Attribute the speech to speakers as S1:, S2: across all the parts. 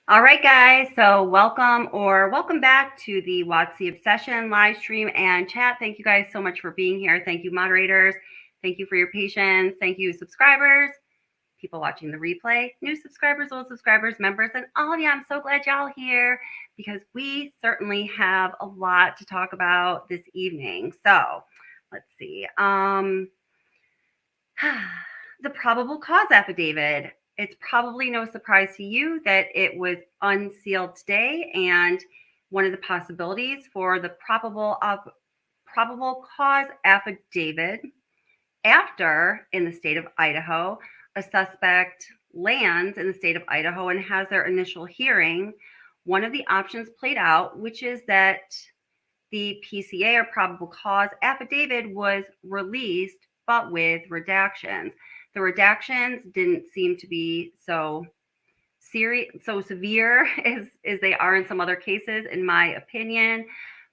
S1: All right, guys. So welcome back to the WotC Obsession live stream and chat. Thank you guys so much for being here. Thank you, moderators. Thank you for your patience. Thank you, subscribers, people watching the replay, new subscribers, old subscribers, members, and all of you. I'm so glad y'all here because we certainly have a lot to talk about this evening. So let's see. The probable cause affidavit. It's probably no surprise to you that it was unsealed today, and one of the possibilities for the probable cause affidavit after in the state of Idaho, a suspect lands in the state of Idaho and has their initial hearing. One of the options played out, which is that the PCA or probable cause affidavit was released, but with redactions. The redactions didn't seem to be so severe as they are in some other cases, in my opinion.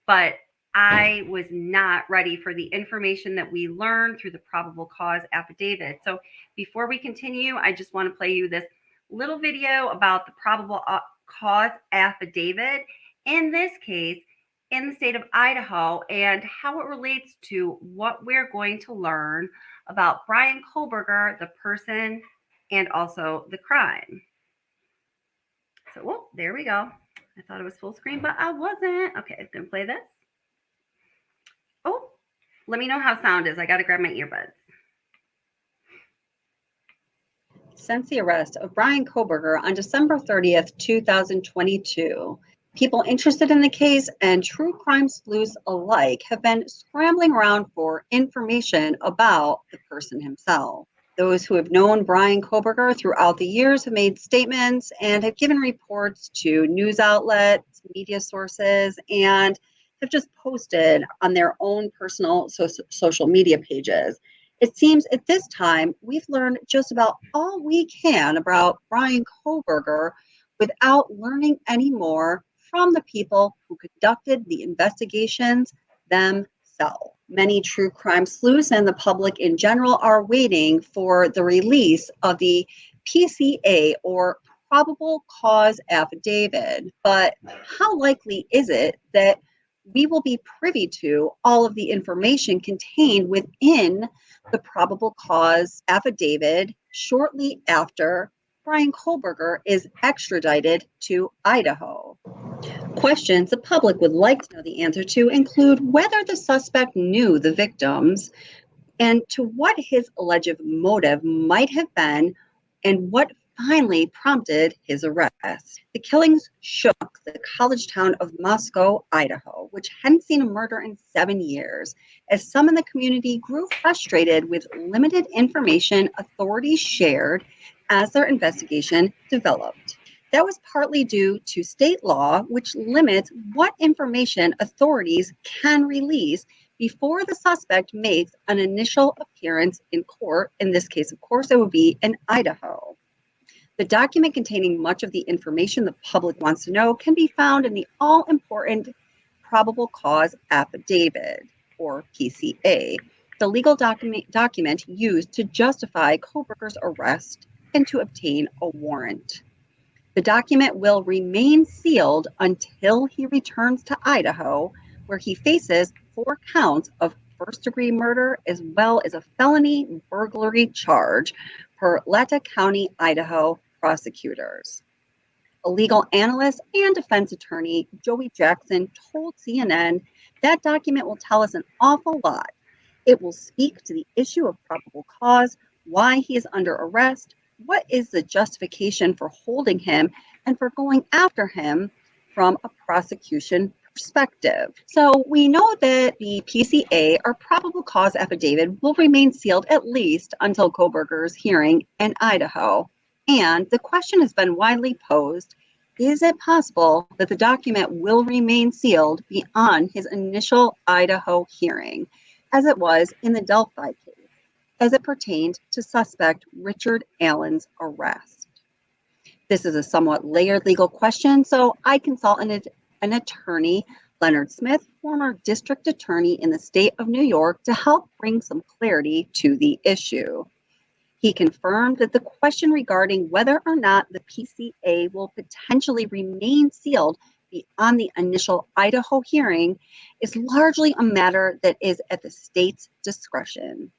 S1: But I was not ready for the information that we learned through the probable cause affidavit. So before we continue, I just want to play you this little video about the probable cause affidavit. In this case, in the state of Idaho, and how it relates to what we're going to learn about Bryan Kohberger, the person, and also the crime. So, whoop, there we go. I thought it was full screen, but I wasn't. Okay, I'm going to play this. Oh, let me know how sound is. I got to grab my earbuds.
S2: Since the arrest of Bryan Kohberger on December 30th, 2022, people interested in the case and true crime sleuths alike have been scrambling around for information about the person himself. Those who have known Bryan Kohberger throughout the years have made statements and have given reports to news outlets, media sources, and have just posted on their own personal social media pages. It seems at this time we've learned just about all we can about Bryan Kohberger without learning any more from the people who conducted the investigations themselves. Many true crime sleuths and the public in general are waiting for the release of the PCA or probable cause affidavit. But how likely is it that we will be privy to all of the information contained within the probable cause affidavit shortly after Bryan Kohberger is extradited to Idaho? Questions the public would like to know the answer to include whether the suspect knew the victims and to what his alleged motive might have been and what finally prompted his arrest. The killings shook the college town of Moscow, Idaho, which hadn't seen a murder in 7 years, as some in the community grew frustrated with limited information authorities shared as their investigation developed. That was partly due to state law, which limits what information authorities can release before the suspect makes an initial appearance in court. In this case, of course, it would be in Idaho. The document containing much of the information the public wants to know can be found in the all-important probable cause affidavit, or PCA, the legal document used to justify Kohberger's arrest and to obtain a warrant. The document will remain sealed until he returns to Idaho, where he faces 4 counts of first-degree murder as well as a felony burglary charge per Lata County, Idaho prosecutors. A legal analyst and defense attorney, Joey Jackson, told CNN that document will tell us an awful lot. It will speak to the issue of probable cause, why he is under arrest, what is the justification for holding him and for going after him from a prosecution perspective. So we know that the PCA or probable cause affidavit will remain sealed at least until Kohberger's hearing in Idaho. And the question has been widely posed, is it possible that the document will remain sealed beyond his initial Idaho hearing, as it was in the Delphi case, as it pertained to suspect Richard Allen's arrest? This is a somewhat layered legal question, so I consulted an attorney, Leonard Smith, former district attorney in the state of New York, to help bring some clarity to the issue. He confirmed that the question regarding whether or not the PCA will potentially remain sealed beyond the initial Idaho hearing is largely a matter that is at the state's discretion.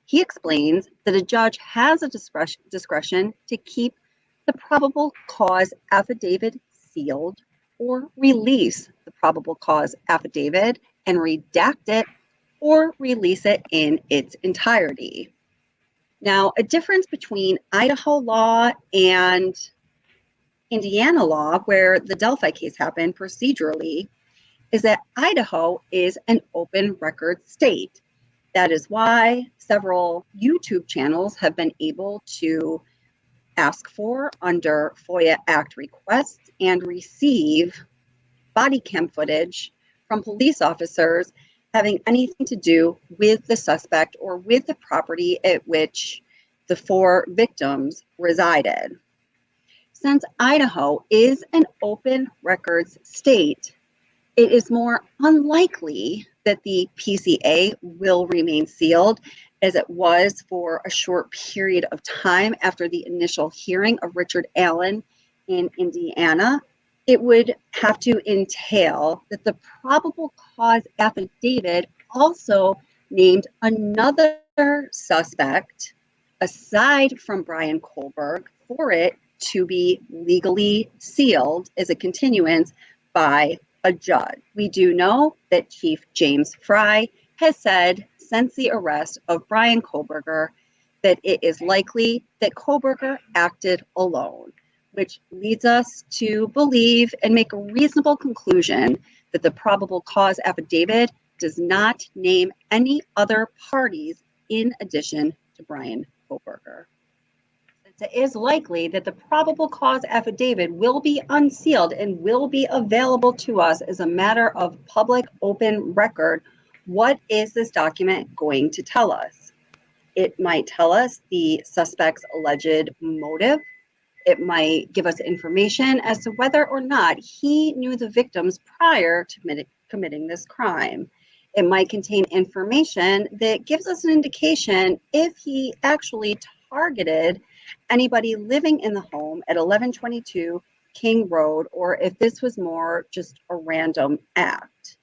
S2: He explains that a judge has a discretion to keep the probable cause affidavit sealed or release the probable cause affidavit and redact it or release it in its entirety. Now, a difference between Idaho law and Indiana law, where the Delphi case happened procedurally, is that Idaho is an open record state. That is why several YouTube channels have been able to ask for under FOIA Act requests and receive body cam footage from police officers having anything to do with the suspect or with the property at which the 4 victims resided. Since Idaho is an open records state, it is more unlikely that the PCA will remain sealed as it was for a short period of time after the initial hearing of Richard Allen in Indiana. It would have to entail that the probable cause affidavit also named another suspect aside from Bryan Kohberger for it to be legally sealed as a continuance by a judge. We do know that Chief James Fry has said since the arrest of Bryan Kohberger that it is likely that Kohberger acted alone, which leads us to believe and make a reasonable conclusion that the probable cause affidavit does not name any other parties in addition to Bryan Kohberger. It is likely that the probable cause affidavit will be unsealed and will be available to us as a matter of public open record. What is this document going to tell us? It might tell us the suspect's alleged motive. It might give us information as to whether or not he knew the victims prior to committing this crime. It might contain information that gives us an indication if he actually targeted anybody living in the home at 1122 King Road, or if this was more just a random act.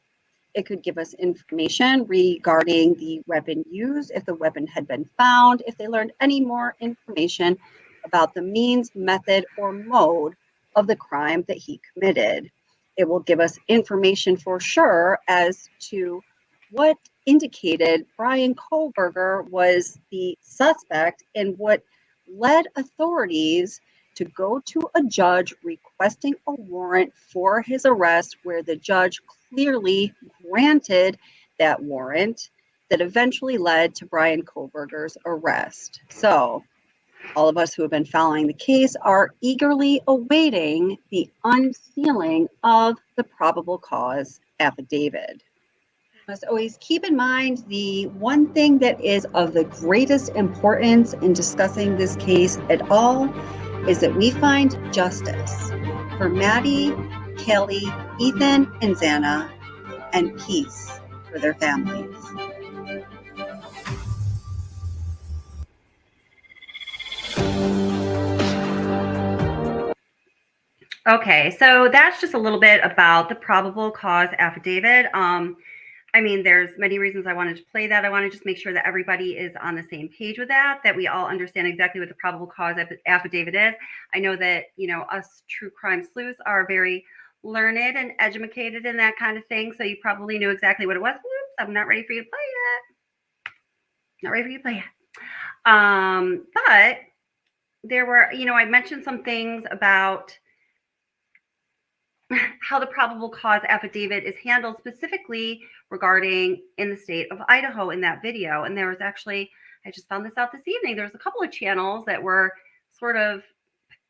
S2: It could give us information regarding the weapon used, if the weapon had been found, if they learned any more information about the means, method, or mode of the crime that he committed. It will give us information for sure as to what indicated Bryan Kohberger was the suspect and what led authorities to go to a judge requesting a warrant for his arrest, where the judge clearly granted that warrant that eventually led to Bryan Kohberger's arrest. So all of us who have been following the case are eagerly awaiting the unsealing of the probable cause affidavit. Must always keep in mind the one thing that is of the greatest importance in discussing this case at all is that we find justice for Maddie, Kaylee, Ethan, and Xana, and peace for their families.
S1: Okay, so that's just a little bit about the probable cause affidavit. I mean, there's many reasons I wanted to play that. I want to just make sure that everybody is on the same page with that we all understand exactly what the probable cause affidavit is. I know that, us true crime sleuths are very learned and educated in that kind of thing. So you probably knew exactly what it was. Whoops, I'm not ready for you to play yet. Not ready for you to play yet. But there were, I mentioned some things about how the probable cause affidavit is handled specifically regarding in the state of Idaho in that video. And there was actually, I just found this out this evening, there was a couple of channels that were sort of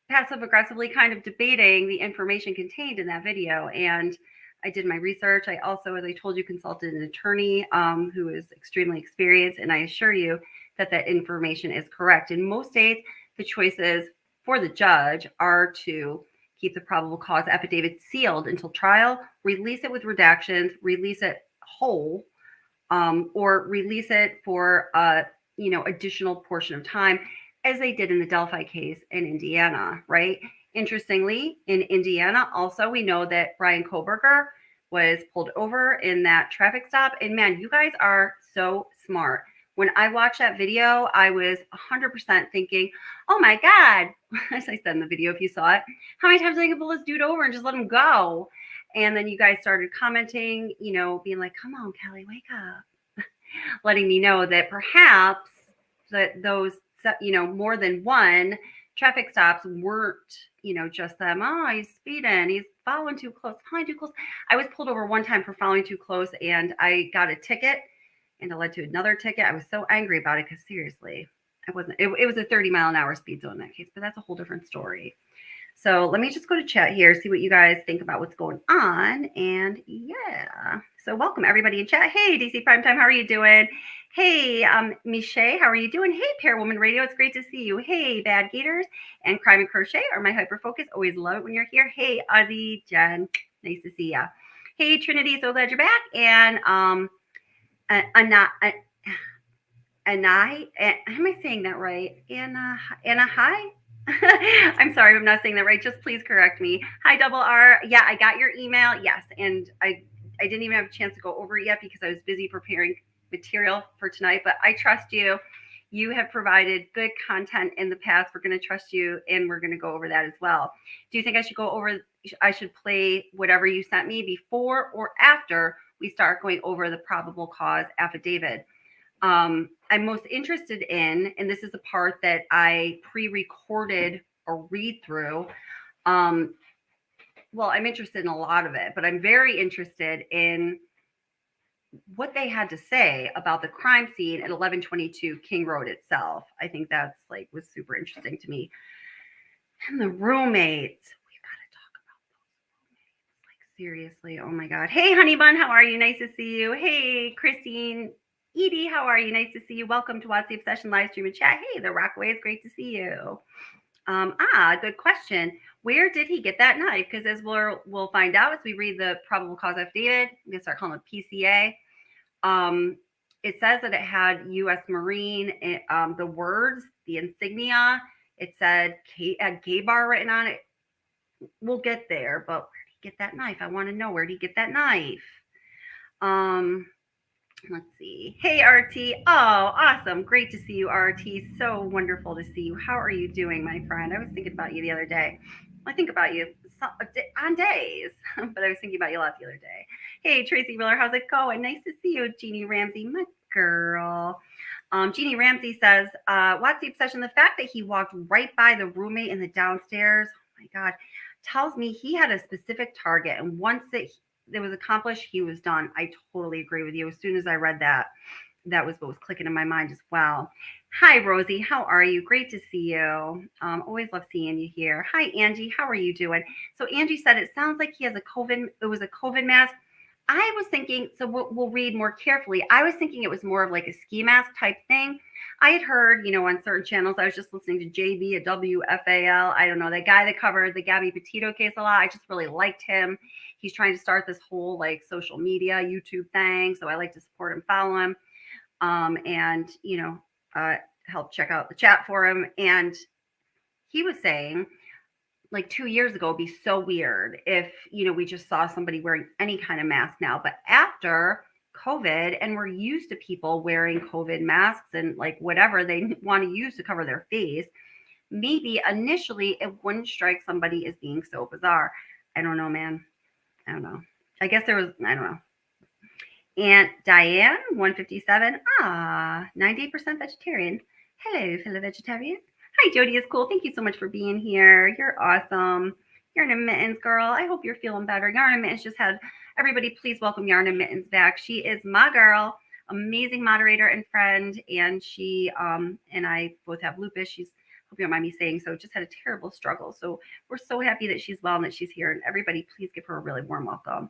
S1: passive aggressively kind of debating the information contained in that video. And I did my research. I also, as I told you, consulted an attorney who is extremely experienced. And I assure you that that information is correct. In most states, the choices for the judge are to keep the probable cause affidavit sealed until trial, release it with redactions, release it whole, or release it for additional portion of time. as they did in the Delphi case in Indiana, right? Interestingly, in Indiana, also, we know that Bryan Kohberger was pulled over in that traffic stop. And man, you guys are so smart. When I watched that video, I was 100% thinking, oh my God, as I said in the video, if you saw it, how many times I can pull this dude over and just let him go? And then you guys started commenting, being like, come on, Kelly, wake up. Letting me know that perhaps that those, more than one traffic stops weren't, just them. Oh, he's speeding. He's following too close. I was pulled over one time for following too close, and I got a ticket, and it led to another ticket. I was so angry about it because seriously, I wasn't. It was a 30-mile-an-hour speed zone in that case, but that's a whole different story. So let me just go to chat here, see what you guys think about what's going on. And yeah, so welcome everybody in chat. Hey, DC Primetime, how are you doing? Hey, Michelle, how are you doing? Hey, Pairwoman Radio, it's great to see you. Hey, Bad Gators and Crime and Crochet are my hyper focus. Always love it when you're here. Hey, Ozzy, Jen, nice to see ya. Hey, Trinity, so glad you're back. And am I saying that right? Anna, hi. I'm sorry if I'm not saying that right. Just please correct me. Hi, Double R. Yeah, I got your email. Yes, and I didn't even have a chance to go over it yet because I was busy preparing material for tonight. But I trust you. You have provided good content in the past. We're going to trust you, and we're going to go over that as well. Do you think I should go over? I should play whatever you sent me before or after we start going over the probable cause affidavit? I'm most interested in, and this is the part that I pre-recorded a read through. Well, I'm interested in a lot of it, but I'm very interested in what they had to say about the crime scene at 1122 King Road itself. I think that's was super interesting to me. And the roommates. We've got to talk about those roommates. Seriously, oh my God. Hey, Honey Bun, how are you? Nice to see you. Hey, Christine. Edie, how are you? Nice to see you. Welcome to Watch the Obsession live stream and chat. Hey, the Rockaway, it's great to see you. Good question. Where did he get that knife? Because as we'll find out as we read the probable cause affidavit, I'm gonna start calling it PCA. It says that it had U.S. Marine. The words, the insignia. It said gay bar written on it. We'll get there, but where did he get that knife? I want to know, where did he get that knife? Let's see. Hey, RT. Oh, awesome. Great to see you, RT. So wonderful to see you. How are you doing, my friend? I was thinking about you the other day. I think about you on days, but I was thinking about you a lot the other day. Hey, Tracy Miller, how's it going? Nice to see you, Jeannie Ramsey, my girl. Jeannie Ramsey says, what's the obsession? The fact that he walked right by the roommate in the downstairs, oh my God, tells me he had a specific target. And once it was accomplished, he was done. I totally agree with you. As soon as I read that, that was what was clicking in my mind as well. Hi, Rosie. How are you? Great to see you. Always love seeing you here. Hi, Angie. How are you doing? So Angie said it sounds like he has it was a COVID mask. I was thinking, so we'll read more carefully. I was thinking it was more of like a ski mask type thing. I had heard, on certain channels, I was just listening to JB, a WFAL. I don't know, that guy that covered the Gabby Petito case a lot. I just really liked him. He's trying to start this whole social media, YouTube thing. So I like to support him, follow him, and, help check out the chat for him. And he was saying, 2 years ago, it'd be so weird if, we just saw somebody wearing any kind of mask now. But after COVID, and we're used to people wearing COVID masks and whatever they want to use to cover their face, maybe initially it wouldn't strike somebody as being so bizarre. I don't know, man. I don't know. I guess there was, I don't know. Aunt Diane, 157. 98% vegetarian. Hello, fellow vegetarian. Hi, Jody is cool. Thank you so much for being here. You're awesome. Yarn Mittens, girl. I hope you're feeling better. Yarn Mittens just had everybody. Please welcome Yarn Mittens back. She is my girl, amazing moderator and friend, and she and I both have lupus. She's, hope you don't mind me saying so, just had a terrible struggle. So we're so happy that she's well and that she's here. And everybody, please give her a really warm welcome.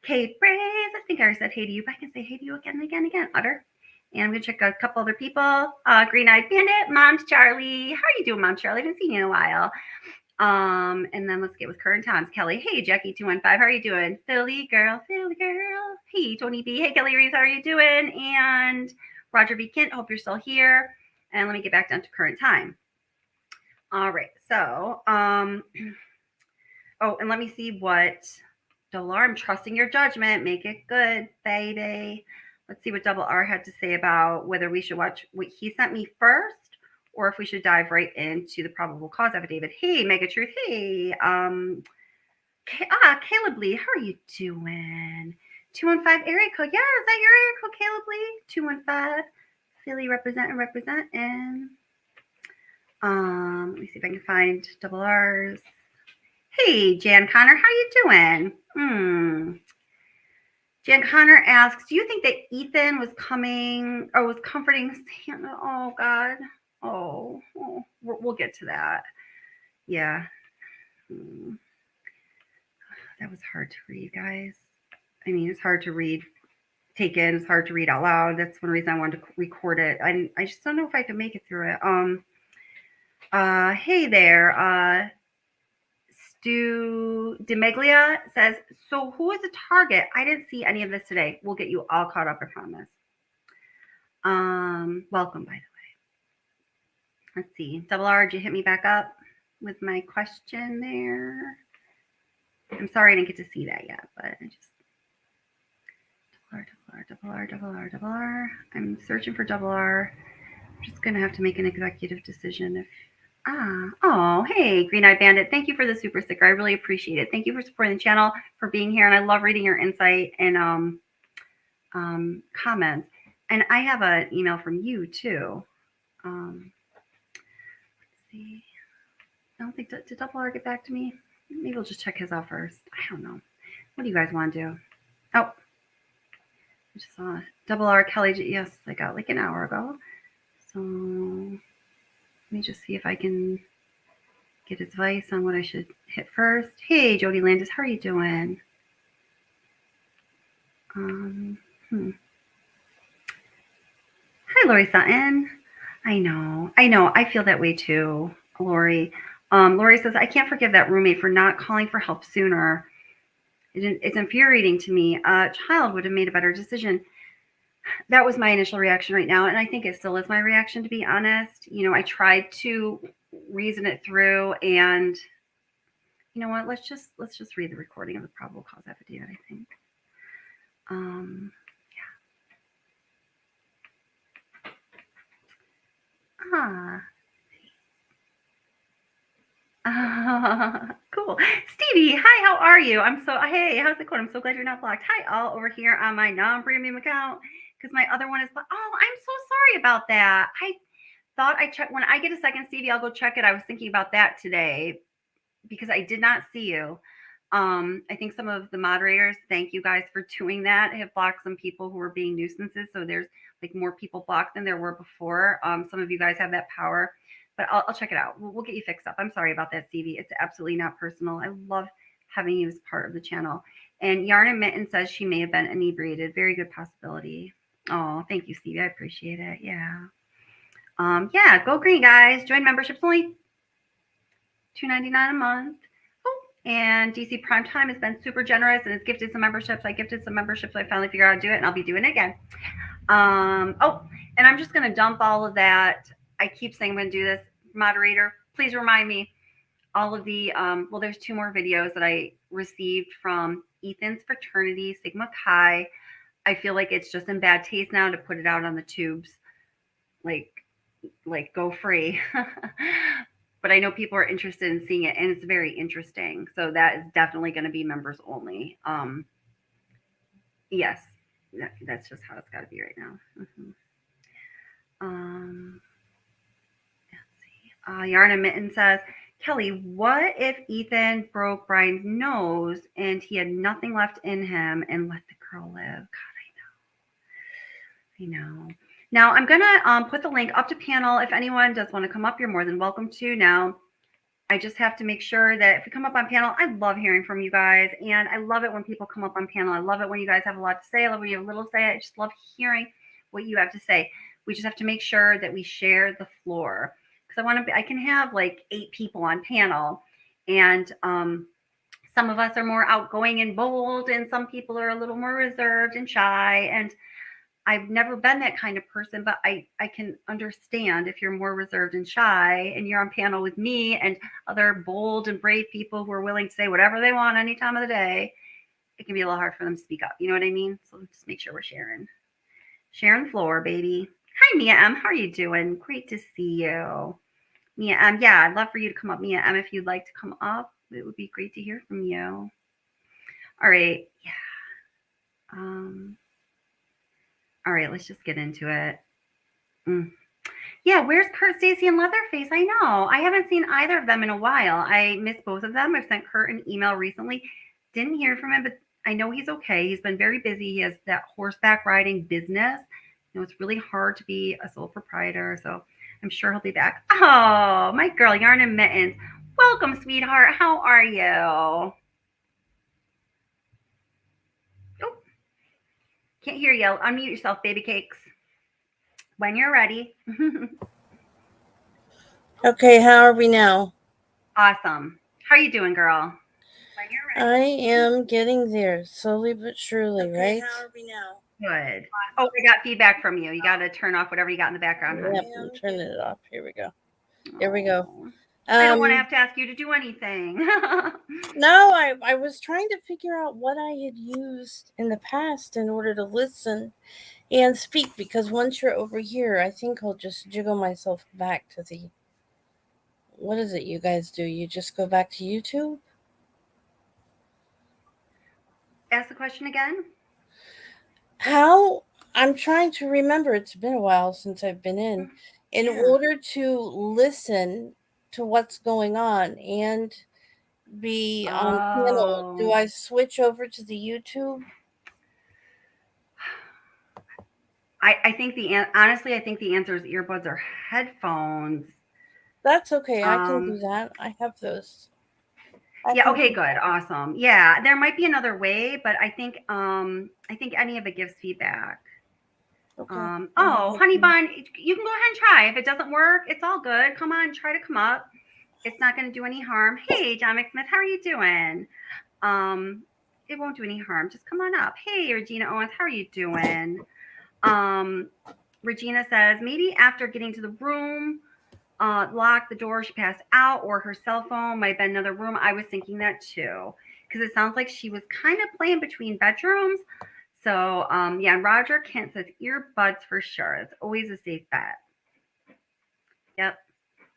S1: Kate Braze, I think I said hey to you, but I can say hey to you again, Utter. And I'm going to check out a couple other people. Green-Eyed Bandit, Mom Charlie. How are you doing, Mom Charlie? I haven't seen you in a while. And then let's get with current times. Kelly, hey, Jackie215, how are you doing? Philly girl. Hey, Tony B. Hey, Kelly Reeves, how are you doing? And Roger B. Kent, hope you're still here. And let me get back down to current time. All right. So, oh, and let me see what Double R, I'm trusting your judgment. Make it good, baby. Let's see what Double R had to say about whether we should watch what he sent me first or if we should dive right into the probable cause affidavit. Hey, Mega Truth. Hey, Caleb Lee, how are you doing? 215 area code. Yeah, is that your area code, Caleb Lee? 215. Philly represent. And let me see if I can find Double R's. Hey, Jan Connor, how you doing? Jan Connor asks, do you think that Ethan was coming or was comforting Santa? Oh, God. Oh, we'll get to that. Yeah. That was hard to read, guys. I mean, it's hard to read, take in. It's hard to read out loud. That's one reason I wanted to record it. I just don't know if I can make it through it. Hey there. Stu DeMeglia says, so who is the target? I didn't see any of this today. We'll get you all caught up, I promise. Welcome, by the way. Let's see. Double R, did you hit me back up with my question there? I'm sorry I didn't get to see that yet, but I just Double R. I'm searching for Double R. I'm just gonna have to make an executive decision if hey, Green Eyed Bandit. Thank you for the super sticker. I really appreciate it. Thank you for supporting the channel, for being here, and I love reading your insight and comments. And I have an email from you too. Let's see. I don't think did Double R get back to me? Maybe we'll just check his out first. I don't know. What do you guys want to do? Oh, I just saw Double R Kelly. Yes, I got like an hour ago. So let me just see if I can get advice on what I should hit first. Hey, Jody Landis, how are you doing? Hi, Lori Sutton. I know. I feel that way too, Lori. Lori says, I can't forgive that roommate for not calling for help sooner. It's infuriating to me. A child would have made a better decision. That was my initial reaction right now, and I think it still is my reaction, to be honest. You know, I tried to reason it through, and you know what? Let's just read the recording of the probable cause affidavit, I think. Cool. Stevie, hi, how are you? Hey, how's it going? I'm so glad you're not blocked. Hi, all over here on my non-premium account because my other one is blocked. Oh, I'm so sorry about that. I thought I checked. When I get a second, Stevie, I'll go check it. I was thinking about that today because I did not see you. I think some of the moderators, thank you guys for doing that, have blocked some people who were being nuisances. So there's like more people blocked than there were before. Some of you guys have that power, but I'll check it out. We'll get you fixed up. I'm sorry about that, Stevie. It's absolutely not personal. I love having you as part of the channel. And Yarn and Mitten says she may have been inebriated. Very good possibility. Oh, thank you, Stevie. I appreciate it. Yeah. Yeah, go green, guys. Join memberships, only $2.99 a month. And DC Primetime has been super generous and has gifted some memberships. I gifted some memberships. So I finally figured out how to do it, and I'll be doing it again. And I'm just going to dump all of that. I keep saying I'm going to do this. Moderator, please remind me all of the, there's 2 more videos that I received from Ethan's fraternity, Sigma Chi. I feel like it's just in bad taste now to put it out on the tubes. Like go free. But I know people are interested in seeing it, and it's very interesting. So that is definitely going to be members only. Yes, that's just how it's got to be right now. Let's see. Yarna Mitten says, Kelly, what if Ethan broke Bryan's nose and he had nothing left in him and let the girl live? God, I know. Now, I'm going to put the link up to panel. If anyone does want to come up, you're more than welcome to. Now, I just have to make sure that if we come up on panel, I love hearing from you guys. And I love it when people come up on panel. I love it when you guys have a lot to say. I love when you have a little to say. I just love hearing what you have to say. We just have to make sure that we share the floor. Because I can have like 8 people on panel. And some of us are more outgoing and bold. And some people are a little more reserved and shy. And I've never been that kind of person, but I can understand if you're more reserved and shy and you're on panel with me and other bold and brave people who are willing to say whatever they want any time of the day. It can be a little hard for them to speak up. You know what I mean? So just make sure we're sharing the floor, baby. Hi, Mia M. How are you doing? Great to see you. Mia M. Yeah, I'd love for you to come up, Mia M. If you'd like to come up, it would be great to hear from you. All right. Yeah. All right, let's just get into it. Yeah, where's Kurt, Stacy, and Leatherface? I know. I haven't seen either of them in a while. I missed both of them. I've sent Kurt an email recently. Didn't hear from him, but I know he's okay. He's been very busy. He has that horseback riding business. You know, it's really hard to be a sole proprietor, so I'm sure he'll be back. Oh, my girl, Yarn and Mittens. Welcome, sweetheart. How are you? Oh, can't hear you. Unmute yourself, baby cakes. When you're ready.
S3: Okay, how are we now?
S1: Awesome. How are you doing, girl?
S3: I am getting there, slowly but surely,
S2: Okay,
S3: right?
S2: how are we now?
S1: Good. Oh, I got feedback from you. You got to turn off whatever you got in the background.
S3: Yep,
S1: Honey.
S3: I'm turning it off. Here we go. There we go.
S1: I don't want to have to ask you to do anything.
S3: No, I was trying to figure out what I had used in the past in order to listen and speak, because once you're over here, I think I'll just jiggle myself back to the... What is it you guys do? You just go back to YouTube?
S1: Ask the question again.
S3: How? I'm trying to remember. It's been a while since I've been in. In order to listen to what's going on and be on panel, do I switch over to the YouTube?
S1: I think honestly, I think the answer is earbuds or headphones.
S3: That's okay. I can do that. I have those.
S1: Yeah. Okay. Good. Awesome. Yeah. There might be another way, but I think any of it gives feedback.
S3: Okay.
S1: Oh, Honey Bun, you can go ahead and try. If it doesn't work, it's all good. Come on, try to come up. It's not going to do any harm. Hey, John McSmith, how are you doing? It won't do any harm. Just come on up. Hey, Regina Owens, how are you doing? Regina says maybe after getting to the room, locked the door, she passed out, or her cell phone might have been in another room. I was thinking that too, because it sounds like she was kind of playing between bedrooms. So, yeah, and Roger Kent says earbuds for sure. It's always a safe bet. Yep.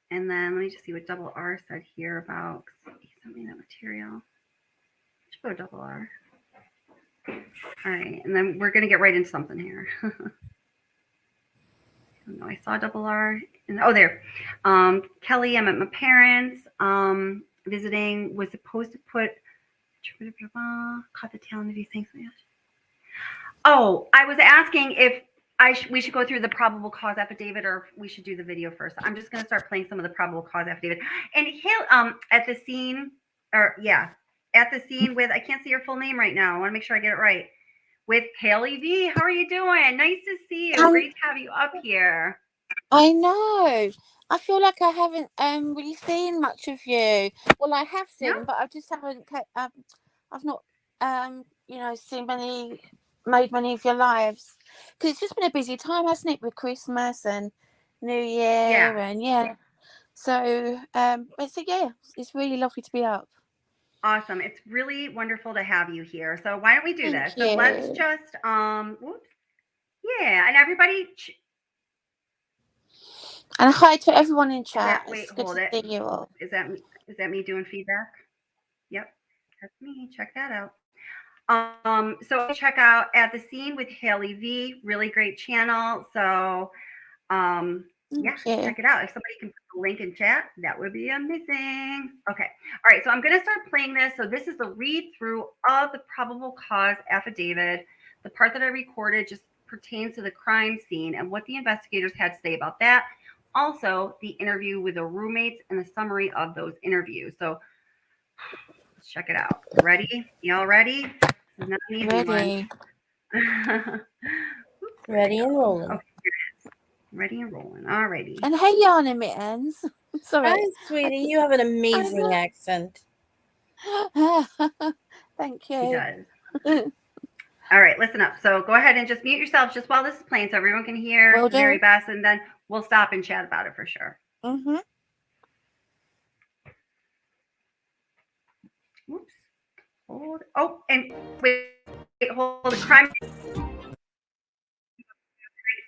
S1: And then let me just see what Double R said here about, he sent me that material. Let's go Double R. All right, and then we're going to get right into something here. No, I saw Double R. Oh, there. Kelly, I'm at my parents. Visiting, was supposed to put, caught the tail end of these things. Oh, I was asking if we should go through the probable cause affidavit or if we should do the video first. I'm just going to start playing some of the probable cause affidavit. And at the scene, at the scene with, I can't see your full name right now. I want to make sure I get it right. With Kaylee V. How are you doing? Nice to see you. Great to have you up here.
S4: I know. I feel like I haven't really seen much of you. Well, I have seen, but I just haven't. I've not seen made many of your lives, because it's just been a busy time, hasn't it, with Christmas and New Year and So it's really lovely to be up.
S1: Awesome. It's really wonderful to have you here. So why don't we do this?
S4: Thank
S1: So let's just and everybody.
S4: And hi to everyone in chat.
S1: Wait, hold it.
S4: See you all.
S1: Is that me doing feedback? Yep, that's me. Check that out. So check out At the Scene with Haley V. Really great channel. So check it out. If somebody can put the link in chat, that would be amazing. Okay. All right. So I'm going to start playing this. So this is the read through of the probable cause affidavit. The part that I recorded just pertains to the crime scene and what the investigators had to say about that. Also, the interview with the roommates and the summary of those interviews. So let's check it out. Ready? Y'all ready? This is not an easy one.
S3: Ready and rolling.
S1: Okay. Ready and rolling. All righty.
S4: And hey, Yarn and Mittens. Sorry.
S3: Hi, sweetie. You have an amazing accent.
S4: Thank you.
S1: She does. All right, listen up. So go ahead and just mute yourself just while this is playing so everyone can hear
S4: Will
S1: the very
S4: do.
S1: best, and then we'll stop and chat about it for sure.
S4: Mm-hmm.
S1: Whoops. Hold. Oh, and wait, hold the crime.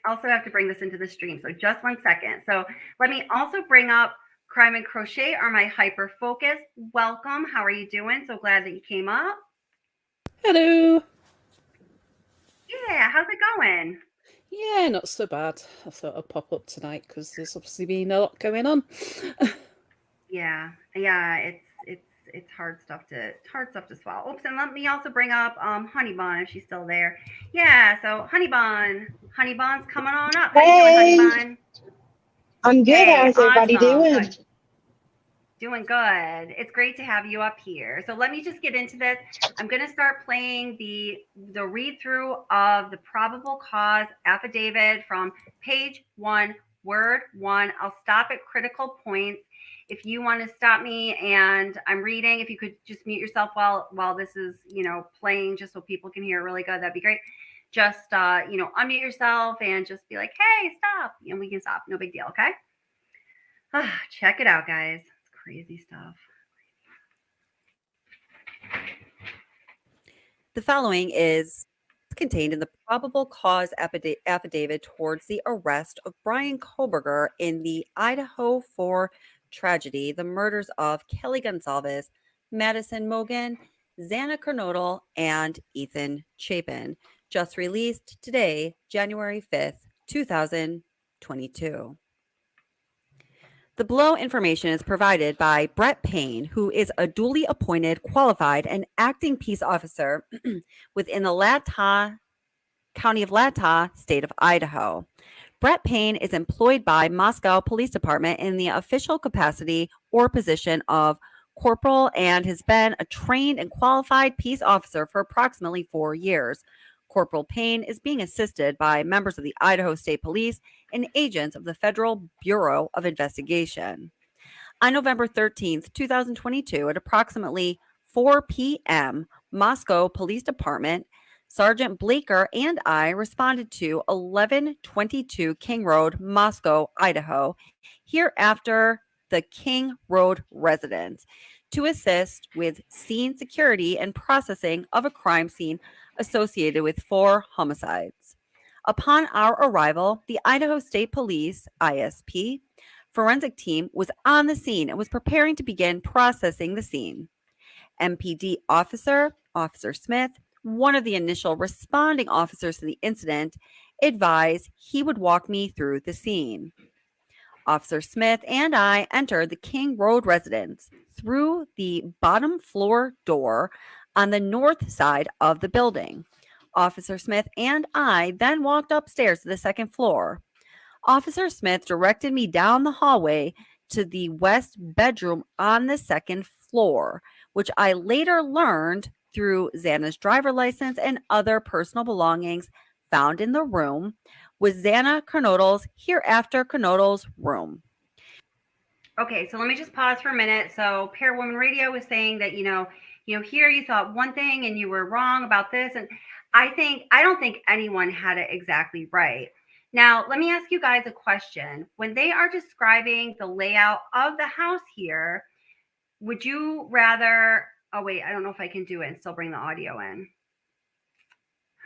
S1: Also have to bring this into the stream. So just 1 second. So let me also bring up Crime and Crochet are my hyper focus. Welcome. How are you doing? So glad that you came up.
S5: Hello.
S1: Yeah, how's it going?
S5: Yeah, not so bad. I thought I'd pop up tonight because there's obviously been a lot going on.
S1: Yeah, it's hard stuff to swallow. Oops, and let me also bring up Honey Bun if she's still there. Yeah, so Honey Bun's coming on up. How you doing, Honey Bun?
S6: I'm good.
S1: Hey,
S6: How's everybody
S1: awesome.
S6: doing?
S1: Good. Doing good. It's great to have you up here. So let me just get into this. I'm going to start playing the read through of the probable cause affidavit from page 1, word 1. I'll stop at critical points. If you want to stop me and I'm reading, if you could just mute yourself while this is, playing just so people can hear really good, that'd be great. Just unmute yourself and just be like, "Hey, stop." And we can stop. No big deal, okay? Check it out, guys. Crazy stuff.
S2: The following is contained in the probable cause affidavit towards the arrest of Bryan Kohberger in the Idaho 4 tragedy, the murders of Kelly Gonsalves, Madison Mogan, Xana Kernodle, and Ethan Chapin, just released today, January 5th, 2022. The below information is provided by Brett Payne, who is a duly appointed, qualified, and acting peace officer within the County of Latah, state of Idaho. Brett Payne is employed by Moscow Police Department in the official capacity or position of corporal and has been a trained and qualified peace officer for approximately 4 years. Corporal Payne is being assisted by members of the Idaho State Police and agents of the Federal Bureau of Investigation. On November 13th, 2022, at approximately 4 p.m., Moscow Police Department, Sergeant Blaker and I responded to 1122 King Road, Moscow, Idaho, hereafter the King Road residence, to assist with scene security and processing of a crime scene associated with 4 homicides. Upon our arrival, the Idaho State Police, ISP, forensic team was on the scene and was preparing to begin processing the scene. MPD Officer Smith, one of the initial responding officers to the incident, advised he would walk me through the scene. Officer Smith and I entered the King Road residence through the bottom floor door on the north side of the building. Officer Smith and I then walked upstairs to the second floor. Officer Smith directed me down the hallway to the west bedroom on the second floor, which I later learned through Xana's driver license and other personal belongings found in the room was Xana Kernodle's, hereafter Kernodle's, room.
S1: Okay, so let me just pause for a minute. So Parawoman Radio was saying that, here you thought one thing and you were wrong about this. And I don't think anyone had it exactly right. Now, let me ask you guys a question. When they are describing the layout of the house here, would you rather, oh wait, I don't know if I can do it and still bring the audio in.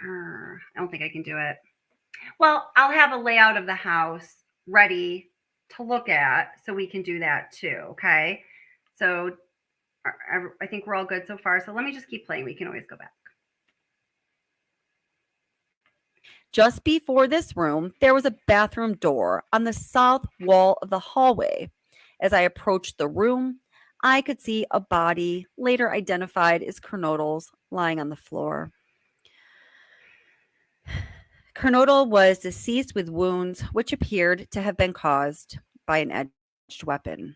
S1: I don't think I can do it. Well, I'll have a layout of the house ready to look at so we can do that too, okay? So I think we're all good so far. So let me just keep playing. We can always go back.
S2: Just before this room, there was a bathroom door on the south wall of the hallway. As I approached the room, I could see a body, later identified as Kernodle's, lying on the floor. Kernodle was deceased with wounds which appeared to have been caused by an edged weapon.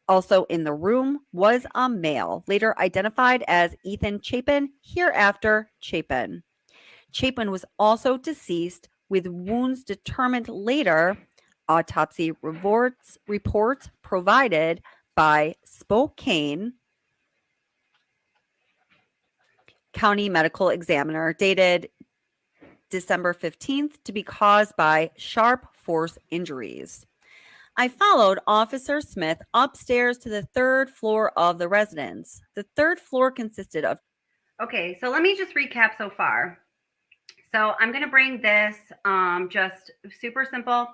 S2: Also in the room was a male, later identified as Ethan Chapin, hereafter Chapin. Chapin was also deceased with wounds determined later, autopsy reports provided by Spokane
S7: County Medical Examiner dated December 15th to be caused by sharp force injuries. I followed Officer Smith upstairs to the third floor of the residence. The third floor consisted of
S1: Okay, so let me just recap so far. So I'm going to bring this just super simple.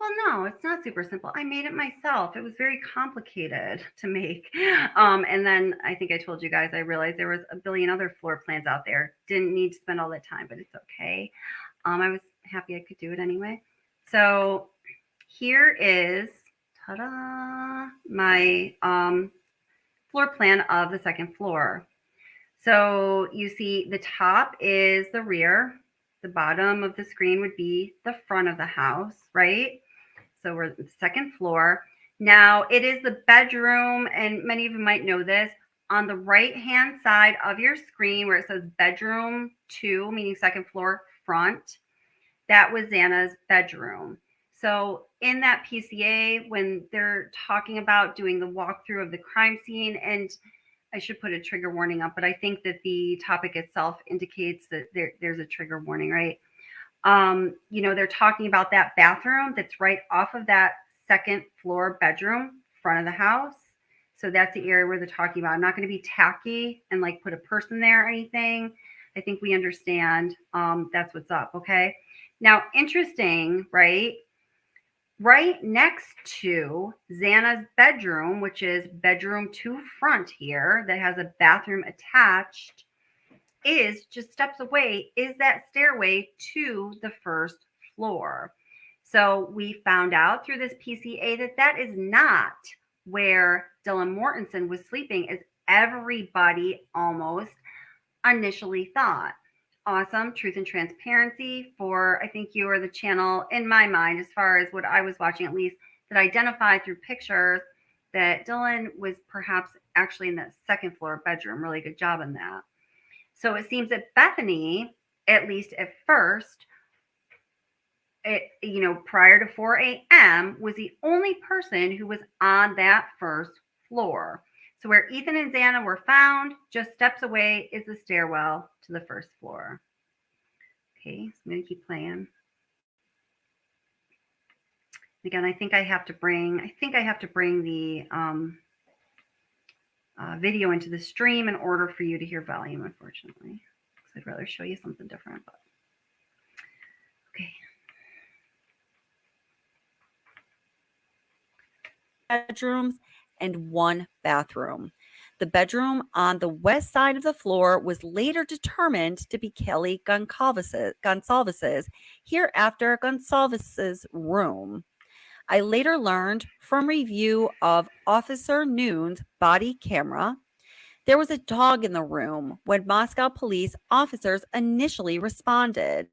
S1: Well, no, it's not super simple. I made it myself. It was very complicated to make. And then I think I told you guys, I realized there was a billion other floor plans out there. Didn't need to spend all that time, but it's okay. I was happy I could do it anyway. So here is, ta-da, my floor plan of the second floor. So you see the top is the rear. The bottom of the screen would be the front of the house, right? So we're at the second floor. Now it is the bedroom, and many of you might know this. On the right-hand side of your screen where it says bedroom 2, meaning second floor front, that was Xana's bedroom. So in that PCA, when they're talking about doing the walkthrough of the crime scene, and I should put a trigger warning up, but I think that the topic itself indicates that there's a trigger warning, right? They're talking about that bathroom that's right off of that second floor bedroom, front of the house. So that's the area where they're talking about. I'm not going to be tacky and like put a person there or anything. I think we understand that's what's up, okay? Now, interesting, right? Right next to Xana's bedroom, which is bedroom 2 front here, that has a bathroom attached, is just steps away, is that stairway to the first floor. So we found out through this PCA that that is not where Dylan Mortensen was sleeping, as everybody almost initially thought. Awesome. Truth and transparency for, I think you are the channel in my mind, as far as what I was watching at least, that identified through pictures that Dylan was perhaps actually in the second floor bedroom. Really good job on that. So it seems that Bethany, at least at first, prior to 4 a.m., was the only person who was on that first floor. So where Ethan and Xana were found, just steps away, is the stairwell to the first floor. Okay, so I'm going to keep playing. Again, I think I have to bring the video into the stream in order for you to hear volume, unfortunately. So I'd rather show you something different. But okay.
S7: bedrooms and 1 bathroom. The bedroom on the west side of the floor was later determined to be Kelly Gonsalves's, hereafter Gonsalves's room. I later learned from review of Officer Noon's body camera, there was a dog in the room when Moscow police officers initially responded.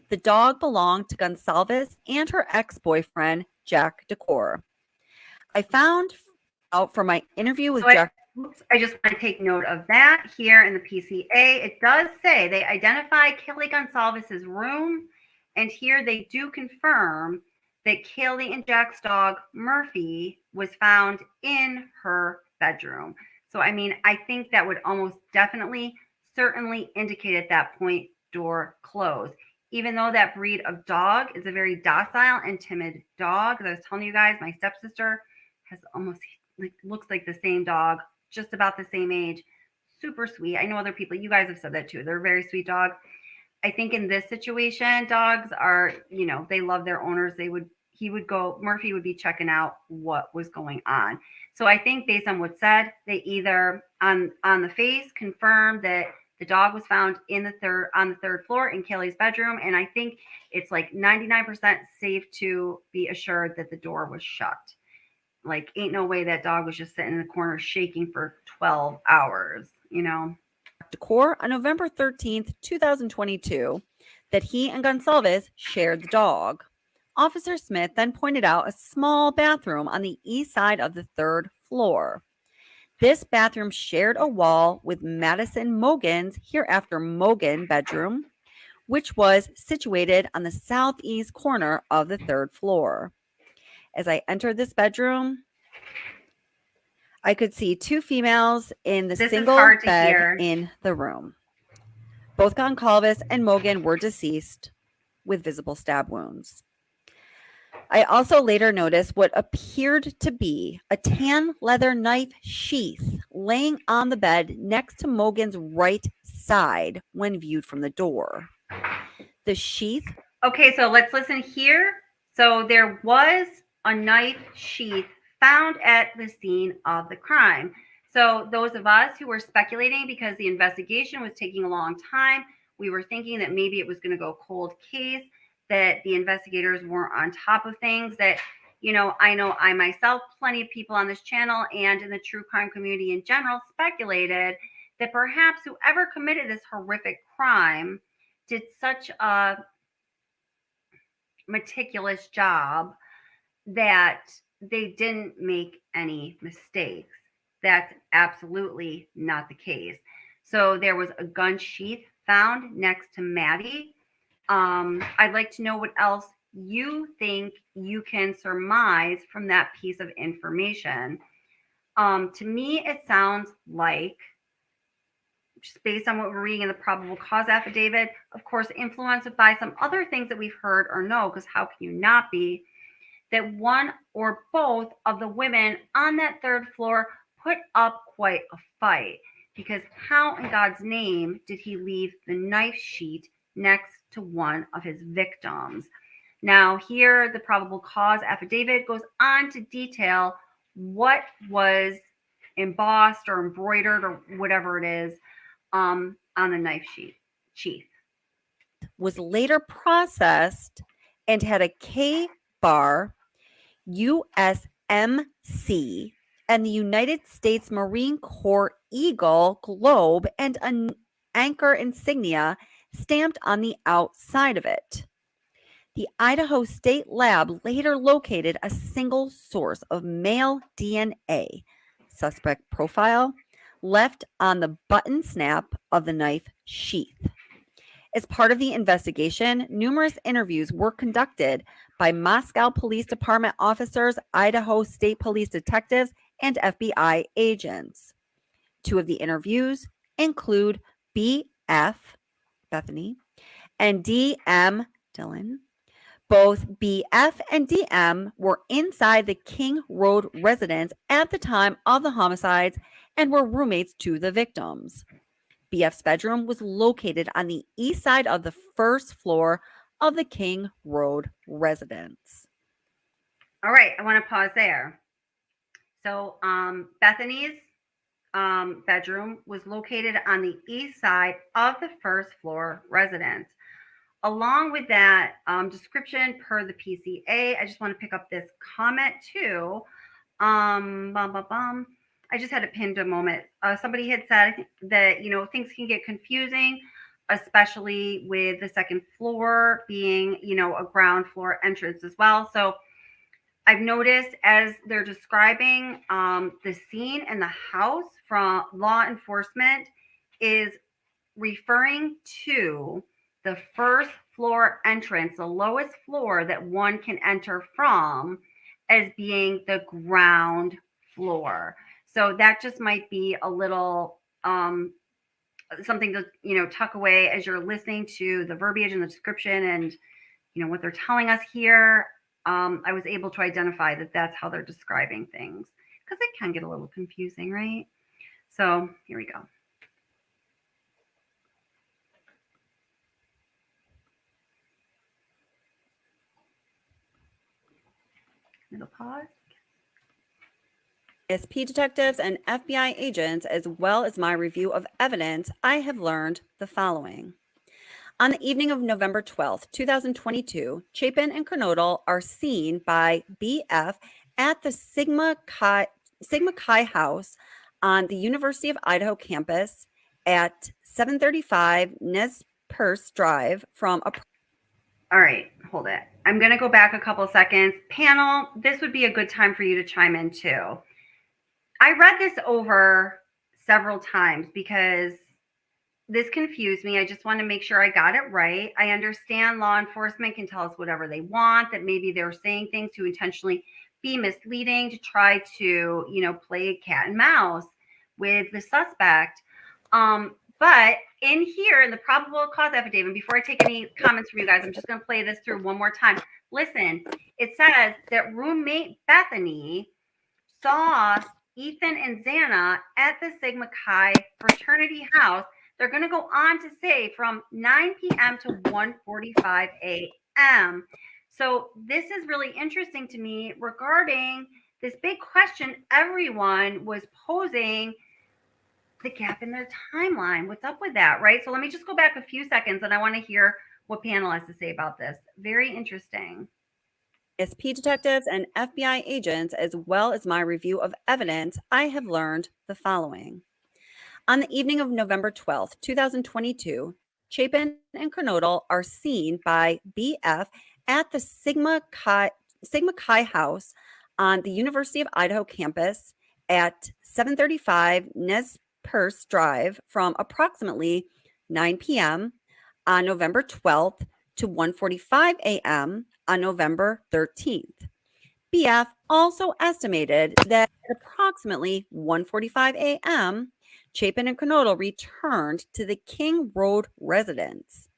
S7: The dog belonged to Gonsalves and her ex-boyfriend, Jack Decor. I found out from my interview with Jack.
S1: I just want to take note of that here in the PCA. It does say they identify Kelly Gonsalves's room, and here they do confirm that Kaylee and Jack's dog, Murphy, was found in her bedroom. So, I mean, I think that would almost definitely, certainly indicate at that point, door closed. Even though that breed of dog is a very docile and timid dog. As I was telling you guys, my stepsister has almost, looks like the same dog, just about the same age. Super sweet. I know other people, you guys have said that too. They're a very sweet dog. I think in this situation, dogs are, they love their owners. Murphy would be checking out what was going on. So I think based on what's said, they either on the face confirmed that the dog was found on the third floor in Kelly's bedroom. And I think it's like 99% safe to be assured that the door was shut. Like, ain't no way that dog was just sitting in the corner shaking for 12 hours,
S7: Decor on November 13th, 2022, that he and Gonsalves shared the dog. Officer Smith then pointed out a small bathroom on the east side of the third floor. This bathroom shared a wall with Madison Mogan's, hereafter Mogan, bedroom, which was situated on the southeast corner of the third floor. As I entered this bedroom, I could see 2 females in the single bed in the room. Both Goncalves and Mogan were deceased with visible stab wounds. I also later noticed what appeared to be a tan leather knife sheath laying on the bed next to Mogan's right side when viewed from the door. The sheath.
S1: Okay, so let's listen here. So there was a knife sheath found at the scene of the crime. So those of us who were speculating because the investigation was taking a long time, we were thinking that maybe it was going to go cold case, that the investigators weren't on top of things, that, you know I myself, plenty of people on this channel and in the true crime community in general speculated that perhaps whoever committed this horrific crime did such a meticulous job that they didn't make any mistakes. That's absolutely not the case. So there was a gun sheath found next to Maddie. I'd like to know what else you think you can surmise from that piece of information. To me, it sounds like, just based on what we're reading in the probable cause affidavit, of course, influenced by some other things that we've heard or know, because how can you not be, that one or both of the women on that third floor put up quite a fight. Because how in God's name did he leave the knife sheet next to one of his victims? Now, here, the probable cause affidavit goes on to detail what was embossed or embroidered or whatever it is on the knife sheath.
S7: Was later processed and had a K bar, USMC, and the United States Marine Corps Eagle globe and an anchor insignia stamped on the outside of it. The Idaho State Lab later located a single source of male DNA, suspect profile, left on the button snap of the knife sheath. As part of the investigation, numerous interviews were conducted by Moscow Police Department officers, Idaho State Police detectives, and FBI agents. Two of the interviews include BF, Bethany, and DM, Dylan. Both BF and DM were inside the King Road residence at the time of the homicides and were roommates to the victims. BF's bedroom was located on the east side of the first floor of the King Road residence.
S1: All right, I want to pause there. So Bethany's bedroom was located on the east side of the first floor residence. Along with that description per the PCA, I just want to pick up this comment too. I just had a pinned a moment. Somebody had said that, things can get confusing, especially with the second floor being, a ground floor entrance as well. So I've noticed as they're describing the scene in the house from law enforcement is referring to the first floor entrance, the lowest floor that one can enter from, as being the ground floor. So that just might be a little something to tuck away as you're listening to the verbiage and the description and what they're telling us here. I was able to identify that that's how they're describing things, because it can get a little confusing, right? So here we go. Little pause.
S7: SP detectives and FBI agents, as well as my review of evidence, I have learned the following. On the evening of November 12th, 2022, Chapin and Kernodle are seen by BF at the Sigma Chi House on the University of Idaho campus at 735 Nez Perce Drive from a...
S1: All right, hold it. I'm going to go back a couple seconds. Panel, this would be a good time for you to chime in too. I read this over several times because this confused me. I just want to make sure I got it right. I understand law enforcement can tell us whatever they want, that maybe they're saying things to intentionally be misleading, to try to, play cat and mouse with the suspect. But in here, in the probable cause affidavit, before I take any comments from you guys, I'm just going to play this through one more time. Listen, it says that roommate Bethany saw Ethan and Xana at the Sigma Chi fraternity house. They're going to go on to say from 9 p.m. to 1:45 a.m. So this is really interesting to me regarding this big question everyone was posing, the gap in their timeline. What's up with that, right? So let me just go back a few seconds and I want to hear what panel has to say about this. Very interesting.
S7: SP detectives and FBI agents, as well as my review of evidence, I have learned the following. On the evening of November 12th, 2022, Chapin and Kernodle are seen by BF at the Sigma Chi house on the University of Idaho campus at 735 Nez Perce Drive from approximately 9 p.m. on November 12th to 1:45 a.m. on November 13th. BF also estimated that at approximately 1:45 a.m., Chapin and Kernodle returned to the King Road residence.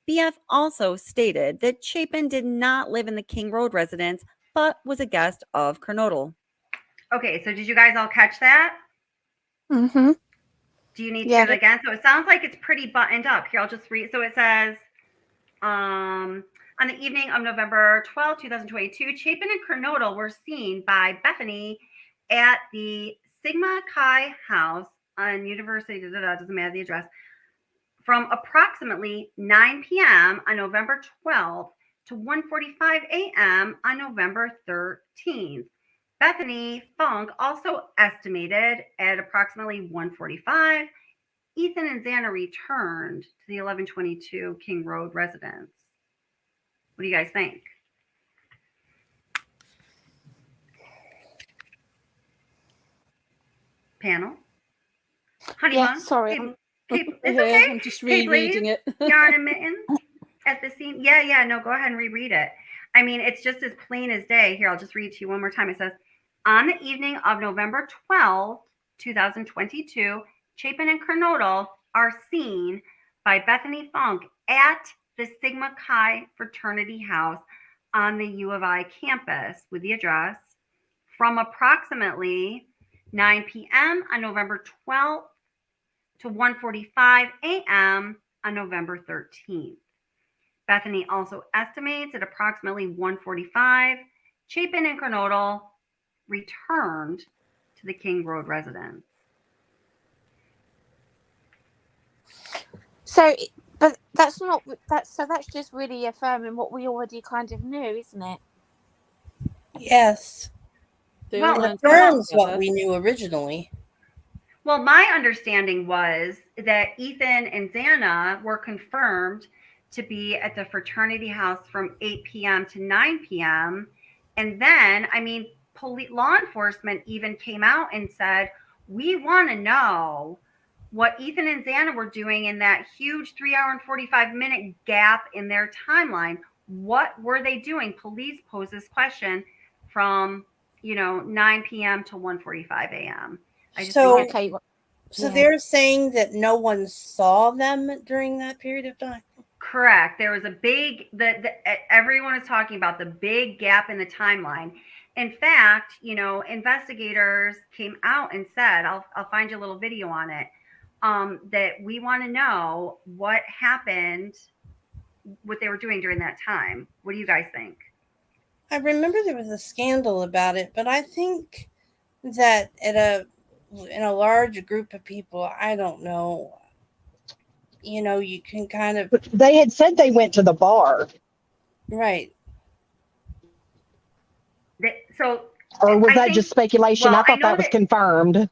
S7: BF also stated that Chapin did not live in the King Road residence, but was a guest of Kernodle.
S1: Okay, so did you guys all catch that?
S4: Mm-hmm.
S1: Do you need to
S4: Yeah.
S1: hear it again? So it sounds like it's pretty buttoned up. Here, I'll just read. So it says, on the evening of November 12, 2022, Chapin and Kernodle were seen by Bethany at the Sigma Chi house on University, doesn't matter the address, from approximately 9 p.m. on November 12th to 1:45 a.m. on November 13th. Bethany Funk also estimated at approximately 1:45, Ethan and Xana returned to the 1122 King Road residence. What do you guys think? Panel? Honey
S4: Yeah,
S1: bun?
S4: sorry.
S1: It's
S5: Here,
S1: okay.
S5: I'm just
S1: Cape
S5: rereading
S1: ladies,
S5: it.
S1: yarn and mittens at the scene. Yeah, no, go ahead and reread it. I mean, it's just as plain as day. Here, I'll just read to you one more time. It says, on the evening of November 12th, 2022, Chapin and Kernodle are seen by Bethany Funk at the Sigma Chi fraternity house on the U of I campus with the address from approximately 9 p.m. on November 12th to 1:45 a.m. on November 13th. Bethany also estimates at approximately 1:45, Chapin and Kernodle returned to the King Road residence.
S4: So, but that's not that. So that's just really affirming what we already kind of knew, isn't it?
S3: Yes.
S5: They
S1: Well,
S5: all
S3: It
S5: went
S3: affirms what
S5: together.
S3: we knew originally.
S1: Well, my understanding was that Ethan and Xana were confirmed to be at the fraternity house from 8 p.m. to 9 p.m. And then, I mean, law enforcement even came out and said, we want to know what Ethan and Xana were doing in that huge 3 hour and 45-minute gap in their timeline. What were they doing? Police posed this question from, 9 p.m. to 1:45 a.m. I just
S3: So,
S1: think
S4: Okay.
S3: so
S4: Yeah.
S3: they're saying that no one saw them during that period of time?
S1: correct. There was a big everyone is talking about the big gap in the timeline. In fact, investigators came out and said, I'll find you a little video on it, that we want to know what happened, what they were doing during that time. What do you guys think?
S3: I remember there was a scandal about it, but I think that in a large group of people, I don't know, you can kind of,
S6: They had said they went to the bar,
S3: right.
S1: So,
S6: or was
S1: I
S6: that
S1: think,
S6: just speculation?
S1: well,
S6: I thought that was confirmed.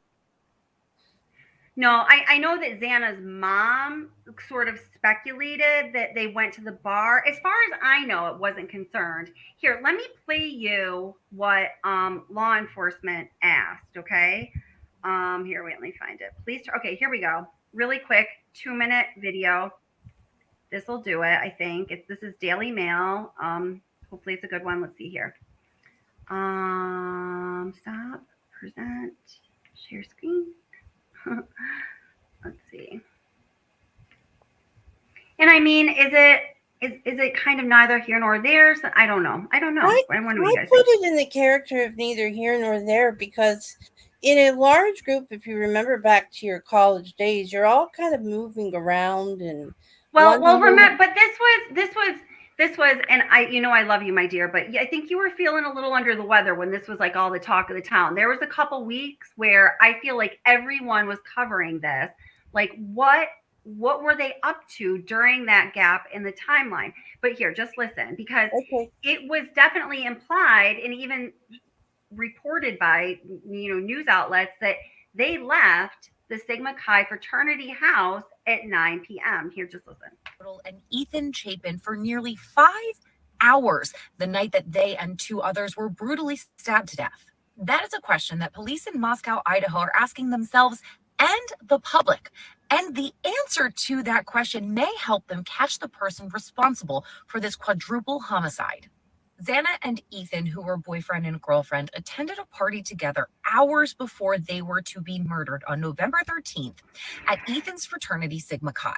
S1: No, I know that Xana's mom sort of speculated that they went to the bar. As far as I know, it wasn't concerned. Here, let me play you what law enforcement asked, okay? Here, wait, let me find it. Please, okay, here we go. Really quick, 2-minute video. This will do it, I think. This is Daily Mail. Hopefully it's a good one. Let's see here. Stop, present, share screen. Let's see. I mean, is it kind of neither here nor there? So I don't know. I wonder what you
S3: I
S1: guys
S3: put
S1: think.
S3: it in the character of neither here nor there because in a large group, if you remember back to your college days, you're all kind of moving around and
S1: Well,
S3: wondering.
S1: remember, but this was, and I love you, my dear, but I think you were feeling a little under the weather when this was like all the talk of the town. There was a couple weeks where I feel like everyone was covering this. Like, what were they up to during that gap in the timeline? But here, just listen, because
S3: Okay.
S1: it was definitely implied and even reported by news outlets that they left the Sigma Chi fraternity house at 9 p.m. Here, just listen.
S8: And Ethan Chapin for nearly 5 hours the night that they and 2 others were brutally stabbed to death. That is a question that police in Moscow, Idaho are asking themselves and the public. And the answer to that question may help them catch the person responsible for this quadruple homicide. Xana and Ethan, who were boyfriend and girlfriend, attended a party together hours before they were to be murdered on November 13th at Ethan's fraternity Sigma Chi.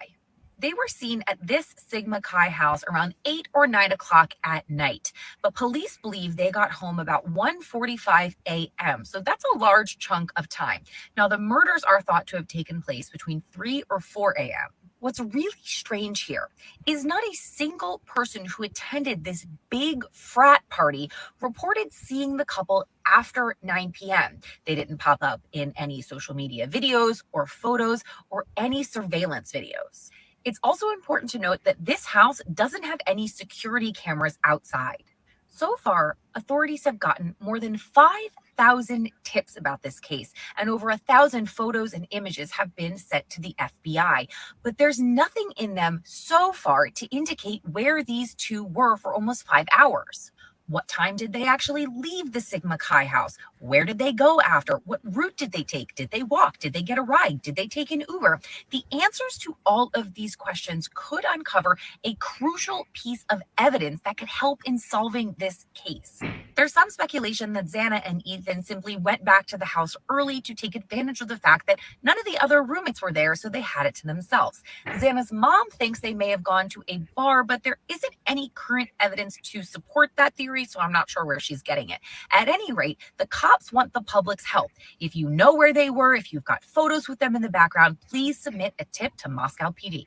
S8: They were seen at this Sigma Chi house around 8 or 9 o'clock at night, but police believe they got home about 1:45 a.m., so that's a large chunk of time. Now, the murders are thought to have taken place between 3 or 4 a.m. What's really strange here is not a single person who attended this big frat party reported seeing the couple after 9 p.m. They didn't pop up in any social media videos or photos or any surveillance videos. It's also important to note that this house doesn't have any security cameras outside. So far, authorities have gotten more than 5,000 tips about this case, and over 1,000 photos and images have been sent to the FBI. But there's nothing in them so far to indicate where these two were for almost 5 hours. What time did they actually leave the Sigma Chi house? Where did they go after? What route did they take? Did they walk? Did they get a ride? Did they take an Uber? The answers to all of these questions could uncover a crucial piece of evidence that could help in solving this case. There's some speculation that Xana and Ethan simply went back to the house early to take advantage of the fact that none of the other roommates were there, so they had it to themselves. Xana's mom thinks they may have gone to a bar, but there isn't any current evidence to support that theory, so I'm not sure where she's getting it. At any rate, the cops want the public's help. If you know where they were, if you've got photos with them in the background, please submit a tip to Moscow PD.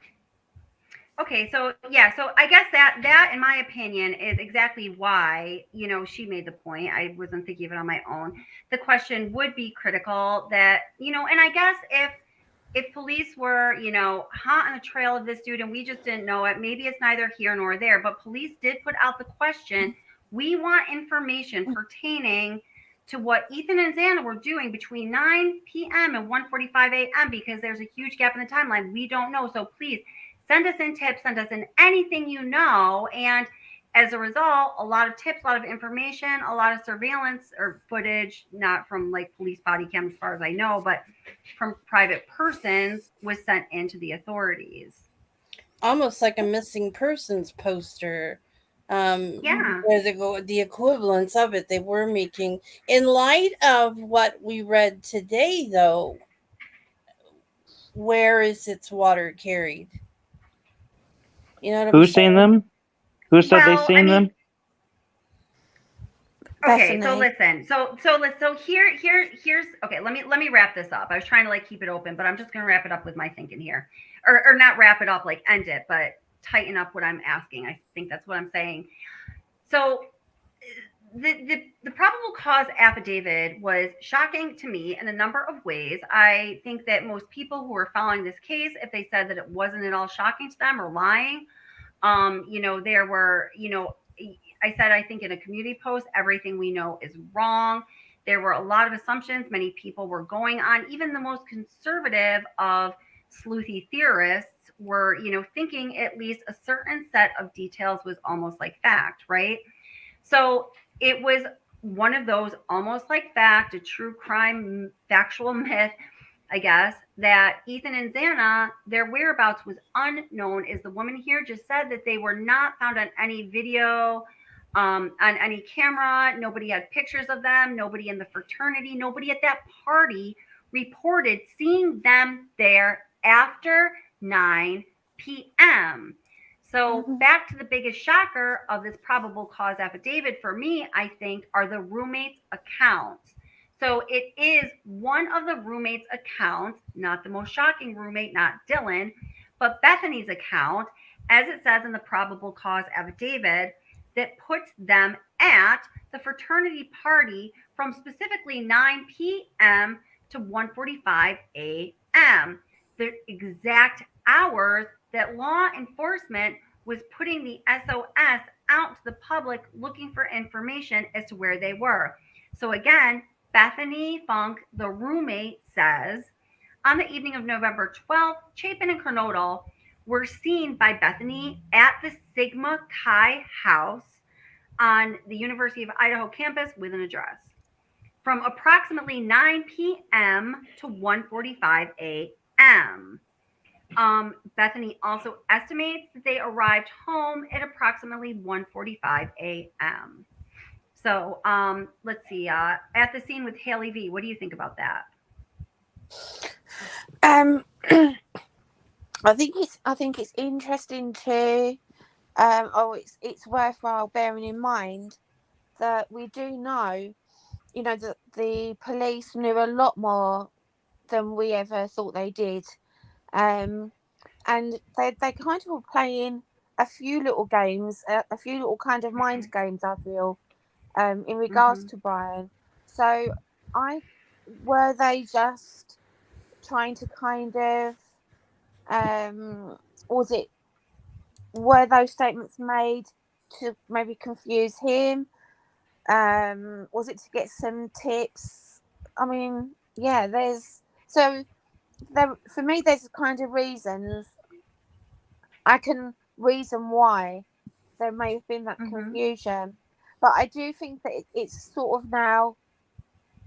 S1: Okay, so yeah, so I guess that in my opinion is exactly why, she made the point. I wasn't thinking of it on my own. The question would be critical that, and I guess if police were, hot on the trail of this dude and we just didn't know it, maybe it's neither here nor there, but police did put out the question, we want information pertaining to what Ethan and Xana were doing between 9 p.m. and 1:45 a.m. because there's a huge gap in the timeline. We don't know. So please send us in tips, send us in anything you know. And as a result, a lot of tips, a lot of information, a lot of surveillance or footage, not from like police body cams as far as I know, but from private persons was sent into the authorities.
S3: Almost like a missing persons poster.
S1: Yeah.
S3: Where the equivalence of it they were making. In light of what we read today, though, where is its water carried? You know what I'm
S9: Who's seen them? Who said they seen them?
S1: Okay, so listen. So here's okay, let me wrap this up. I was trying to like keep it open, but I'm just gonna wrap it up with my thinking here. Or not wrap it up, like end it, but tighten up what I'm asking. I think that's what I'm saying. So the probable cause affidavit was shocking to me in a number of ways. I think that most people who are following this case, if they said that it wasn't at all shocking to them, are lying. There were, I said, I think in a community post, everything we know is wrong. There were a lot of assumptions. Many people were going on. Even the most conservative of sleuthy theorists were, thinking at least a certain set of details was almost like fact, right? So it was one of those almost like fact, a true crime factual myth, I guess, that Ethan and Xana, their whereabouts was unknown. As the woman here just said, that they were not found on any video, on any camera. Nobody had pictures of them. Nobody in the fraternity, nobody at that party reported seeing them there after 9 p.m. So
S3: Mhm.
S1: back to the biggest shocker of this probable cause affidavit for me, I think, are the roommates' accounts. So it is one of the roommates' accounts, not the most shocking roommate, not Dylan, but Bethany's account, as it says in the probable cause affidavit, that puts them at the fraternity party from specifically 9 p.m. to 1:45 a.m. The exact hours that law enforcement was putting the SOS out to the public looking for information as to where they were. So again, Bethany Funk, the roommate, says on the evening of November 12th, Chapin and Kernodle were seen by Bethany at the Sigma Chi house on the University of Idaho campus with an address from approximately 9 p.m. to 1:45 a.m. Bethany also estimates that they arrived home at approximately 1:45 a.m. So let's see. At the scene with Haley V, what do you think about that?
S4: I think it's interesting to it's worthwhile bearing in mind that we do know, that the police knew a lot more than we ever thought they did. And they kind of were playing a few little games, a few little kind of mind games, I feel, in regards to Bryan. So were they just trying to kind of, were those statements made to maybe confuse him? Was it to get some tips? I mean, yeah, for me, there's kind of reasons. I can reason why there may have been that confusion, but I do think that it's sort of now,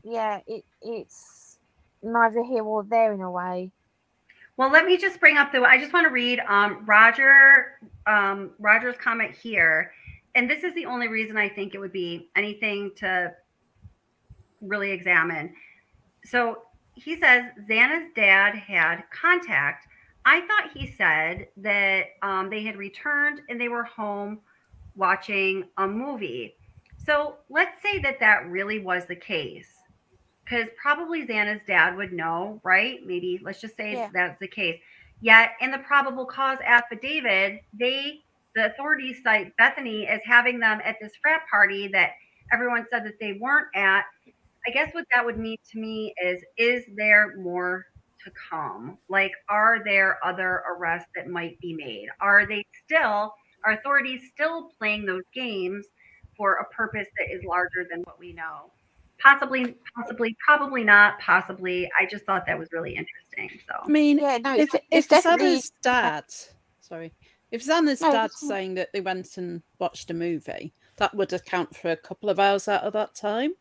S4: it's neither here or there in a way.
S1: Well, let me just bring up I just want to read Roger's comment here. And this is the only reason I think it would be anything to really examine. So he says Xana's dad had contact. I thought he said that they had returned and they were home watching a movie. So let's say that really was the case, because probably Xana's dad would know, right? Maybe let's just say that's the case. Yet in the probable cause affidavit, the authorities cite Bethany as having them at this frat party that everyone said that they weren't at. I guess what that would mean to me is there more to come? Like, are there other arrests that might be made? Are authorities still playing those games for a purpose that is larger than what we know? Possibly, probably not, possibly. I just thought that was really interesting. So
S5: I mean,
S4: it's
S5: if
S4: definitely
S5: Xana's dad, if Xana's dad's saying that they went and watched a movie, that would account for a couple of hours out of that time.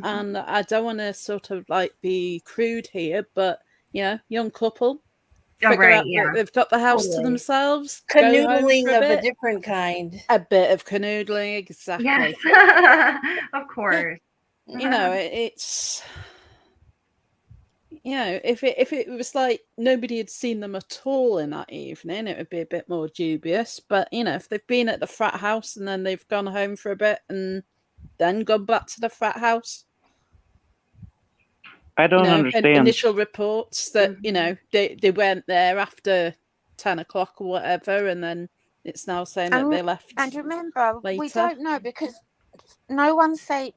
S5: And I don't want to sort of be crude here, but young couple, figure out that they've got the house to themselves,
S3: Canoodling
S5: go home for
S3: of a different kind.
S5: a bit of canoodling, exactly.
S1: Yes, of course.
S5: It's if it was like nobody had seen them at all in that evening, it would be a bit more dubious. But if they've been at the frat house and then they've gone home for a bit and then gone back to the frat house,
S9: I don't understand.
S5: Initial reports that they weren't there after 10 o'clock or whatever, and then it's now saying that they left.
S4: And remember,
S5: later.
S4: We don't know because no one's saying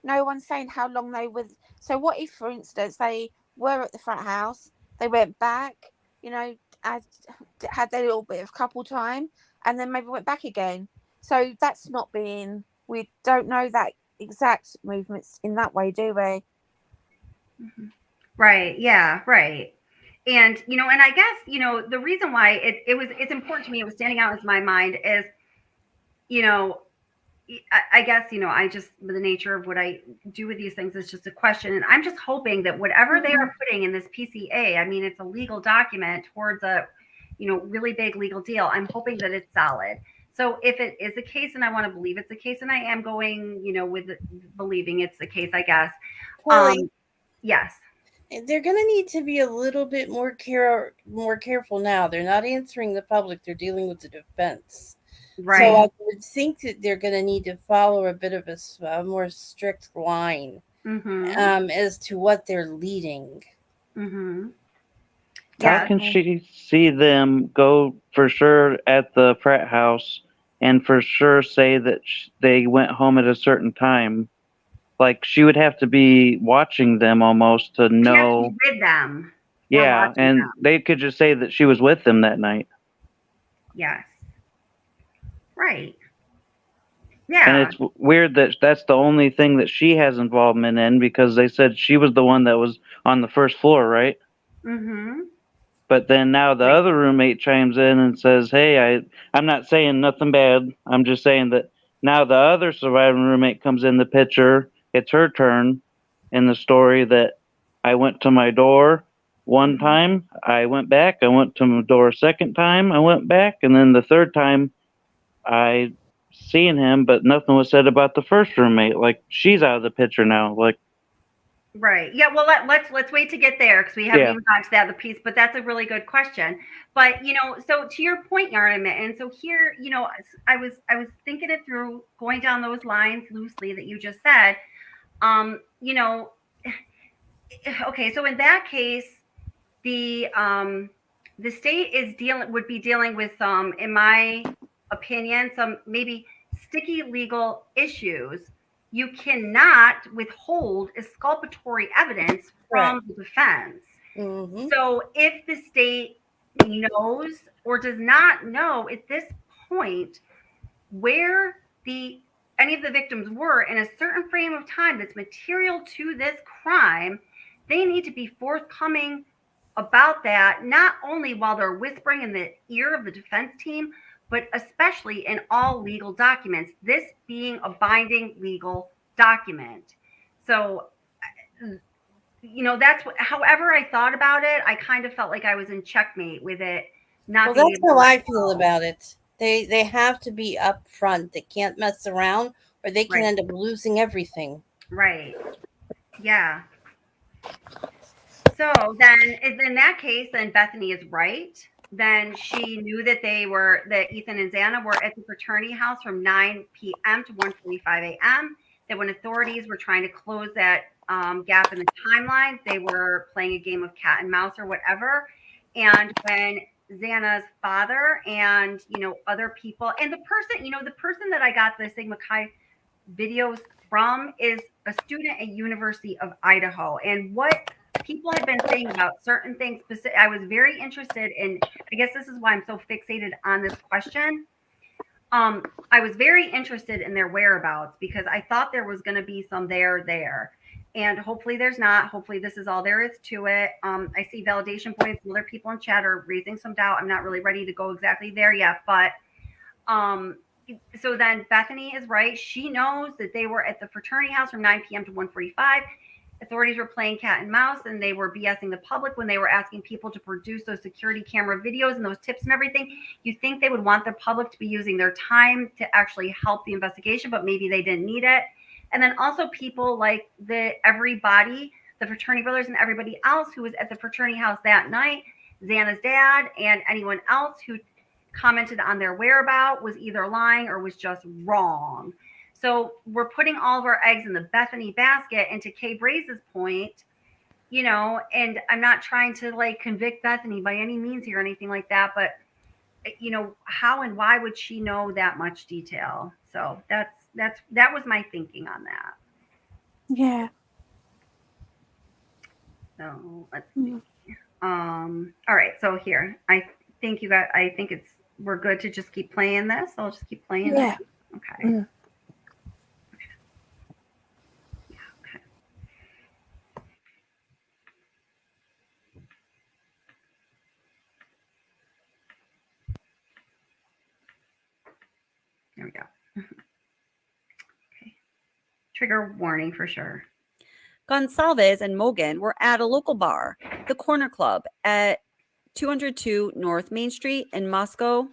S4: no one's saying how long they were. So what if, for instance, they were at the frat house, they went back, had their little bit of couple time, and then maybe went back again. So that's not we don't know that exact movements in that way, do we?
S1: Right. Yeah. Right. And and I guess the reason why it's important to me, it was standing out in my mind is, I guess, I just, the nature of what I do with these things is just a question. And I'm just hoping that whatever they are putting in this PCA, I mean, it's a legal document towards a, really big legal deal. I'm hoping that it's solid. So if it is the case, and I want to believe it's the case, and I am going, with believing it's the case, I guess.
S3: Kelly,
S1: Yes.
S3: they're going to need to be a little bit more careful now. They're not answering the public. They're dealing with the defense.
S1: Right.
S3: So I would think that they're going to need to follow a bit of a more strict line as to what they're leading.
S9: How can she see them go for sure at the frat house and for sure say that they went home at a certain time? Like, she would have to be watching them almost to know.
S1: She has to be with them.
S9: Yeah, and they could just say that she was with them that night.
S1: Yes. Right. Yeah.
S9: And it's weird that that's the only thing that she has involvement in, because they said she was the one that was on the first floor, right? But then now the other roommate chimes in and says, hey, I'm not saying nothing bad. I'm just saying that now the other surviving roommate comes in the picture. It's her turn in the story that I went to my door one time. I went back. I went to my door a second time. I went back. And then the third time I seen him, but nothing was said about the first roommate. Like, she's out of the picture now. Like,
S1: right. Yeah. Well, let's wait to get there because we haven't even gotten to that other piece. But that's a really good question. But so to your point, Yarn, and so here, I was thinking it through, going down those lines loosely that you just said. Okay. So in that case, the state would be dealing with some, in my opinion, some maybe sticky legal issues. You cannot withhold exculpatory evidence from the defense. So if the state knows or does not know at this point where any of the victims were in a certain frame of time that's material to this crime, they need to be forthcoming about that, not only while they're whispering in the ear of the defense team, but especially in all legal documents, this being a binding legal document. So, that's however I thought about it, I kind of felt like I was in checkmate with it.
S3: Well, that's how I feel about it. They have to be upfront. They can't mess around, or they can end up losing everything.
S1: Right. Yeah. So then, in that case, then Bethany is right. Then she knew that Ethan and Xana were at the fraternity house from 9 p.m. to 1:45 a.m. That when authorities were trying to close that gap in the timeline, they were playing a game of cat and mouse or whatever. And when Xana's father and other people, and the person that I got the Sigma Chi videos from is a student at University of Idaho, and what people had been saying about certain things. I was very interested in, I guess this is why I'm so fixated on this question. I was very interested in their whereabouts because I thought there was going to be some there. And hopefully there's not. Hopefully this is all there is to it. I see validation points. Other people in chat are raising some doubt. I'm not really ready to go exactly there yet. But so then Bethany is right. She knows that they were at the fraternity house from 9 p.m. to 1:45. Authorities were playing cat and mouse, and they were BSing the public when they were asking people to produce those security camera videos and those tips and everything. You think they would want the public to be using their time to actually help the investigation, but maybe they didn't need it. And then also people like everybody, the fraternity brothers and everybody else who was at the fraternity house that night, Xana's dad and anyone else who commented on their whereabouts was either lying or was just wrong. So we're putting all of our eggs in the Bethany basket. And to Kay Braze's point, and I'm not trying to convict Bethany by any means here or anything like that, but how and why would she know that much detail? So that was my thinking on that.
S4: Yeah.
S1: So let's see. All right. So here, I think we're good to just keep playing this. I'll just keep playing it. Okay.
S4: Mm.
S1: There we go. Okay. Trigger warning for sure.
S7: Gonsalves and Mogan were at a local bar, the Corner Club, at 202 North Main Street in Moscow.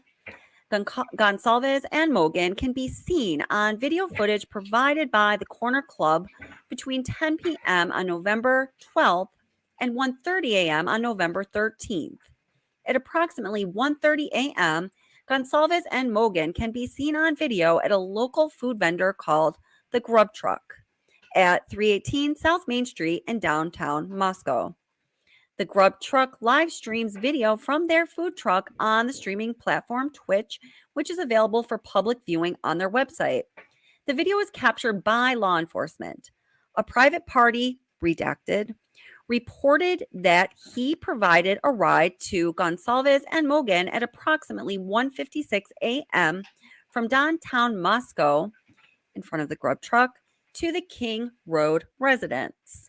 S7: Gonsalves and Mogan can be seen on video footage provided by the Corner Club between 10 p.m. on November 12th and 1:30 a.m. on November 13th. At approximately 1:30 a.m., Gonsalves and Mogan can be seen on video at a local food vendor called the Grub Truck at 318 South Main Street in downtown Moscow. The Grub Truck live streams video from their food truck on the streaming platform Twitch, which is available for public viewing on their website. The video is captured by law enforcement. A private party, redacted, reported that he provided a ride to Gonsalves and Mogan at approximately 1:56 a.m. from downtown Moscow in front of the Grub Truck to the King Road residence.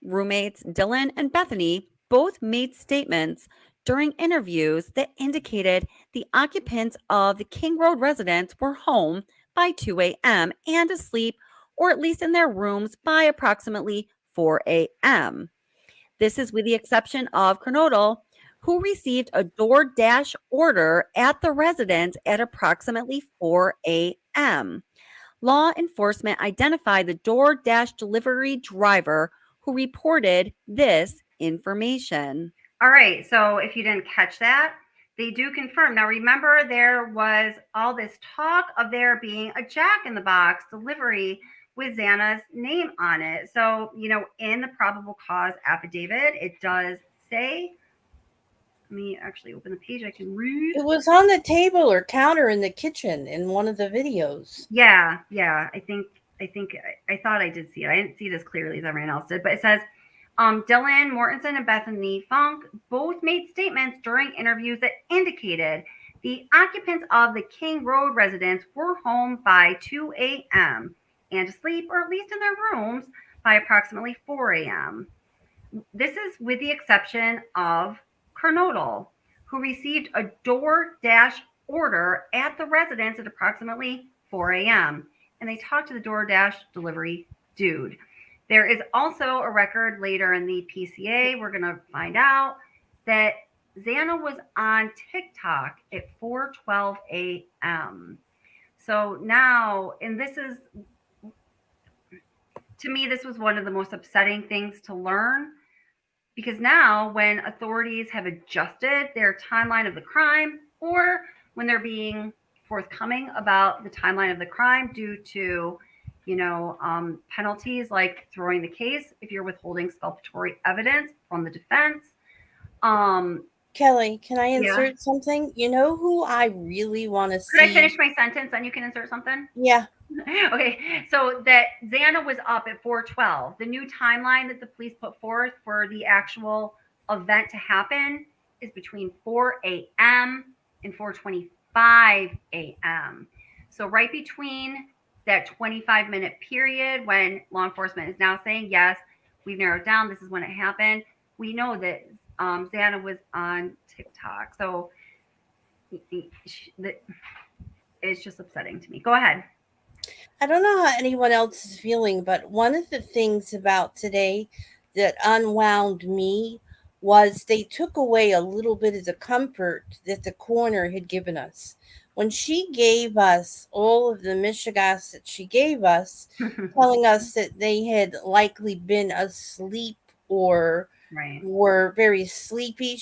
S7: Roommates Dylan and Bethany both made statements during interviews that indicated the occupants of the King Road residence were home by 2 a.m. and asleep, or at least in their rooms, by approximately 4 a.m. This is with the exception of Kernodle, who received a DoorDash order at the residence at approximately 4 a.m. Law enforcement identified the DoorDash delivery driver who reported this information.
S1: All right. So if you didn't catch that, they do confirm. Now, remember, there was all this talk of there being a Jack in the Box delivery with Xana's name on it. So, in the probable cause affidavit, it does say, let me actually open the page. I can read.
S3: It was on the table or counter in the kitchen in one of the videos.
S1: Yeah. I thought I did see it. I didn't see it as clearly as everyone else did, but it says, Dylan Mortensen and Bethany Funk both made statements during interviews that indicated the occupants of the King Road residence were home by 2 a.m. and asleep, or at least in their rooms, by approximately 4 a.m. This is with the exception of Kernodle, who received a DoorDash order at the residence at approximately 4 a.m. And they talked to the DoorDash delivery dude. There is also a record later in the PCA, we're going to find out, that Xana was on TikTok at 4:12 a.m. So now, and this is, to me, this was one of the most upsetting things to learn, because now when authorities have adjusted their timeline of the crime, or when they're being forthcoming about the timeline of the crime due to penalties like throwing the case if you're withholding exculpatory evidence from the defense.
S3: Kelly, can I insert something? You know who I really want to see?
S1: Could I finish my sentence, then you can insert something?
S3: Yeah.
S1: Okay, so that Xana was up at 4:12. The new timeline that the police put forth for the actual event to happen is between 4 a.m. and 4:25 a.m. So right between that 25-minute period when law enforcement is now saying, yes, we've narrowed down, this is when it happened, we know that Xana was on TikTok. So it's just upsetting to me. Go ahead.
S3: I don't know how anyone else is feeling, but one of the things about today that unwound me was they took away a little bit of the comfort that the coroner had given us. When she gave us all of the mishigas that she gave us, telling us that they had likely been asleep or were very sleepy,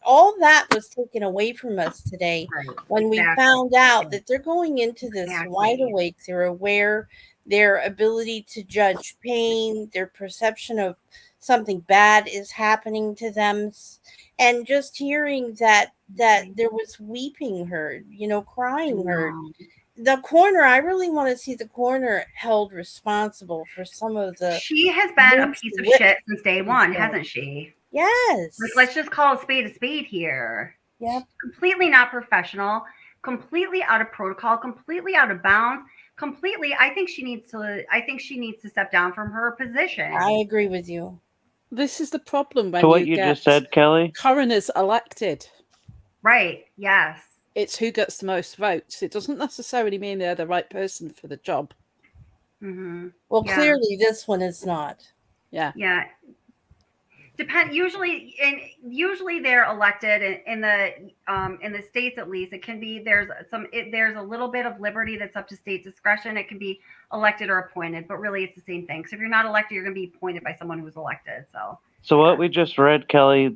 S3: all that was taken away from us today when we found out that they're going into this wide awake. They're aware, their ability to judge pain, their perception of something bad is happening to them. And just hearing that there was weeping heard, crying heard. The coroner, I really want to see the coroner held responsible for some of the...
S1: She has been a piece of shit since day one, hasn't she?
S3: Yes.
S1: Let's just call a spade here.
S3: Yep.
S1: Completely not professional, completely out of protocol, completely out of bounds, completely. I think she needs to step down from her position.
S3: I agree with you.
S5: This is the problem when
S9: to what you just said, Kelly.
S5: Coroners elected.
S1: Right. Yes.
S5: It's who gets the most votes. It doesn't necessarily mean they're the right person for the job.
S1: Mm-hmm.
S3: Well, clearly this one is not.
S5: Yeah.
S1: Yeah. Usually they're elected in the states, at least. It can be, there's a little bit of liberty that's up to state discretion. It can be elected or appointed, but really it's the same thing. So if you're not elected, you're going to be appointed by someone who's elected.
S9: So what we just read, Kelly,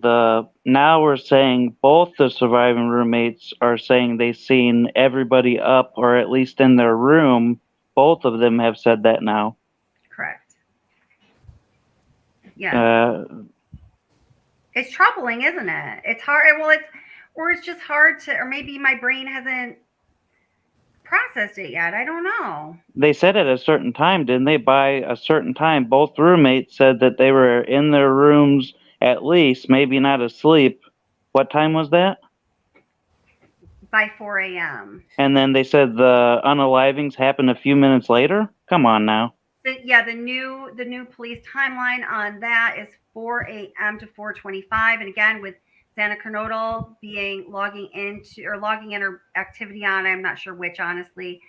S9: now we're saying both the surviving roommates are saying they've seen everybody up, or at least in their room. Both of them have said that now.
S1: Correct. Yeah. It's troubling, isn't it? It's hard. Well, it's just hard to, or maybe my brain hasn't processed it yet. I don't know.
S9: They said at a certain time, didn't they? By a certain time, both roommates said that they were in their rooms at least, maybe not asleep. What time was that?
S1: By 4 a.m.
S9: And then they said the unalivings happened a few minutes later? Come on now.
S1: The new police timeline on that is 4 a.m. to 4:25, and again with Xana Kernodle logging in her activity on, I'm not sure which, honestly,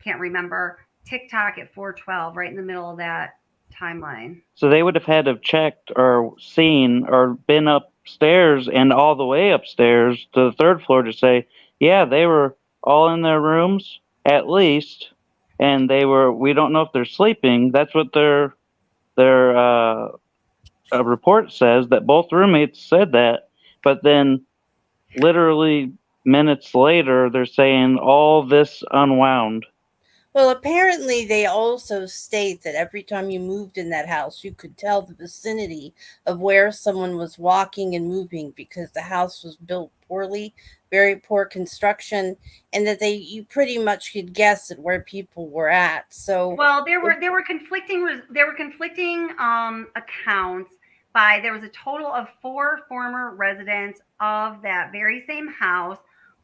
S1: can't remember. TikTok at 4:12, right in the middle of that timeline.
S9: So they would have had to have checked or seen or been upstairs and all the way upstairs to the third floor to say, yeah, they were all in their rooms at least. And we don't know if they're sleeping. That's what their report says, that both roommates said that. But then literally minutes later, they're saying all this unwound.
S3: Well, apparently they also state that every time you moved in that house, you could tell the vicinity of where someone was walking and moving because the house was built poorly, very poor construction, and that you pretty much could guess at where people were at. So,
S1: well, there were conflicting accounts. There was a total of 4 former residents of that very same house,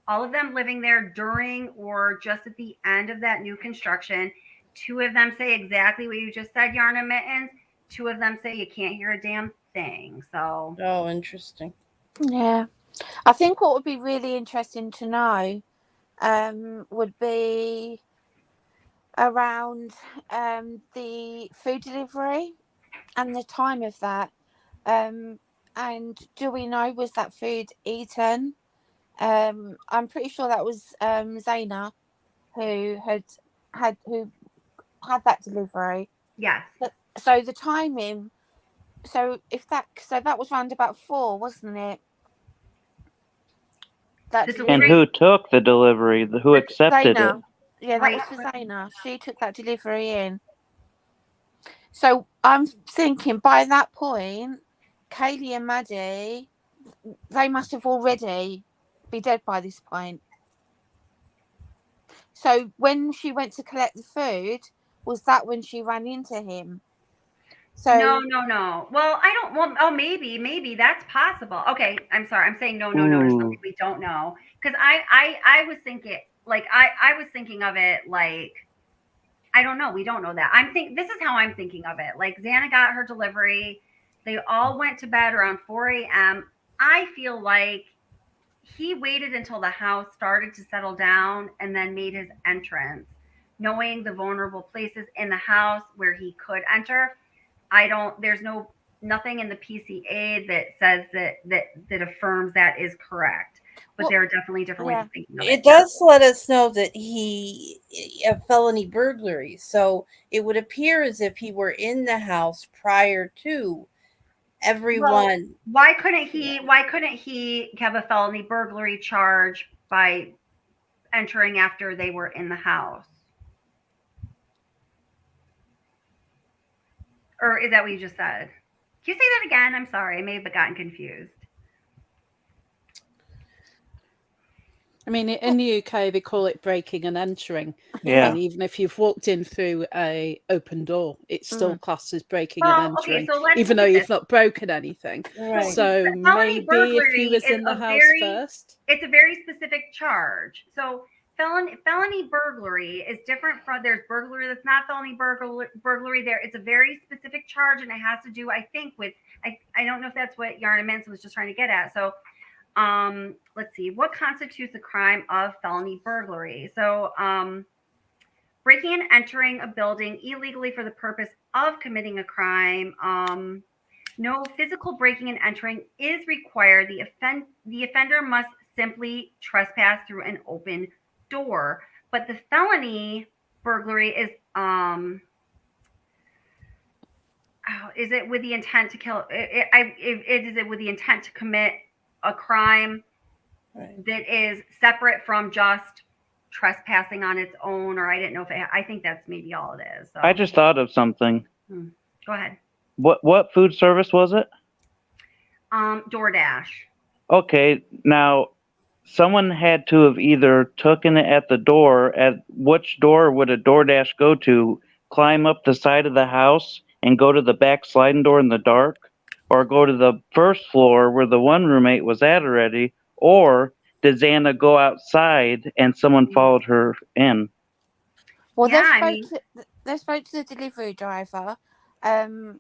S1: all of them living there during or just at the end of that new construction. 2 of them say exactly what you just said, Yarna Mittens. 2 of them say you can't hear a damn thing. So,
S3: oh, interesting.
S4: Yeah. I think what would be really interesting to know would be around the food delivery and the time of that. And do we know, was that food eaten? I'm pretty sure that was Zaina who had that delivery.
S1: yes.
S4: So the timing. So that was round about 4, wasn't it?
S9: And who took the delivery? Who accepted
S4: Zaina.
S9: it?
S4: Yeah, that was for Zaina. She took that delivery in. So I'm thinking by that point, Kaylee and Maddie, they must have already be dead by this point. So when she went to collect the food, was that when she ran into him? So
S1: No. Well, I don't. Well, oh, maybe that's possible. Okay, I'm sorry. I'm saying no. There's something we don't know, because I was thinking I was thinking of it like, I don't know. We don't know that. This is how I'm thinking of it. Like, Xana got her delivery. They all went to bed around 4 a.m. I feel like he waited until the house started to settle down and then made his entrance, knowing the vulnerable places in the house where he could enter. There's nothing in the PCA that says that affirms that is correct. But there are definitely different ways of thinking of it.
S3: It does let us know that he a felony burglary. So it would appear as if he were in the house prior to everyone.
S1: Well, why couldn't he have a felony burglary charge by entering after they were in the house? Or is that what you just said? Can you say that again? I'm sorry. I may have gotten confused.
S5: I mean, in the UK, they call it breaking and entering.
S9: Yeah.
S5: And even if you've walked in through a open door, it's still classed as breaking and entering, even though you've not broken anything.
S3: Right.
S5: So maybe if he was in the house first.
S1: It's a very specific charge. So felony burglary is different from, there's burglary that's not felony burglary. There, it's a very specific charge, and it has to do, I think, with, I don't know if that's what Yarna Mintz was just trying to get at. So let's see, what constitutes a crime of felony burglary? So breaking and entering a building illegally for the purpose of committing a crime. No physical breaking and entering is required. The offender must simply trespass through an open door. But the felony burglary is it with the intent to kill? Is it with the intent to commit a crime that is separate from just trespassing on its own? Or I didn't know if I think that's maybe all it is. So.
S9: I just thought of something.
S1: Go ahead.
S9: What food service was it?
S1: DoorDash.
S9: Okay, now someone had to have either taken it at the door. At which door would a DoorDash go to? Climb up the side of the house and go to the back sliding door in the dark, or go to the first floor where the one roommate was at already, or did Xana go outside and someone followed her in?
S4: Well,
S1: Yeah,
S4: they spoke to the delivery driver, and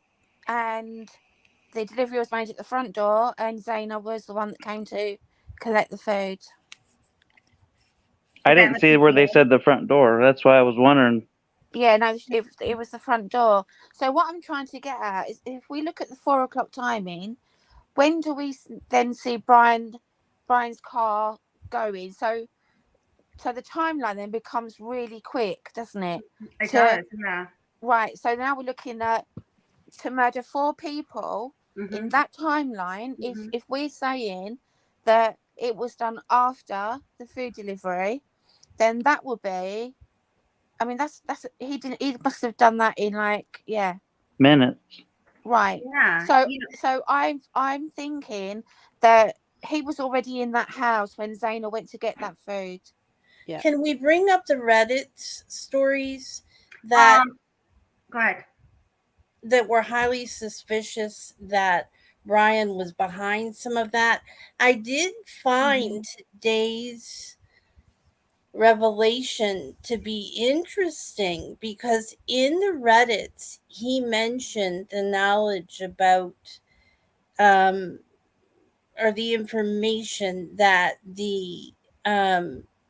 S4: the delivery was made at the front door, and Xana was the one that came to collect the food.
S9: I didn't see where they said the front door. That's why I was wondering.
S4: Yeah, no, it was the front door. So what I'm trying to get at is, if we look at the 4 o'clock timing, when do we then see Brian's car going? So the timeline then becomes really quick, doesn't it?
S1: It does, yeah.
S4: Right. So now we're looking at to murder 4 people in that timeline. If we're saying that it was done after the food delivery, then that would be. I mean, that's he must have done that in
S9: Minutes.
S4: Right.
S1: Yeah.
S4: So I'm thinking that he was already in that house when Xana went to get that food.
S5: Yeah.
S3: Can we bring up the Reddit stories that
S1: go ahead,
S3: that were highly suspicious that Bryan was behind some of that? I did find today's revelation to be interesting, because in the Reddits he mentioned the knowledge about or the information that the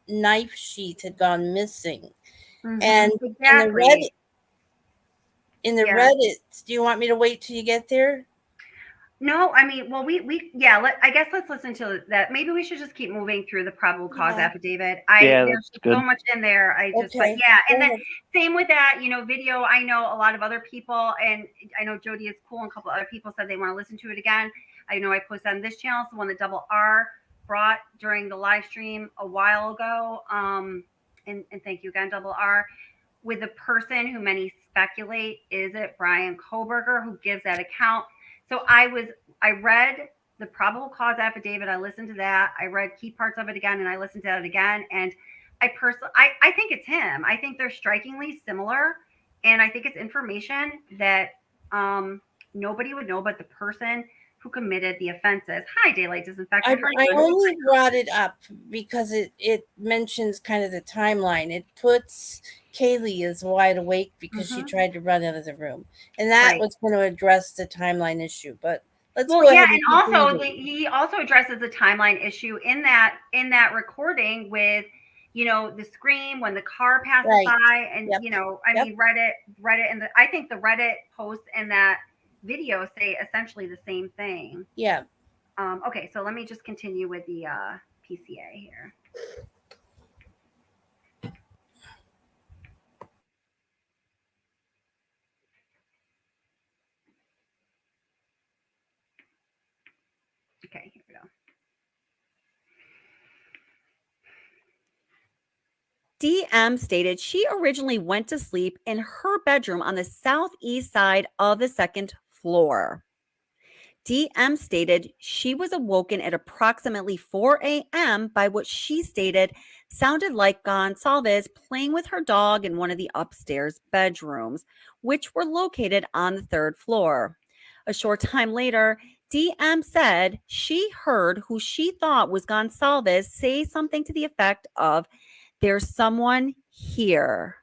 S3: knife sheath had gone missing. And
S1: exactly.
S3: in the Reddits, do you want me to wait till you get there?
S1: No, I mean, well, I guess let's listen to that. Maybe we should just keep moving through the probable cause affidavit. There's so much in there. And then same with that, video. I know a lot of other people, and I know Jody is cool, and a couple other people said they want to listen to it again. I know I posted on this channel, the one that Double R brought during the live stream a while ago. And thank you again, Double R. With the person who many speculate, is it Bryan Kohberger who gives that account? So I read the probable cause affidavit. I listened to that. I read key parts of it again, and I listened to it again. And I think it's him. I think they're strikingly similar, and I think it's information that nobody would know but the person who committed the offenses. Hi, Daylight Disinfectant.
S3: I only brought it up because it mentions kind of the timeline. It puts Kaylee is wide awake because she tried to run out of the room, and that was going to address the timeline issue. But let's go ahead.
S1: And also he also addresses the timeline issue in that recording with the scream when the car passes by, and I mean Reddit, and I think the Reddit posts and that video say essentially the same thing.
S3: Yeah.
S1: Okay, so let me just continue with the PCA here. Okay, here we go.
S7: DM stated she originally went to sleep in her bedroom on the southeast side of the 2nd floor. DM stated she was awoken at approximately 4 a.m. by what she stated sounded like Gonsalves playing with her dog in one of the upstairs bedrooms, which were located on the 3rd floor. A short time later, DM said she heard who she thought was Gonsalves say something to the effect of, "There's someone here."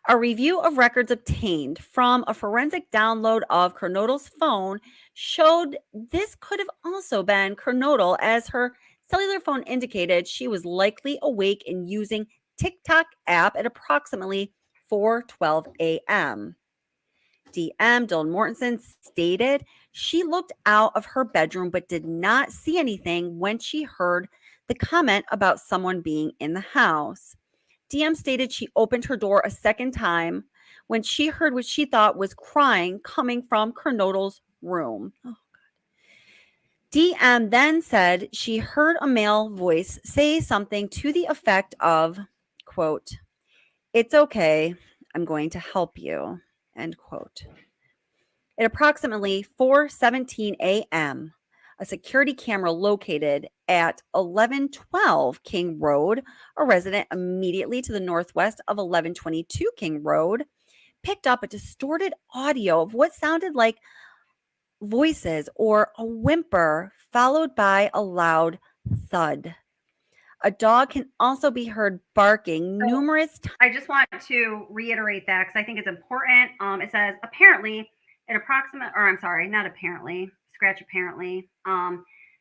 S7: A review of records obtained from a forensic download of Kernodle's phone showed this could have also been Kernodle, as her cellular phone indicated she was likely awake and using TikTok app at approximately 4:12 a.m. DM, Dylan Mortensen, stated she looked out of her bedroom but did not see anything when she heard the comment about someone being in the house. DM stated she opened her door a second time when she heard what she thought was crying coming from Kernodle's room. Oh, DM then said she heard a male voice say something to the effect of, quote, "It's okay, I'm going to help you," end quote. At approximately 4:17 a.m., a security camera located at 1112 King Road, a resident immediately to the northwest of 1122 King Road, picked up a distorted audio of what sounded like voices or a whimper followed by a loud thud. A dog can also be heard barking numerous times.
S1: I just want to reiterate that because I think it's important. It says apparently an approximate, or I'm sorry, not apparently, scratch apparently.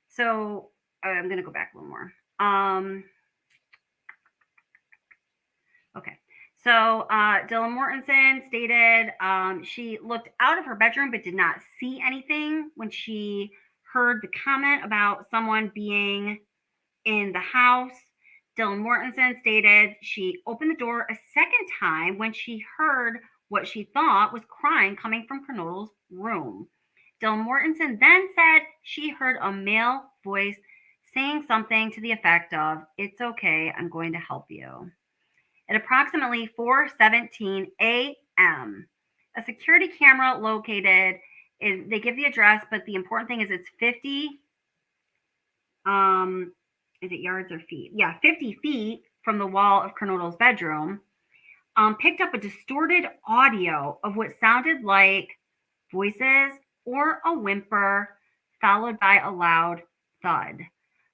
S1: So I'm going to go back a little more. Okay. So Dylan Mortensen stated she looked out of her bedroom but did not see anything when she heard the comment about someone being in the house. Dylan Mortensen stated she opened the door a second time when she heard what she thought was crying coming from Kernodle's room. Dylan Mortensen then said she heard a male voice saying something to the effect of, "It's okay, I'm going to help you." At approximately 4:17 a.m., a security camera located, they give the address, but the important thing is it's 50, is it yards or feet? Yeah, 50 feet from the wall of Kernodle's bedroom, picked up a distorted audio of what sounded like voices or a whimper, followed by a loud thud.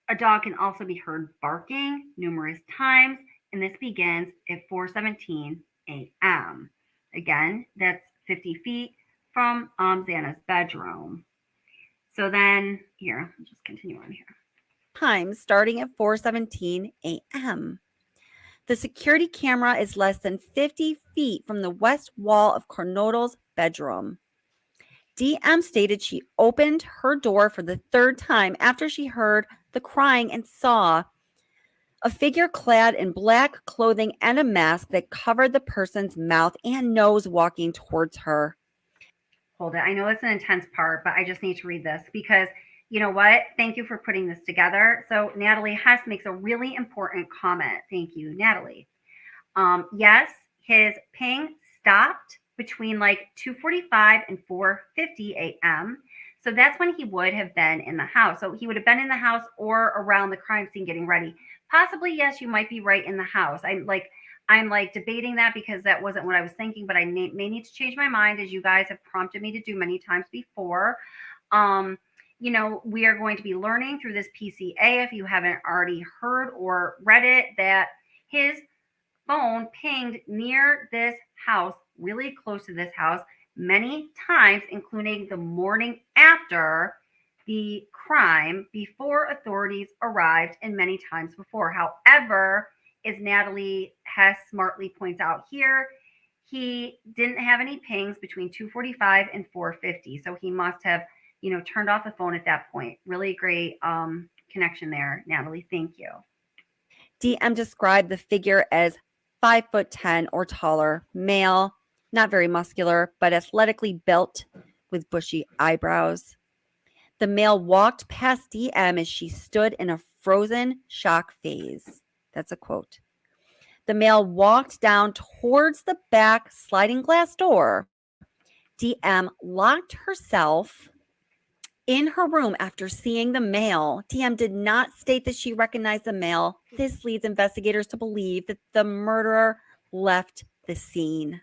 S1: A dog can also be heard barking numerous times, and this begins at 4:17 a.m. Again, that's 50 feet from Xana's bedroom. So then, here, I'll just continue on here.
S7: Times starting at 4:17 a.m. The security camera is less than 50 feet from the west wall of Kernodle's bedroom. DM stated she opened her door for the third time after she heard the crying and saw a figure clad in black clothing and a mask that covered the person's mouth and nose walking towards her.
S1: Hold it. I know it's an intense part, but I just need to read this because you know what? Thank you for putting this together. So Natalie Hess makes a really important comment. Thank you, Natalie. Yes, his ping stopped between like 2:45 and 4:50 a.m. So that's when he would have been in the house. So he would have been in the house or around the crime scene getting ready. Possibly, yes, you might be right in the house. I'm like debating that because that wasn't what I was thinking, but I may need to change my mind as you guys have prompted me to do many times before. You know, we are going to be learning through this PCA, if you haven't already heard or read it, that his phone pinged near this house, really close to this house, many times, including the morning after the crime, before authorities arrived, and many times before. However, as Natalie Hess smartly points out here, he didn't have any pings between 2:45 and 4:50. So he must have, turned off the phone at that point. Really great connection there, Natalie. Thank you.
S7: DM described the figure as 5'10" or taller, male, not very muscular, but athletically built with bushy eyebrows. The male walked past DM as she stood in a frozen shock phase. That's a quote. The male walked down towards the back sliding glass door. DM locked herself in her room after seeing the male. DM did not state that she recognized the male. This leads investigators to believe that the murderer left the scene.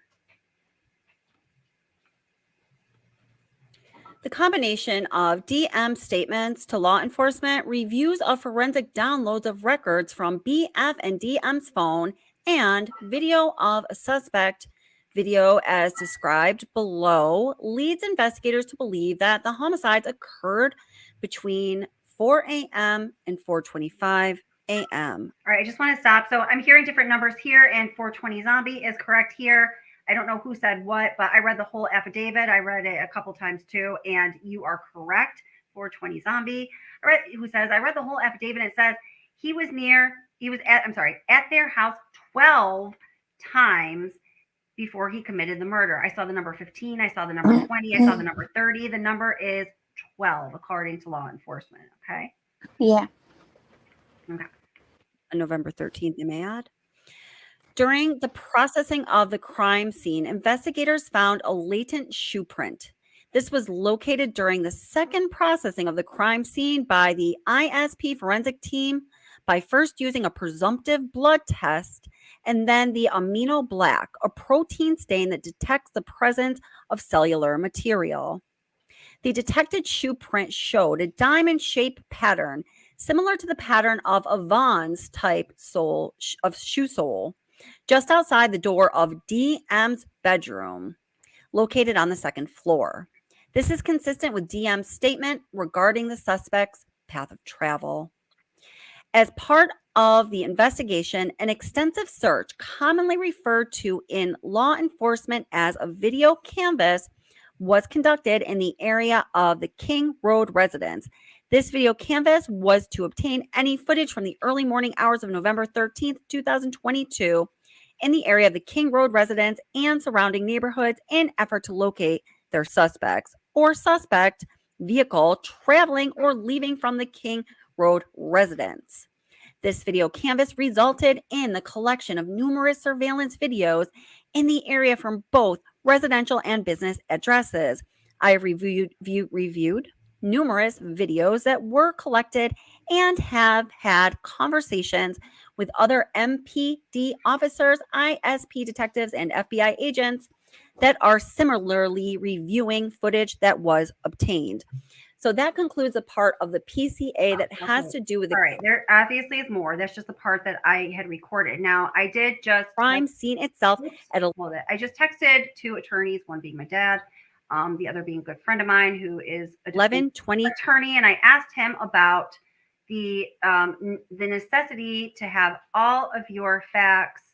S7: The combination of DM statements to law enforcement, reviews of forensic downloads of records from BF and DM's phone, and video of a suspect, video as described below, leads investigators to believe that the homicides occurred between 4 a.m. and 4:25 a.m.
S1: All right, I just want to stop. So I'm hearing different numbers here, and 420 zombie is correct here. I don't know who said what, but I read the whole affidavit. I read it a couple times too, and you are correct. 420 Zombie, who says, I read the whole affidavit. And it says he was at their house 12 times before he committed the murder. I saw the number 15. I saw the number 20. I saw the number 30. The number is 12, according to law enforcement. Okay.
S4: Yeah.
S1: Okay.
S7: On November 13th, you may add. During the processing of the crime scene, investigators found a latent shoe print. This was located during the second processing of the crime scene by the ISP forensic team by first using a presumptive blood test and then the amino black, a protein stain that detects the presence of cellular material. The detected shoe print showed a diamond-shaped pattern similar to the pattern of a Vons type shoe sole just outside the door of DM's bedroom, located on the second floor. This is consistent with DM's statement regarding the suspect's path of travel. As part of the investigation, an extensive search, commonly referred to in law enforcement as a video canvas, was conducted in the area of the King Road residence. This video canvas was to obtain any footage from the early morning hours of November 13th, 2022 in the area of the King Road residence and surrounding neighborhoods in effort to locate their suspects or suspect vehicle traveling or leaving from the King Road residence. This video canvas resulted in the collection of numerous surveillance videos in the area from both residential and business addresses. I have reviewed numerous videos that were collected and have had conversations with other MPD officers, ISP detectives, and FBI agents that are similarly reviewing footage that was obtained. So that concludes a part of the PCA that has to do with the
S1: All right, there obviously is more. That's just the part that I had recorded. Now, I did just
S7: crime scene itself.
S1: I just texted two attorneys, one being my dad, the other being a good friend of mine who is a
S7: 11:20
S1: attorney, and I asked him about the necessity to have all of your facts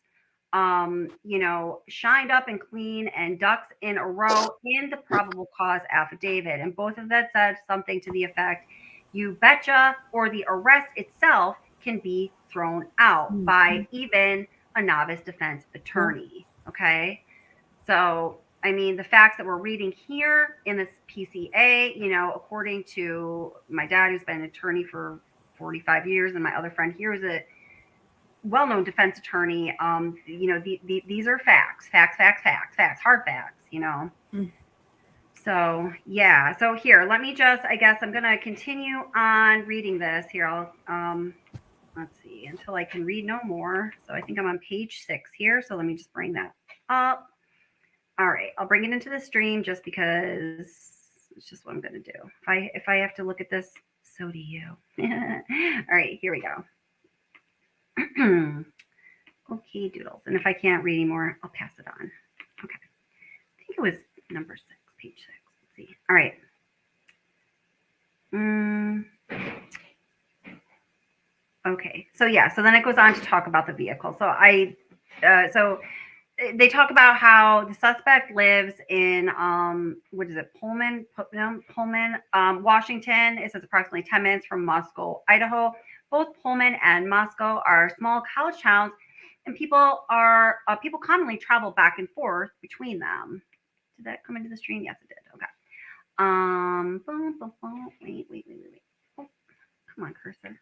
S1: shined up and clean and ducks in a row in the probable cause affidavit. And both of that said something to the effect, you betcha, or the arrest itself can be thrown out by even a novice defense attorney. Okay. So, I mean, the facts that we're reading here in this PCA, according to my dad, who's been an attorney for 45 years, and my other friend here is a well-known defense attorney, these are facts, hard facts, So, yeah. So here, let me I guess I'm going to continue on reading this here. I'll, let's see, until I can read no more. So I think I'm on page 6 here. So let me just bring that up. All right. I'll bring it into the stream just because it's just what I'm going to do. If I have to look at this, so do you. All right, here we go. Okay, doodles. And if I can't read anymore, I'll pass it on. Okay. I think it was number 6, page 6. Let's see. All right. Okay. So yeah. So then it goes on to talk about the vehicle. So they talk about how the suspect lives in Pullman, Washington. It says approximately 10 minutes from Moscow, Idaho. Both Pullman and Moscow are small college towns, and people commonly travel back and forth between them. Did that come into the stream? Yes, it did. Okay. Wait. Oh, come on, cursor.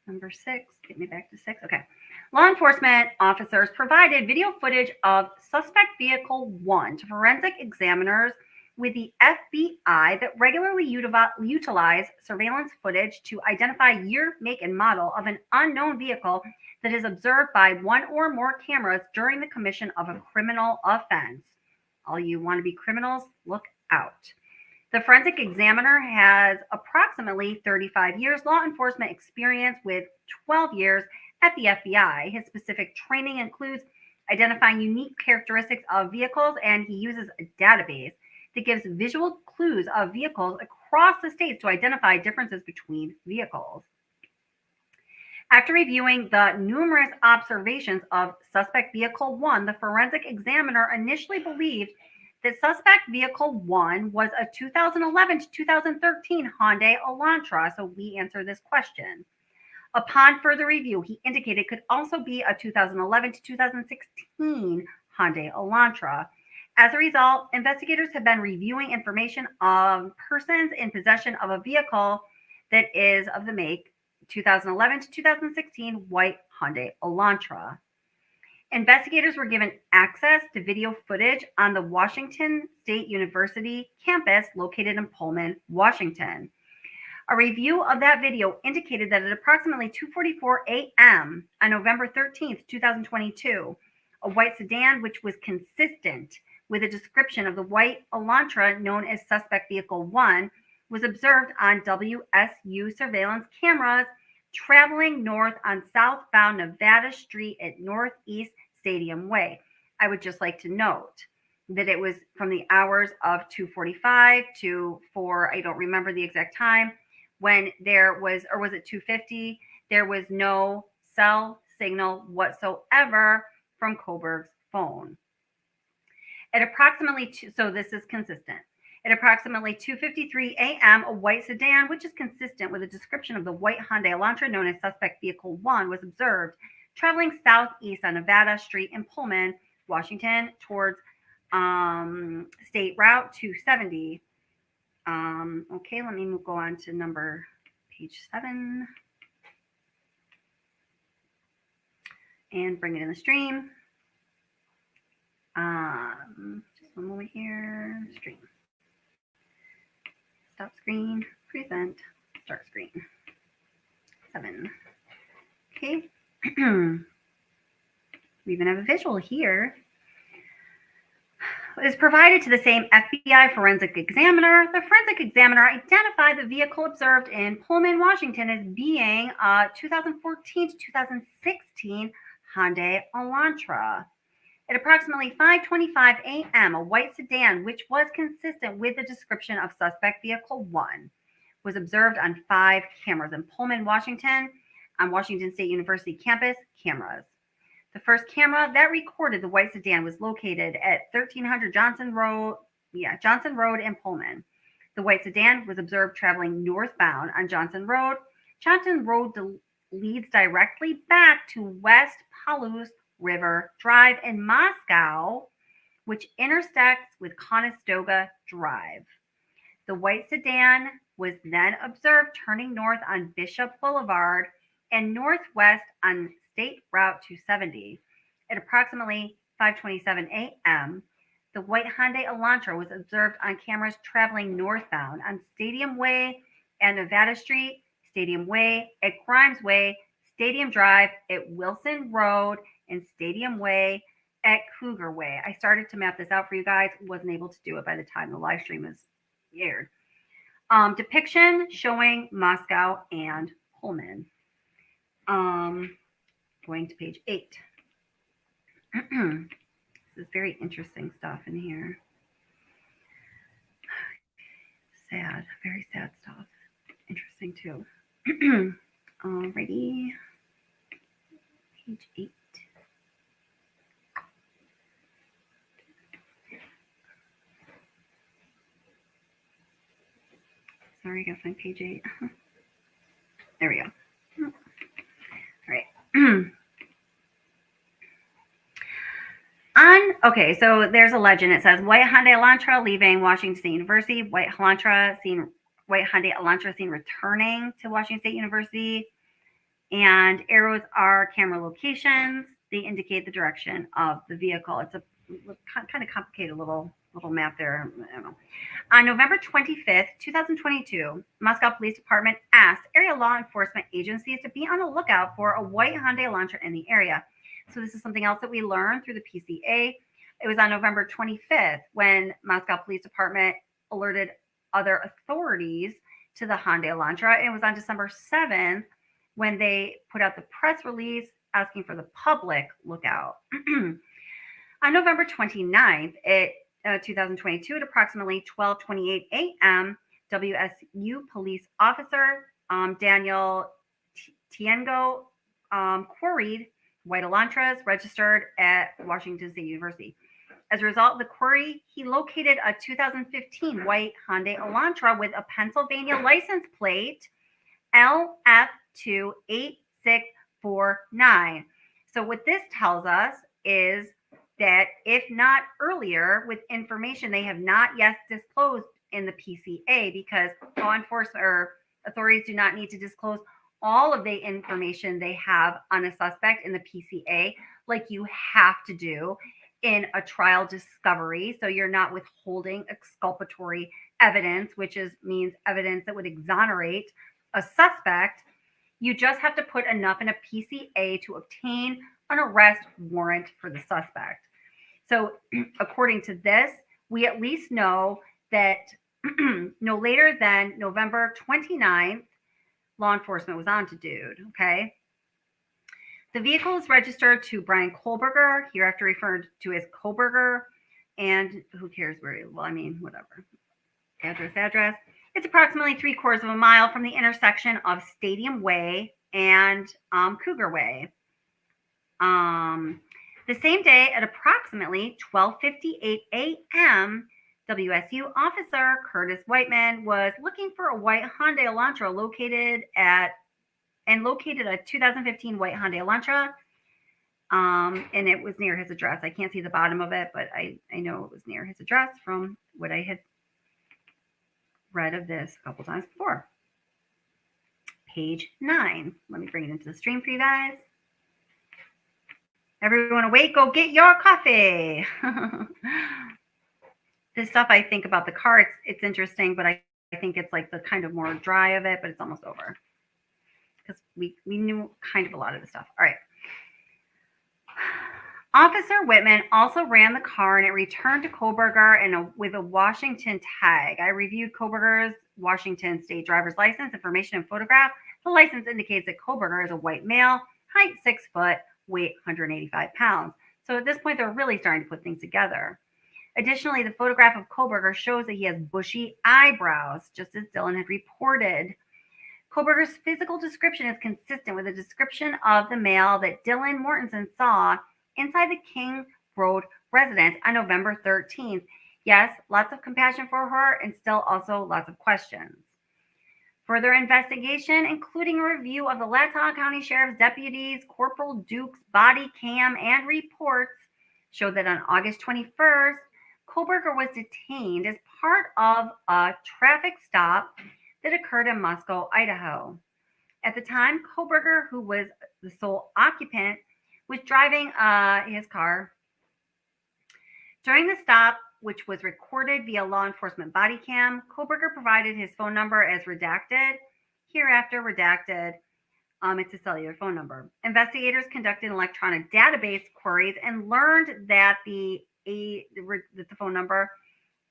S1: Number 6. Get me back to 6. Okay. Law enforcement officers provided video footage of suspect vehicle 1 to forensic examiners with the FBI that regularly utilize surveillance footage to identify year, make, and model of an unknown vehicle that is observed by one or more cameras during the commission of a criminal offense. All you want to be criminals, look out. The forensic examiner has approximately 35 years law enforcement experience with 12 years at the FBI. His specific training includes identifying unique characteristics of vehicles, and he uses a database that gives visual clues of vehicles across the states to identify differences between vehicles. After reviewing the numerous observations of suspect vehicle 1, the forensic examiner initially believed that suspect vehicle 1 was a 2011 to 2013 Hyundai Elantra, so we answer this question. Upon further review, he indicated it could also be a 2011 to 2016 Hyundai Elantra. As a result, investigators have been reviewing information on persons in possession of a vehicle that is of the make 2011 to 2016 white Hyundai Elantra. Investigators were given access to video footage on the Washington State University campus located in Pullman, Washington. A review of that video indicated that at approximately 2:44 a.m. on November 13th, 2022, a white sedan, which was consistent with a description of the white Elantra known as suspect vehicle 1, was observed on WSU surveillance cameras traveling north on southbound Nevada Street at Northeast Stadium Way. I would just like to note that it was from the hours of 2:45 to 4, I don't remember the exact time, when there was, or was it 2:50, there was no cell signal whatsoever from Kohberger's phone. At approximately, so this is consistent. At approximately 2:53 a.m., a white sedan, which is consistent with a description of the white Hyundai Elantra known as suspect vehicle 1, was observed traveling southeast on Nevada Street in Pullman, Washington, towards State Route 270. Okay, let me go on to page 7 and bring it in the stream. Just one moment here. Stream. Stop screen. Present. Start screen. 7. Okay. We even have a visual here. Is provided to the same FBI forensic examiner. The forensic examiner identified the vehicle observed in Pullman, Washington as being a 2014 to 2016 Hyundai Elantra. At approximately 5:25 a.m., a white sedan, which was consistent with the description of suspect vehicle 1, was observed on 5 cameras in Pullman, Washington, on Washington State University campus cameras. The first camera that recorded the white sedan was located at 1300 Johnson Road in Pullman. The white sedan was observed traveling northbound on Johnson Road. Johnson Road leads directly back to West Palouse River Drive in Moscow, which intersects with Conestoga Drive. The white sedan was then observed turning north on Bishop Boulevard and northwest on State Route 270. At approximately 5:27 a.m., the white Hyundai Elantra was observed on cameras traveling northbound on Stadium Way and Nevada Street, Stadium Way at Grimes Way, Stadium Drive at Wilson Road, and Stadium Way at Cougar Way. I started to map this out for you guys. Wasn't able to do it by the time the live stream was aired. Depiction showing Moscow and Pullman. Going to page 8. This is very interesting stuff in here. Sad, very sad stuff. Interesting too. Alrighty. Page 8. Sorry, I gotta find page 8. There we go. All right. Okay, so there's a legend. It says white Hyundai Elantra leaving Washington State University. White Hyundai Elantra seen returning to Washington State University. And arrows are camera locations. They indicate the direction of the vehicle. It's a kind of complicated little map there. I don't know. On November 25th, 2022, Moscow Police Department asked area law enforcement agencies to be on the lookout for a white Hyundai Elantra in the area. So this is something else that we learned through the PCA. It was on November 25th when Moscow Police Department alerted other authorities to the Hyundai Elantra. And it was on December 7th when they put out the press release asking for the public lookout. On November 29th, 2022, at approximately 12:28 a.m., WSU police officer Daniel Tiengo quarried white Elantras registered at Washington State University. As a result of the query, he located a 2015 white Hyundai Elantra with a Pennsylvania license plate LF28649. So what this tells us is that if not earlier with information they have not yet disclosed in the PCA, because law enforcement or authorities do not need to disclose all of the information they have on a suspect in the PCA, like you have to do in a trial discovery. So you're not withholding exculpatory evidence, which means evidence that would exonerate a suspect. You just have to put enough in a PCA to obtain an arrest warrant for the suspect. So according to this, we at least know that no later than November 29th, law enforcement was on to dude, okay? The vehicle is registered to Bryan Kohberger, hereafter referred to as Kohberger, and who cares where, well, I mean, whatever. Address. It's approximately 3/4 of a mile from the intersection of Stadium Way and Cougar Way. The same day at approximately 12:58 a.m., WSU officer Curtis Whiteman was looking for a white Hyundai Elantra located a 2015 white Hyundai Elantra, and it was near his address. I can't see the bottom of it, but I know it was near his address from what I had read of this a couple times before. Page 9. Let me bring it into the stream for you guys. Everyone awake, go get your coffee. This stuff I think about the car, it's interesting, but I think it's like the kind of more dry of it, but it's almost over. Because we knew kind of a lot of the stuff. All right. Officer Whitman also ran the car and it returned to Kohberger with a Washington tag. I reviewed Kohberger's Washington state driver's license, information, and photograph. The license indicates that Kohberger is a white male, height 6 foot, weight 185 pounds. So at this point, they're really starting to put things together. Additionally, the photograph of Kohberger shows that he has bushy eyebrows, just as Dylan had reported. Kohberger's physical description is consistent with the description of the male that Dylan Mortensen saw inside the King Road residence on November 13th. Yes, lots of compassion for her and still also lots of questions. Further investigation, including a review of the Latah County Sheriff's deputies, Corporal Duke's body cam, and reports, showed that on August 21st, Kohberger was detained as part of a traffic stop that occurred in Moscow, Idaho. At the time, Kohberger, who was the sole occupant, was driving his car. During the stop, which was recorded via law enforcement body cam, Kohberger provided his phone number as redacted. Hereafter redacted, it's a cellular phone number. Investigators conducted electronic database queries and learned that the phone number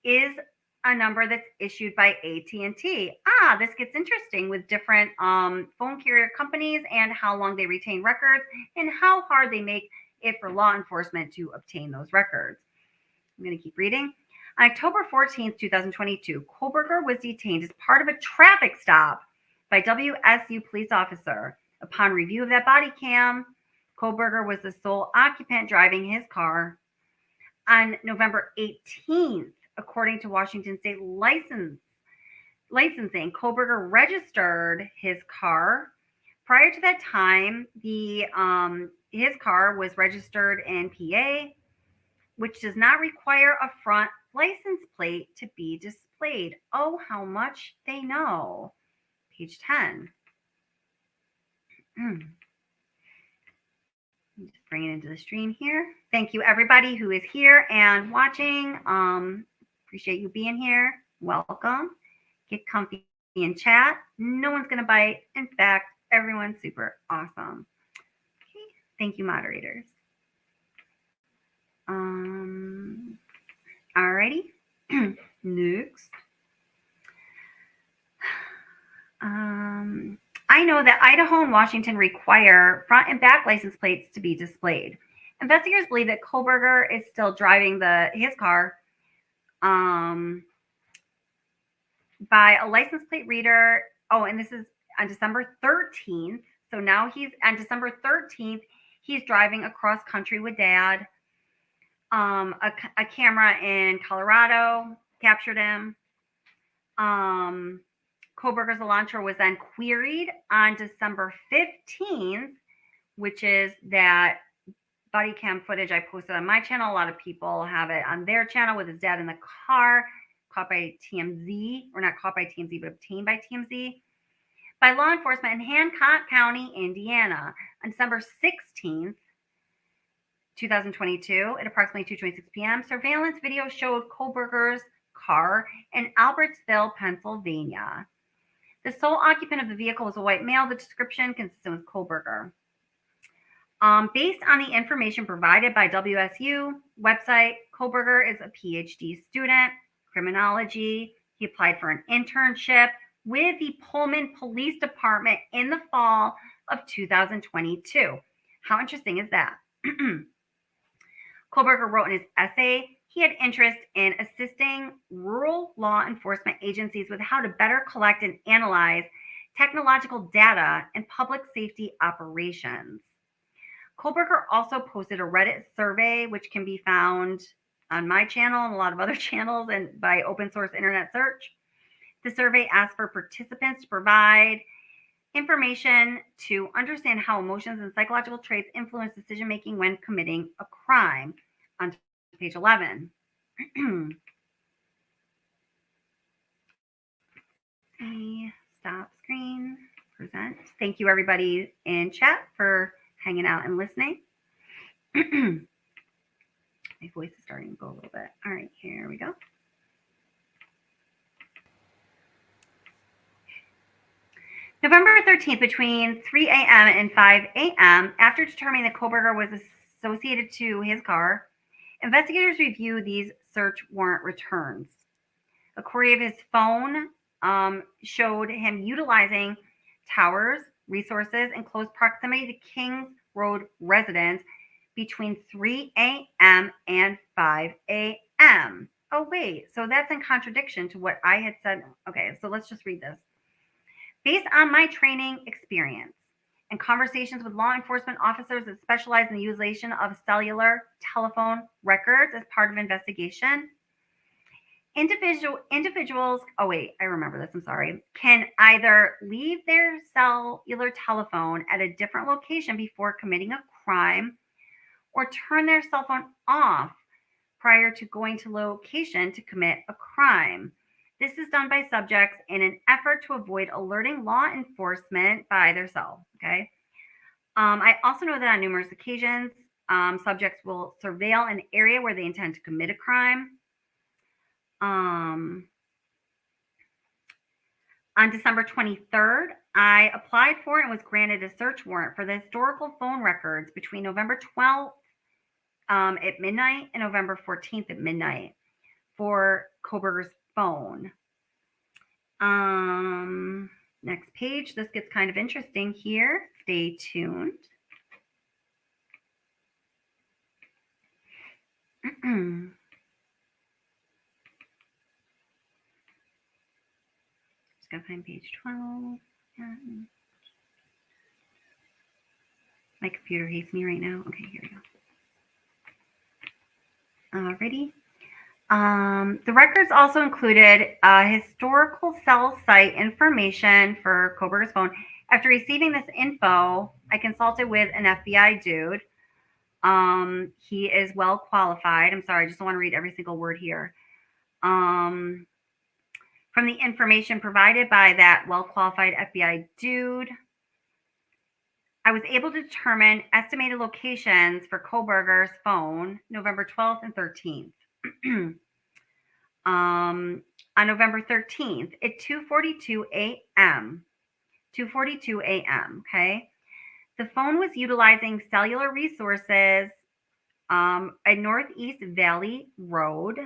S1: is a number that's issued by AT&T. This gets interesting with different phone carrier companies and how long they retain records and how hard they make it for law enforcement to obtain those records. I'm going to keep reading. On October 14th, 2022, Kohberger was detained as part of a traffic stop by WSU police officer. Upon review of that body cam, Kohberger was the sole occupant driving his car. On November 18th, according to Washington State licensing, Kohberger registered his car. Prior to that time, his car was registered in PA, which does not require a front license plate to be displayed. Oh, how much they know. Page 10. Just bring it into the stream here. Thank you, everybody who is here and watching. Appreciate you being here. Welcome. Get comfy and chat. No one's going to bite. In fact, everyone's super awesome. Okay. Thank you, moderators. Alrighty. Next. I know that Idaho and Washington require front and back license plates to be displayed. Investigators believe that Kohberger is still driving his car by a license plate reader. Oh, and this is on December 13th. So now he's on December 13th, he's driving across country with dad. A camera in Colorado captured him. Kohberger's Elantra was then queried on December 15th, which is that body cam footage I posted on my channel. A lot of people have it on their channel with his dad in the car, caught by TMZ, or not caught by TMZ, but obtained by TMZ, by law enforcement in Hancock County, Indiana, on December 16th, 2022, at approximately 2:26 p.m. Surveillance video showed Kohberger's car in Albertsville, Pennsylvania. The sole occupant of the vehicle was a white male. The description consistent with Kohberger. Based on the information provided by WSU website, Kohberger is a PhD student, criminology. He applied for an internship with the Pullman Police Department in the fall of 2022. How interesting is that? Kohberger wrote in his essay, he had interest in assisting rural law enforcement agencies with how to better collect and analyze technological data in public safety operations. Kohberger also posted a Reddit survey, which can be found on my channel and a lot of other channels and by open source internet search. The survey asked for participants to provide information to understand how emotions and psychological traits influence decision-making when committing a crime. On page 11. Stop screen, present. Thank you everybody in chat for hanging out and listening. My voice is starting to go a little bit. All right, here we go. November 13th, between 3 a.m. and 5 a.m., after determining that Kohberger was associated to his car, investigators reviewed these search warrant returns. A query of his phone showed him utilizing towers, resources, in close proximity to Kings Road residence between 3 a.m. and 5 a.m. Oh, wait. So that's in contradiction to what I had said. Okay, so let's just read this. Based on my training experience and conversations with law enforcement officers that specialize in the utilization of cellular telephone records as part of investigation, individuals, oh wait, I remember this, I'm sorry, can either leave their cellular telephone at a different location before committing a crime or turn their cell phone off prior to going to location to commit a crime. This is done by subjects in an effort to avoid alerting law enforcement by their cell, okay? I also know that on numerous occasions, subjects will surveil an area where they intend to commit a crime. On December 23rd, I applied for and was granted a search warrant for the historical phone records between November 12th at midnight and November 14th at midnight for Kohberger's phone. Next page. This gets kind of interesting here. Stay tuned. Just gotta find page 12. My computer hates me right now. Okay, here we go. Alrighty. The records also included historical cell site information for Kohberger's phone. After receiving this info, I consulted with an FBI dude. He is well qualified. I'm sorry, I just don't want to read every single word here. From the information provided by that well-qualified FBI dude, I was able to determine estimated locations for Kohberger's phone, November 12th and 13th. On November 13th at 2:42 a.m. 2:42 a.m. Okay, the phone was utilizing cellular resources at Northeast Valley Road,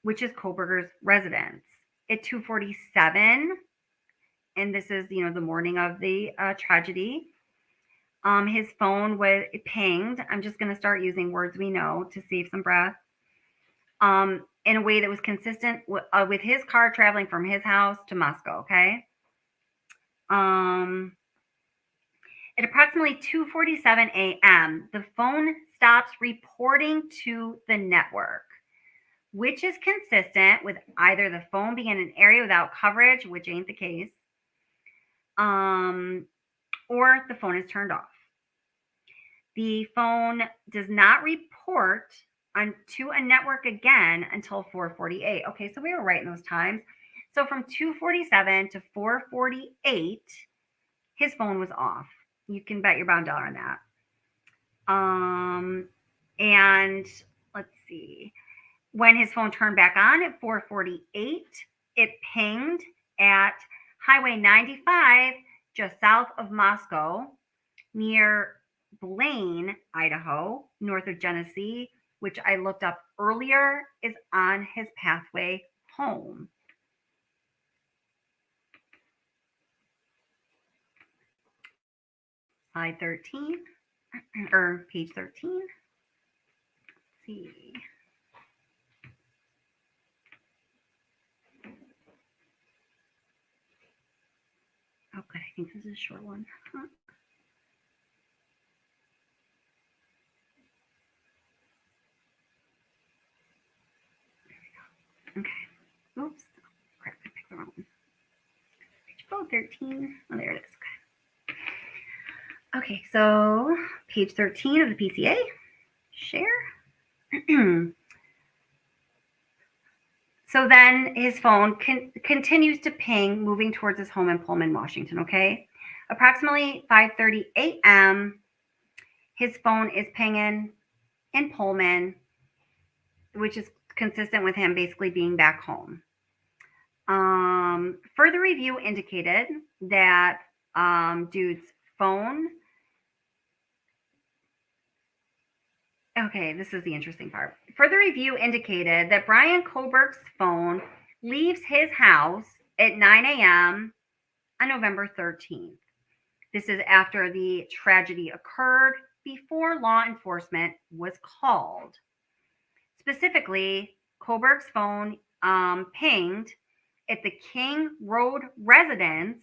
S1: which is Kohberger's residence, at 2:47, and this is the morning of the tragedy. His phone was pinged. I'm just going to start using words we know to save some breath. In a way that was consistent with his car traveling from his house to Moscow, okay? At approximately 2:47 a.m., the phone stops reporting to the network, which is consistent with either the phone being in an area without coverage, which ain't the case, or the phone is turned off. The phone does not report to a network again until 4:48. Okay, so we were right in those times. So from 2:47 to 4:48, his phone was off. You can bet your bottom dollar on that. And let's see. When his phone turned back on at 4:48, it pinged at Highway 95, just south of Moscow, near Blaine, Idaho, north of Genesee, which I looked up earlier is on his pathway home. Slide 13, or page 13. Let's see. Oh, good. I think this is a short one. Huh. Okay. Oops. Crap, I picked the wrong one. Page 13. Oh, there it is. Okay, so page 13 of the PCA. Share. So then his phone continues to ping, moving towards his home in Pullman, Washington, okay? Approximately 5:30 a.m., his phone is pinging in Pullman, which is consistent with him basically being back home. Further review indicated that dude's phone. Okay, this is the interesting part. Further review indicated that Bryan Kohberger's phone leaves his house at 9 a.m. on November 13th. This is after the tragedy occurred, before law enforcement was called. Specifically, Kohberger's phone pinged at the King Road residence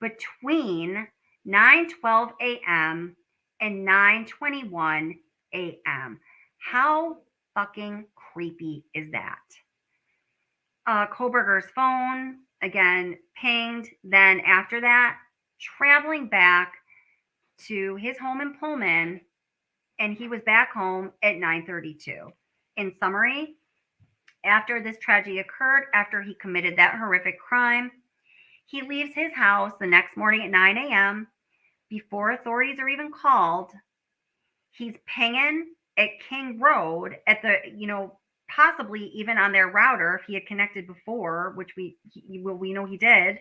S1: between 9:12 a.m. and 9:21 a.m. How fucking creepy is that? Kohberger's phone, again, pinged. Then after that, traveling back to his home in Pullman, and he was back home at 9:32. In summary, after this tragedy occurred, after he committed that horrific crime, he leaves his house the next morning at 9 a.m. before authorities are even called. He's pinging at King Road at the, possibly even on their router if he had connected before, which we know he did,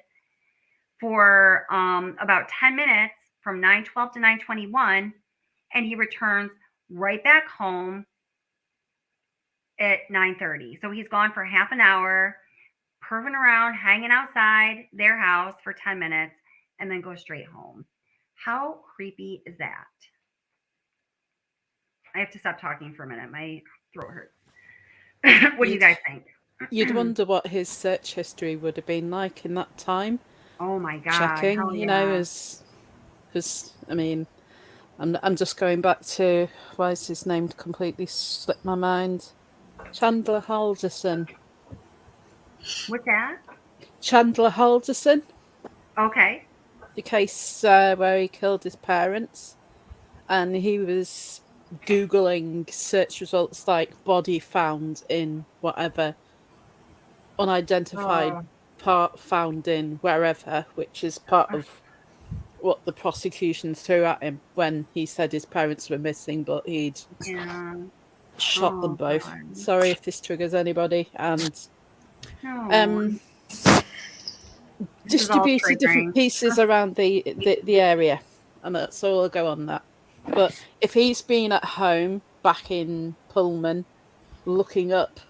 S1: for about 10 minutes from 9:12 to 9:21, and he returns right back home at 9:30. So he's gone for half an hour, perving around, hanging outside their house for 10 minutes, and then goes straight home. How creepy is that? I have to stop talking for a minute. My throat hurts. What do you guys think?
S5: You'd wonder what his search history would have been like in that time.
S1: Oh my God.
S5: Checking, because I mean, I'm just going back to, why is his name completely slipped my mind? Chandler Halderson.
S1: What's that?
S5: Chandler Halderson.
S1: Okay.
S5: The case where he killed his parents, and he was Googling search results like body found in whatever, unidentified part found in wherever, which is part of what the prosecution threw at him when he said his parents were missing, but he'd shot them both.
S1: God.
S5: Sorry if this triggers anybody. And distributed different pieces around the area, and that's all I'll go on that. But if he's been at home back in Pullman looking up,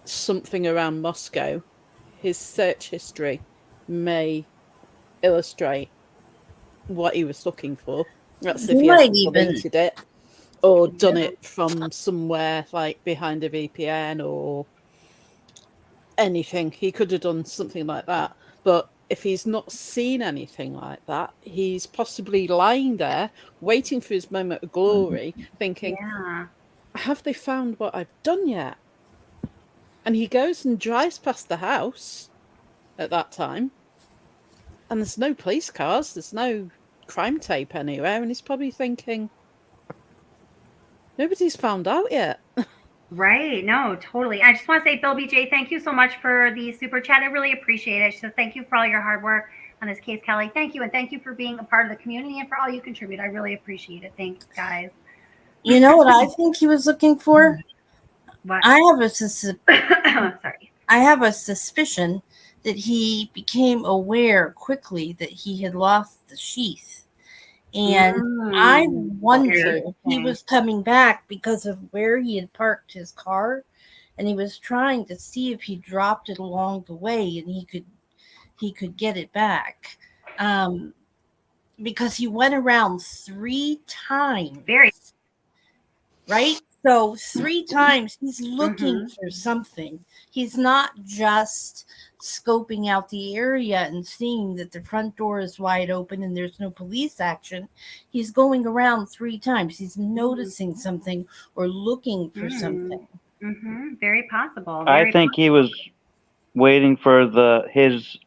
S5: something around Moscow, his search history may illustrate what he was looking for. That's if he hasn't deleted it or done it from somewhere like behind a VPN or anything. He could have done something like that. But if he's not seen anything like that, he's possibly lying there, waiting for his moment of glory, thinking,
S1: Yeah.
S5: have they found what I've done yet? And he goes and drives past the house at that time, and there's no police cars, there's no crime tape anywhere, and he's probably thinking, nobody's found out yet.
S1: Right. No, totally. I just want to say, Bill BJ, thank you so much for the super chat. I really appreciate it. So thank you for all your hard work on this case, Kelly. Thank you. And thank you for being a part of the community and for all you contribute. I really appreciate it. Thanks, guys.
S3: You know what I think he was looking for?
S1: What?
S3: I have a
S1: Sorry.
S3: I have a suspicion that he became aware quickly that he had lost the sheath. And I wonder if he was coming back because of where he had parked his car, and he was trying to see if he dropped it along the way and he could get it back. Because he went around 3 times. Right? So 3 times he's looking for something. He's not just scoping out the area and seeing that the front door is wide open and there's no police action. He's going around 3 times. He's noticing something or looking for something.
S1: Very possible.
S9: I think he was waiting for his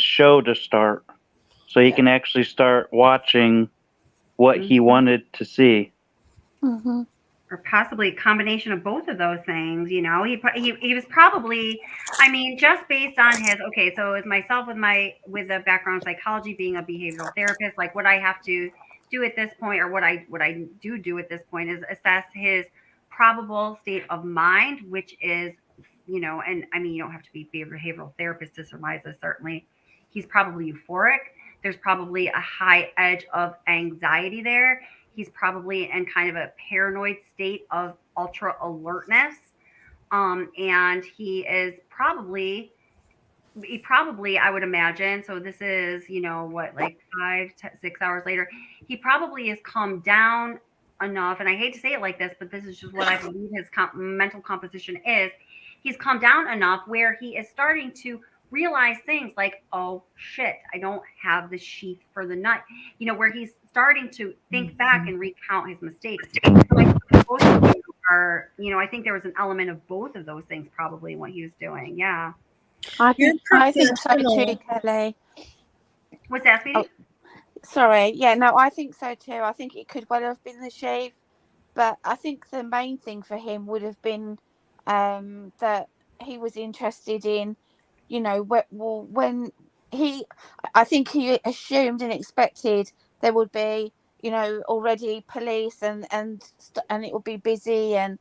S9: show to start so he can actually start watching what he wanted to see.
S1: Or possibly a combination of both of those things. You know, he was probably, I mean, just based on his, okay, so as myself with a background in psychology, being a behavioral therapist, like what I have to do at this point, or what I do at this point, is assess his probable state of mind, which is, you know, and I mean, you don't have to be a behavioral therapist to surmise this. Certainly he's probably euphoric. There's probably a high edge of anxiety there. He's probably in kind of a paranoid state of ultra alertness. And he probably, I would imagine, so this is, you know, what, like 6 hours later, he probably is calmed down enough. And I hate to say it like this, but this is just what I believe his mental composition is. He's calmed down enough where he is starting to realize things like, oh shit, I don't have the sheath for the nut, you know, where he's starting to think back and recount his mistakes. So I think both of them are, you know, I think there was an element of both of those things probably in what he was doing. Yeah.
S4: I think so too, Kelly.
S1: What's that, sweetie?
S4: Oh, sorry. Yeah, no, I think so too. I think it could well have been the sheath, but I think the main thing for him would have been that he was interested in, you know, when I think he assumed and expected there would be, you know, already police and it would be busy and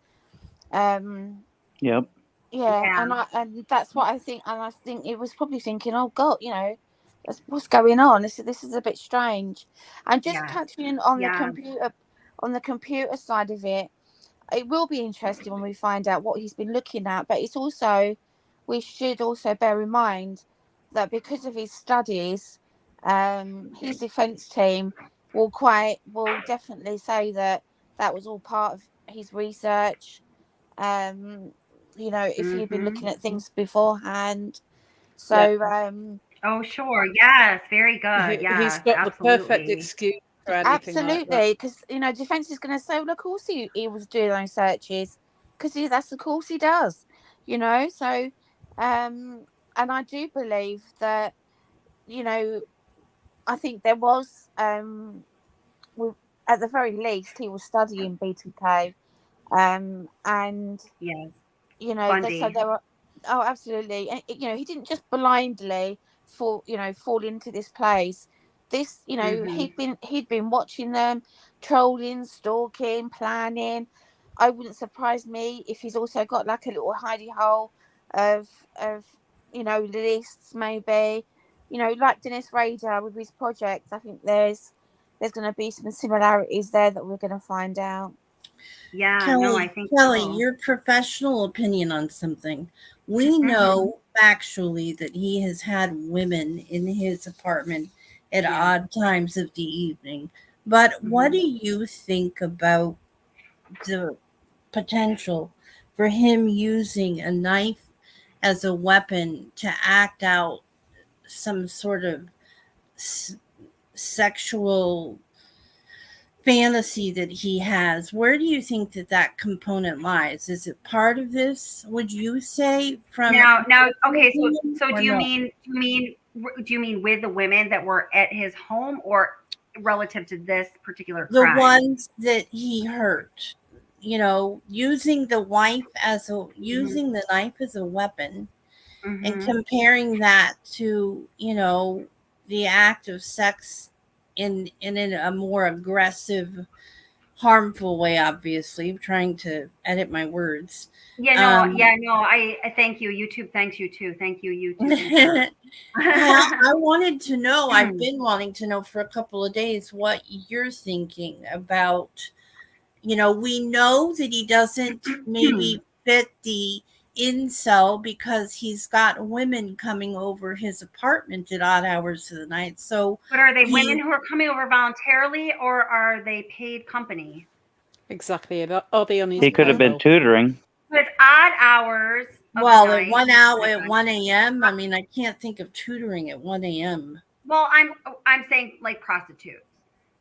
S9: Yep.
S4: Yeah, and that's what I think, and I think he was probably thinking, oh God, you know, what's going on? This is a bit strange. And just touching on the computer side of it, it will be interesting when we find out what he's been looking at. But it's also, we should also bear in mind that because of his studies, his defence team will definitely say that was all part of his research. You know, if you've been looking at things beforehand. So,
S1: oh, sure. Yes. Very good. Yeah.
S5: He's got the perfect excuse for anything.
S4: Absolutely. Because, you know, defence is going to say, well, of course he was doing those searches because that's of course he does, you know. So, and I do believe that, you know, I think there was, at the very least, he was studying BTK. And
S1: yes,
S4: you know, so there were, oh, absolutely. And, you know, he didn't just blindly fall into this place. This, you know, he'd been watching them, trolling, stalking, planning. I wouldn't surprise me if he's also got like a little hidey hole of you know, lists, maybe, you know, like Dennis Rader with his project. I think there's going to be some similarities there that we're going to find out.
S1: Yeah,
S3: Kelly,
S1: no, I think
S3: your professional opinion on something. We know factually that he has had women in his apartment at odd times of the evening. But what do you think about the potential for him using a knife as a weapon to act out some sort of sexual fantasy that he has. Where do you think that component lies? Is it part of this, would you say, from
S1: now okay, so
S3: or
S1: do you
S3: no?
S1: mean with the women that were at his home, or relative to this particular
S3: The
S1: crime?
S3: ones that he hurt, using the wife as using the knife as a weapon, and comparing that to the act of sex in a more aggressive, harmful way. Obviously, I'm trying to edit my words.
S1: I thank you. YouTube thanks you too. Thank you, YouTube.
S3: I wanted to know, I've been wanting to know for a couple of days what you're thinking about. We know that he doesn't maybe fit the incel because he's got women coming over his apartment at odd hours of the night. So,
S1: but are they women who are coming over voluntarily, or are they paid company?
S5: Exactly. Are they on his
S9: He could have been tutoring.
S1: So it's odd hours.
S3: Well, at 1 hour at 1 a.m. I mean, I can't think of tutoring at 1 a.m.
S1: Well, I'm saying like prostitutes.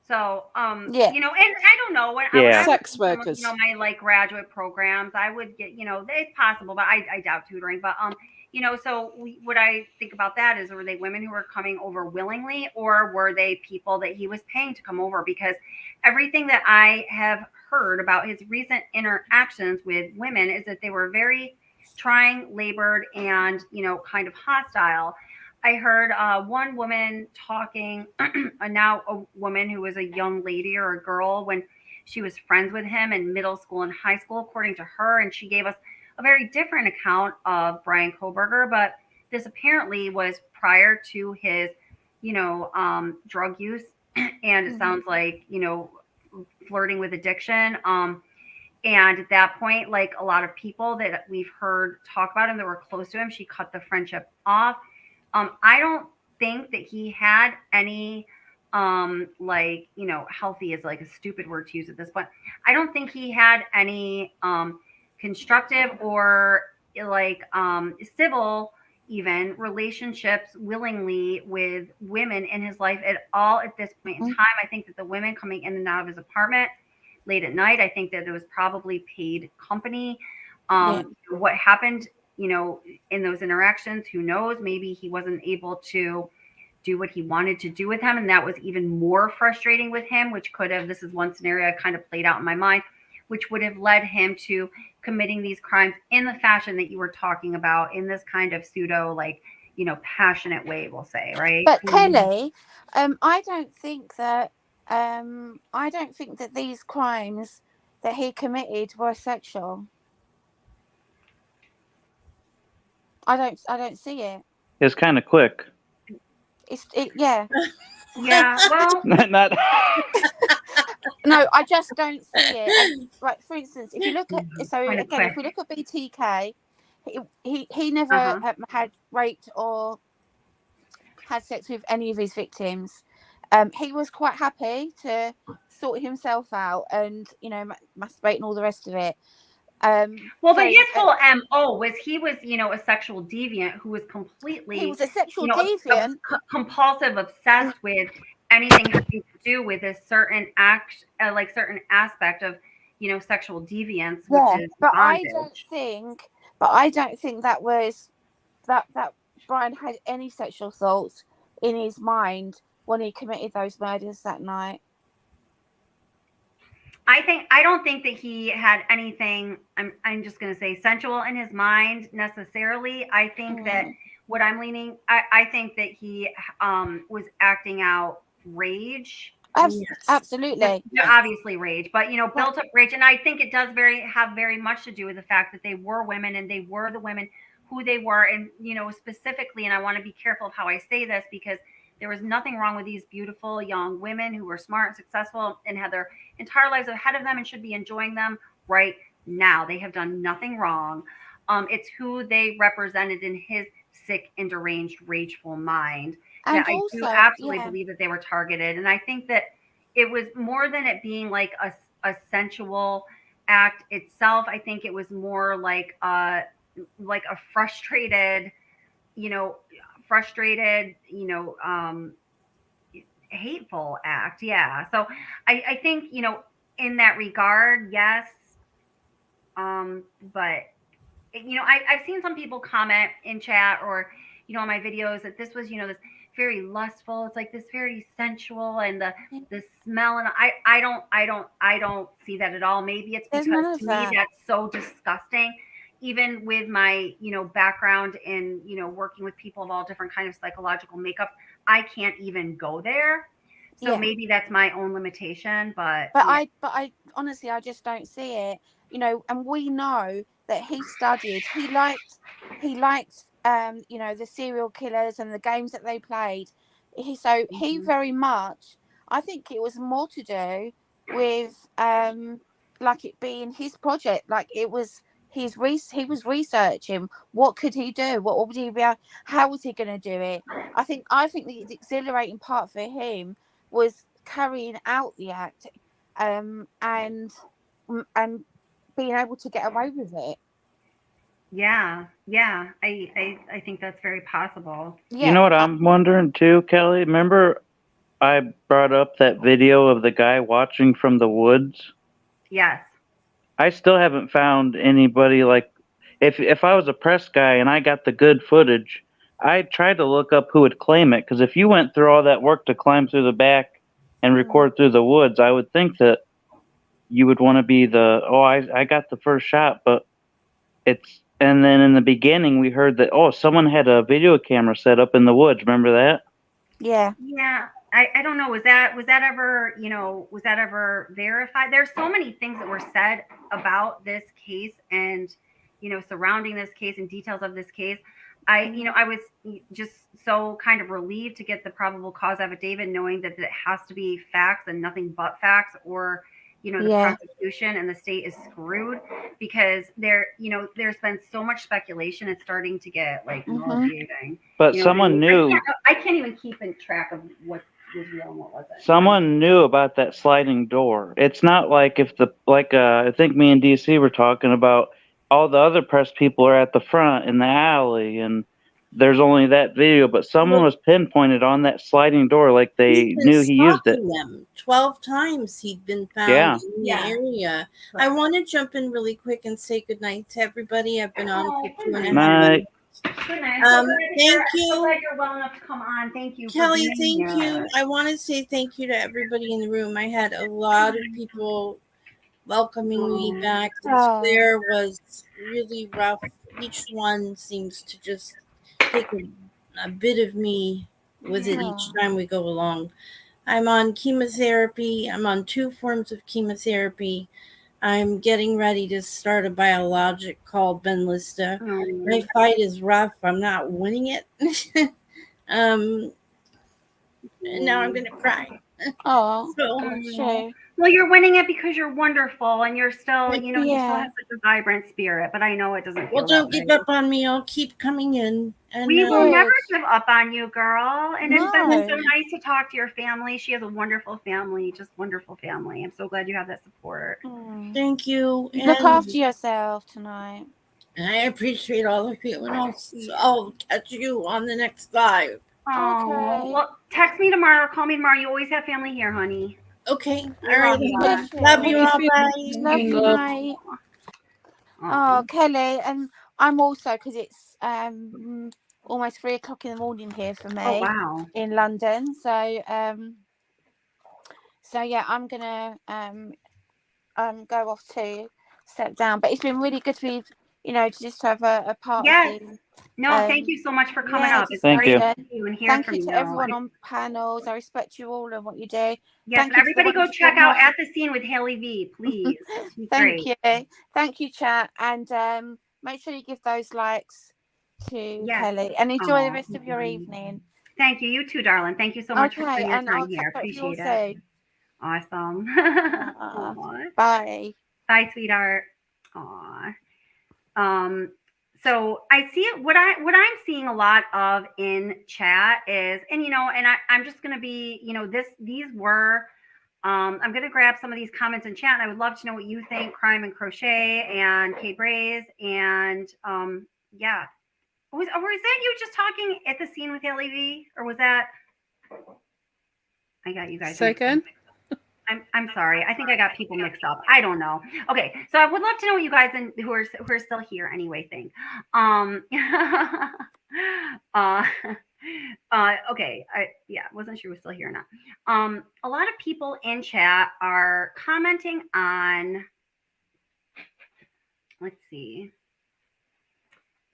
S1: So,
S4: Yeah.
S1: and I don't know what
S5: sex workers.
S1: My like graduate programs, I would get, it's possible, but I doubt tutoring. But so what I think about that is, were they women who were coming over willingly, or were they people that he was paying to come over? Because everything that I have heard about his recent interactions with women is that they were very trying, labored, and kind of hostile. I heard one woman talking, now a woman who was a young lady or a girl when she was friends with him in middle school and high school, according to her. And she gave us a very different account of Bryan Kohberger, but this apparently was prior to his, drug use. And it sounds like, flirting with addiction. And at that point, like a lot of people that we've heard talk about him that were close to him, she cut the friendship off. I don't think that he had any, healthy is like a stupid word to use at this point. I don't think he had any constructive or civil even relationships willingly with women in his life at all at this point in time. I think that the women coming in and out of his apartment late at night, I think that it was probably paid company. What happened in those interactions, who knows? Maybe he wasn't able to do what he wanted to do with him, and that was even more frustrating with him, which could have, this is one scenario I kind of played out in my mind, which would have led him to committing these crimes in the fashion that you were talking about, in this kind of pseudo, passionate way, we'll say, right?
S4: But Kelly, I don't think that these crimes that he committed were sexual. I don't see it.
S9: It's kind of quick.
S4: Yeah.
S1: Yeah. Well,
S9: not.
S4: No, I just don't see it. Like, for instance, if you look at if we look at BTK, he never had raped or had sex with any of his victims. He was quite happy to sort himself out and masturbate and all the rest of it.
S1: But his whole MO was he was, a sexual deviant who was completely,
S4: he was a sexual deviant,
S1: compulsive, obsessed with anything having to do with a certain act, certain aspect of, sexual deviance, which is
S4: but
S1: bondage.
S4: I don't think that was that Bryan had any sexual thoughts in his mind when he committed those murders that night.
S1: I don't think that he had anything, I'm just going to say sensual in his mind necessarily. I think that what I'm leaning, I think that he was acting out rage.
S4: Absolutely.
S1: Obviously rage, but built up rage. And I think it does have very much to do with the fact that they were women, and they were the women who they were. And, specifically, and I want to be careful of how I say this, because there was nothing wrong with these beautiful young women who were smart and successful and had their entire lives ahead of them and should be enjoying them right now. They have done nothing wrong. It's who they represented in his sick and deranged, rageful mind. And I do absolutely believe that they were targeted. And I think that it was more than it being like a sensual act itself. I think it was more like a frustrated, frustrated, hateful act. Yeah. So I think, in that regard, yes. But I've seen some people comment in chat or, on my videos that this was, this very lustful. It's like this very sensual and the smell. And I don't see that at all. Maybe it's
S4: There's
S1: because
S4: none of
S1: to me,
S4: that.
S1: that's so disgusting. Even with my, background in, working with people of all different kind of psychological makeup, I can't even go there. So
S4: Yeah.
S1: maybe that's my own limitation, but
S4: I honestly, I just don't see it, and we know that he studied, he liked, the serial killers and the games that they played. He very much, I think it was more to do with, like it being his project, like it was he was researching what could he do, what would he be, how was he going to do it. I think the exhilarating part for him was carrying out the act, and being able to get away with it.
S1: yeah, I think that's very possible.
S9: You know what I'm wondering too, Kelly? Remember I brought up that video of the guy watching from the woods?
S1: Yes.
S9: I still haven't found anybody like if I was a press guy and I got the good footage, I'd try to look up who would claim it, because if you went through all that work to climb through the back and record through the woods, I would think that you would want to be I got the first shot, but and then in the beginning we heard that someone had a video camera set up in the woods. Remember that?
S4: Yeah.
S1: I don't know. Was that ever verified? There's so many things that were said about this case and, surrounding this case and details of this case. I was just so kind of relieved to get the probable cause affidavit, knowing that it has to be facts and nothing but facts, or, the prosecution and the state is screwed, because there's been so much speculation. It's starting to get like nauseating.
S9: But someone knew.
S1: I can't even keep in track of what was real and what wasn't.
S9: Someone knew about that sliding door. It's not like I think me and DC were talking about, all the other press people are at the front in the alley and there's only that video, but someone was pinpointed on that sliding door, like they knew he used it.
S3: Them 12 times he'd been found in the area. I want to jump in really quick and say goodnight to everybody. I've been on for 2.5 minutes.
S1: Good night.
S3: Thank you.
S1: So glad you're well enough to come on. Thank you,
S3: Kelly. Thank you. I want to say thank you to everybody in the room. I had a lot of people welcoming me back. There was really rough. Each one seems to just take a bit of me with it each time we go along. I'm on chemotherapy. I'm on 2 forms of chemotherapy. I'm getting ready to start a biologic called Benlysta. My fight is rough. I'm not winning it. And now I'm going to cry.
S1: Well, you're winning it because you're wonderful and you're still, you still have such a vibrant spirit, but I know it doesn't feel
S3: don't give up on me. I'll keep coming in. And
S1: we will never give up on you, girl. And it's been so nice to talk to your family. She has a wonderful family, just wonderful family. I'm so glad you have that support.
S3: Thank you.
S4: Look after yourself tonight.
S3: I appreciate all of you, and I'll catch you on the next live.
S1: Oh, well, text me tomorrow. Call me tomorrow. You always have family here, honey.
S3: Okay. All right. Love you all. Bye.
S4: Love you, night. Oh, Kelly, and I'm also, because it's almost 3 o'clock in the morning here for me.
S1: Oh, wow.
S4: In London. So yeah, I'm gonna go off to step down. But it's been really good to be, to just have a part.
S1: Yes. No, thank you so much for coming up. It's
S9: thank
S1: great
S9: you.
S1: to see you and hear
S4: Thank
S1: from
S4: you to everyone on panels. I respect you all and what you do.
S1: Yes, and everybody go check out At the Scene with Haley V, please.
S4: Thank you. Thank you, chat. And make sure you give those likes to Kelly and enjoy the rest of your evening.
S1: Thank you. You too, darling. Thank you so much for spending your time here. Appreciate it. Awesome.
S4: Bye.
S1: Bye, sweetheart. So I see it. What I'm seeing a lot of in chat is, and I'm just going to be, these were, I'm going to grab some of these comments in chat, and I would love to know what you think, Crime and Crochet and Kay Braze, and was that you just talking at the scene with Haley V? Or was that? I got you guys.
S5: Say again?
S1: I'm sorry. I think I got people mixed up. I don't know. Okay, so I would love to know what you guys who are still here anyway think. Okay. Wasn't sure was still here or not. A lot of people in chat are commenting on. Let's see.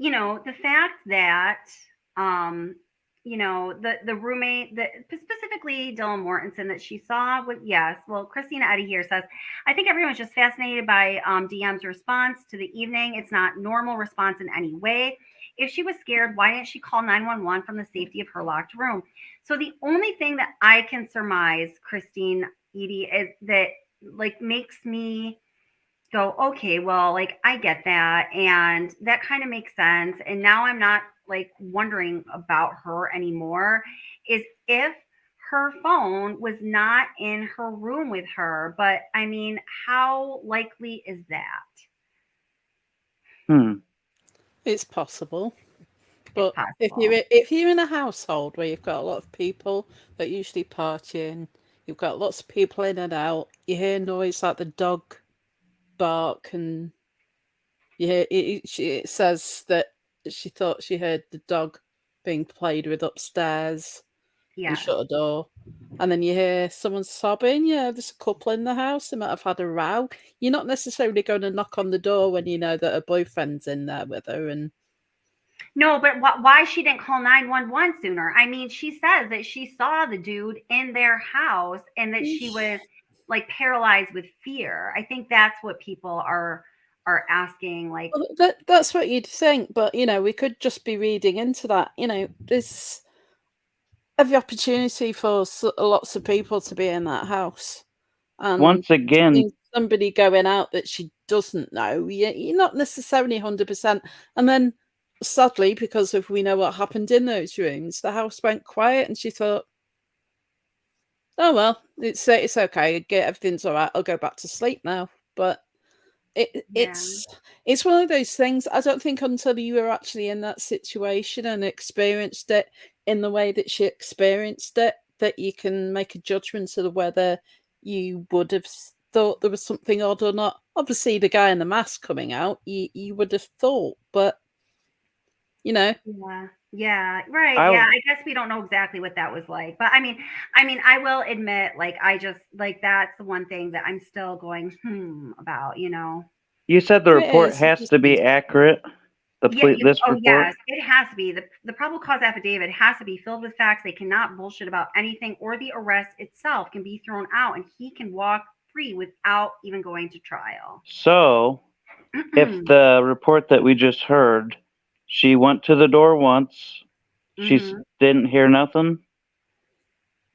S1: The fact that the roommate, that specifically Dylan Mortensen, that she saw with, yes, well, Christina Eddy here says, I think everyone's just fascinated by DM's response to the evening. It's not normal response in any way. If she was scared, why didn't she call 911 from the safety of her locked room? So the only thing that I can surmise, Christine Eddy, is that makes me go, okay, well, I get that. And that kind of makes sense. And now I'm not wondering about her anymore, is if her phone was not in her room with her. But I mean, how likely is that?
S5: It's possible. But if you're in a household where you've got a lot of people that usually partying, you've got lots of people in and out, you hear noise like the dog bark, and you hear it says that she thought she heard the dog being played with upstairs. And shut a door, and then you hear someone sobbing. Yeah, there's a couple in the house. They might have had a row. You're not necessarily going to knock on the door when you know that her boyfriend's in there with her. And
S1: no, but why she didn't call 911 sooner? I mean, she says that she saw the dude in their house and that she was paralyzed with fear. I think that's what people are asking.
S5: Well, that's what you'd think, but we could just be reading into that. There's every opportunity for lots of people to be in that house, and
S9: once again,
S5: somebody going out that she doesn't know, you're not necessarily 100%. And then, sadly, because we know what happened in those rooms, the house went quiet, and she thought, "Oh well, it's okay. Everything's all right. I'll go back to sleep now." But it's one of those things. I don't think until you were actually in that situation and experienced it in the way that she experienced it, that you can make a judgment of whether you would have thought there was something odd or not. Obviously, the guy in the mask coming out, you would have thought, but
S1: Yeah, right. I guess we don't know exactly what that was like, but I mean, I will admit, I just that's the one thing that I'm still going about.
S9: You said the report has to be accurate. This report.
S1: Yes, it has to be. The probable cause affidavit has to be filled with facts. They cannot bullshit about anything, or the arrest itself can be thrown out and he can walk free without even going to trial.
S9: So, if the report that we just heard, she went to the door once, she didn't hear nothing,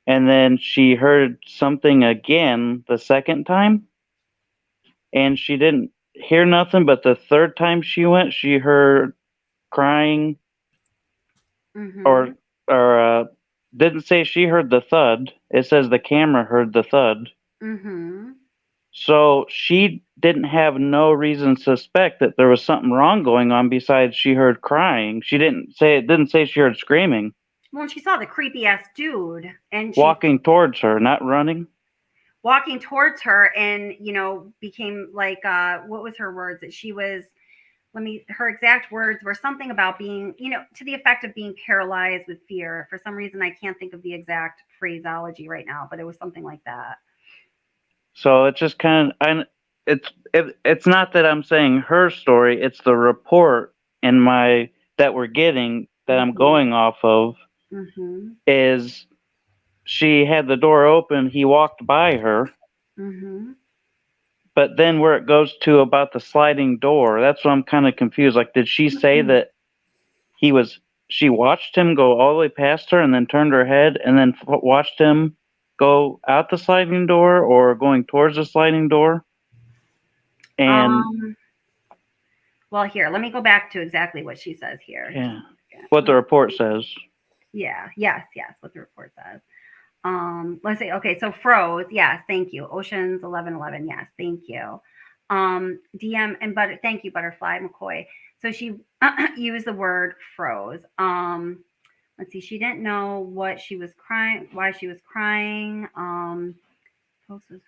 S9: and then she heard something again the second time, and she didn't hear nothing, but the third time she went, she heard crying, or didn't say she heard the thud. It says the camera heard the thud. So she didn't have no reason to suspect that there was something wrong going on besides she heard crying. It didn't say she heard screaming.
S1: Well, she saw the creepy ass dude and
S9: walking towards her, not running.
S1: Walking towards her, and became what was her words? That she was, her exact words were something about being, to the effect of being paralyzed with fear. For some reason, I can't think of the exact phraseology right now, but it was something like that.
S9: So it's just it's not that I'm saying her story, it's the report that we're getting that I'm going off of is she had the door open, he walked by her. But then where it goes to about the sliding door, that's what I'm kind of confused. Did she say that she watched him go all the way past her and then turned her head and then watched him go out the sliding door or going towards the sliding door? And
S1: well, here, let me go back to exactly what she says here.
S9: Yeah. What the report says.
S1: Yeah. Yes. What the report says. Let's see. Okay. So froze. Yes. Thank you. Oceans 1111. Yes. Thank you. DM and thank you, Butterfly McCoy. So she used the word froze. Let's see. She didn't know what she was crying, why she was crying. Folks was,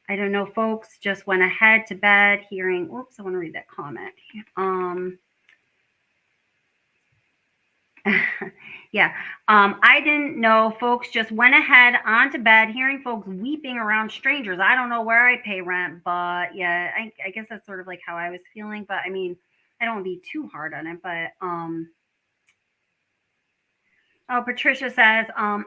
S1: I don't know. Folks just went ahead to bed hearing. Oops, I want to read that comment. Yeah. I didn't know. Folks just went ahead onto bed hearing folks weeping around strangers. I don't know where I pay rent, but yeah, I guess that's sort of like how I was feeling. But I mean, I don't want to be too hard on it, but oh, Patricia says, how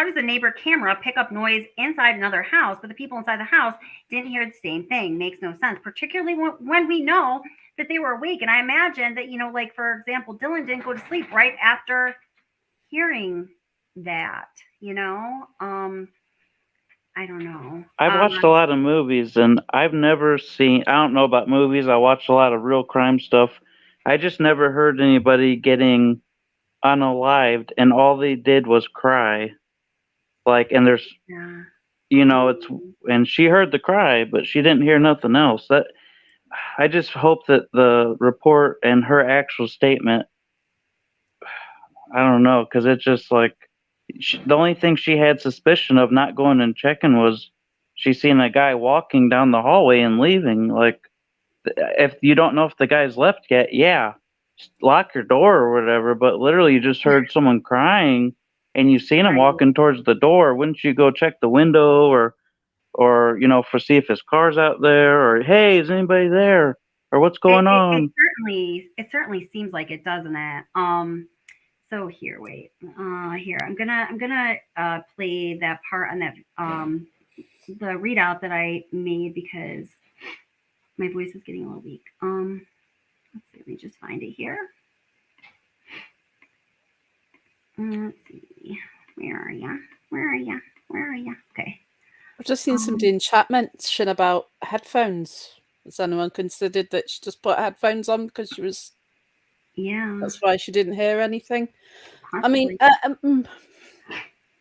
S1: does the neighbor camera pick up noise inside another house, but the people inside the house didn't hear the same thing? Makes no sense, particularly when we know that they were awake. And I imagine that, like, for example, Dylan didn't go to sleep right after hearing that, I don't know.
S9: I've watched a lot of movies, and I've never seen, I don't know about movies. I watch a lot of real crime stuff. I just never heard anybody getting unalived, and all they did was cry. Like, and there's, and she heard the cry, but she didn't hear nothing else. I just hope that the report and her actual statement, I don't know, because it's just like, the only thing she had suspicion of not going and checking was she seen a guy walking down the hallway and leaving. Like, if you don't know if the guy's left yet, yeah, just lock your door or whatever. But literally, you just heard someone crying and you seen him walking towards the door. Wouldn't you go check the window or for see if his car's out there, or hey, is anybody there, or what's going on?
S1: It certainly seems like it, doesn't it? So here, wait. Here, I'm gonna play that part on that the readout that I made because my voice is getting a little weak. Let's see, let me just find it here. Let's see. Where are ya? Where are ya? Where are ya? Okay.
S5: I've just seen somebody in chat mention about headphones. Has anyone considered that she just put headphones on because she was?
S1: Yeah.
S5: That's why she didn't hear anything.
S1: Possibly.
S5: I mean,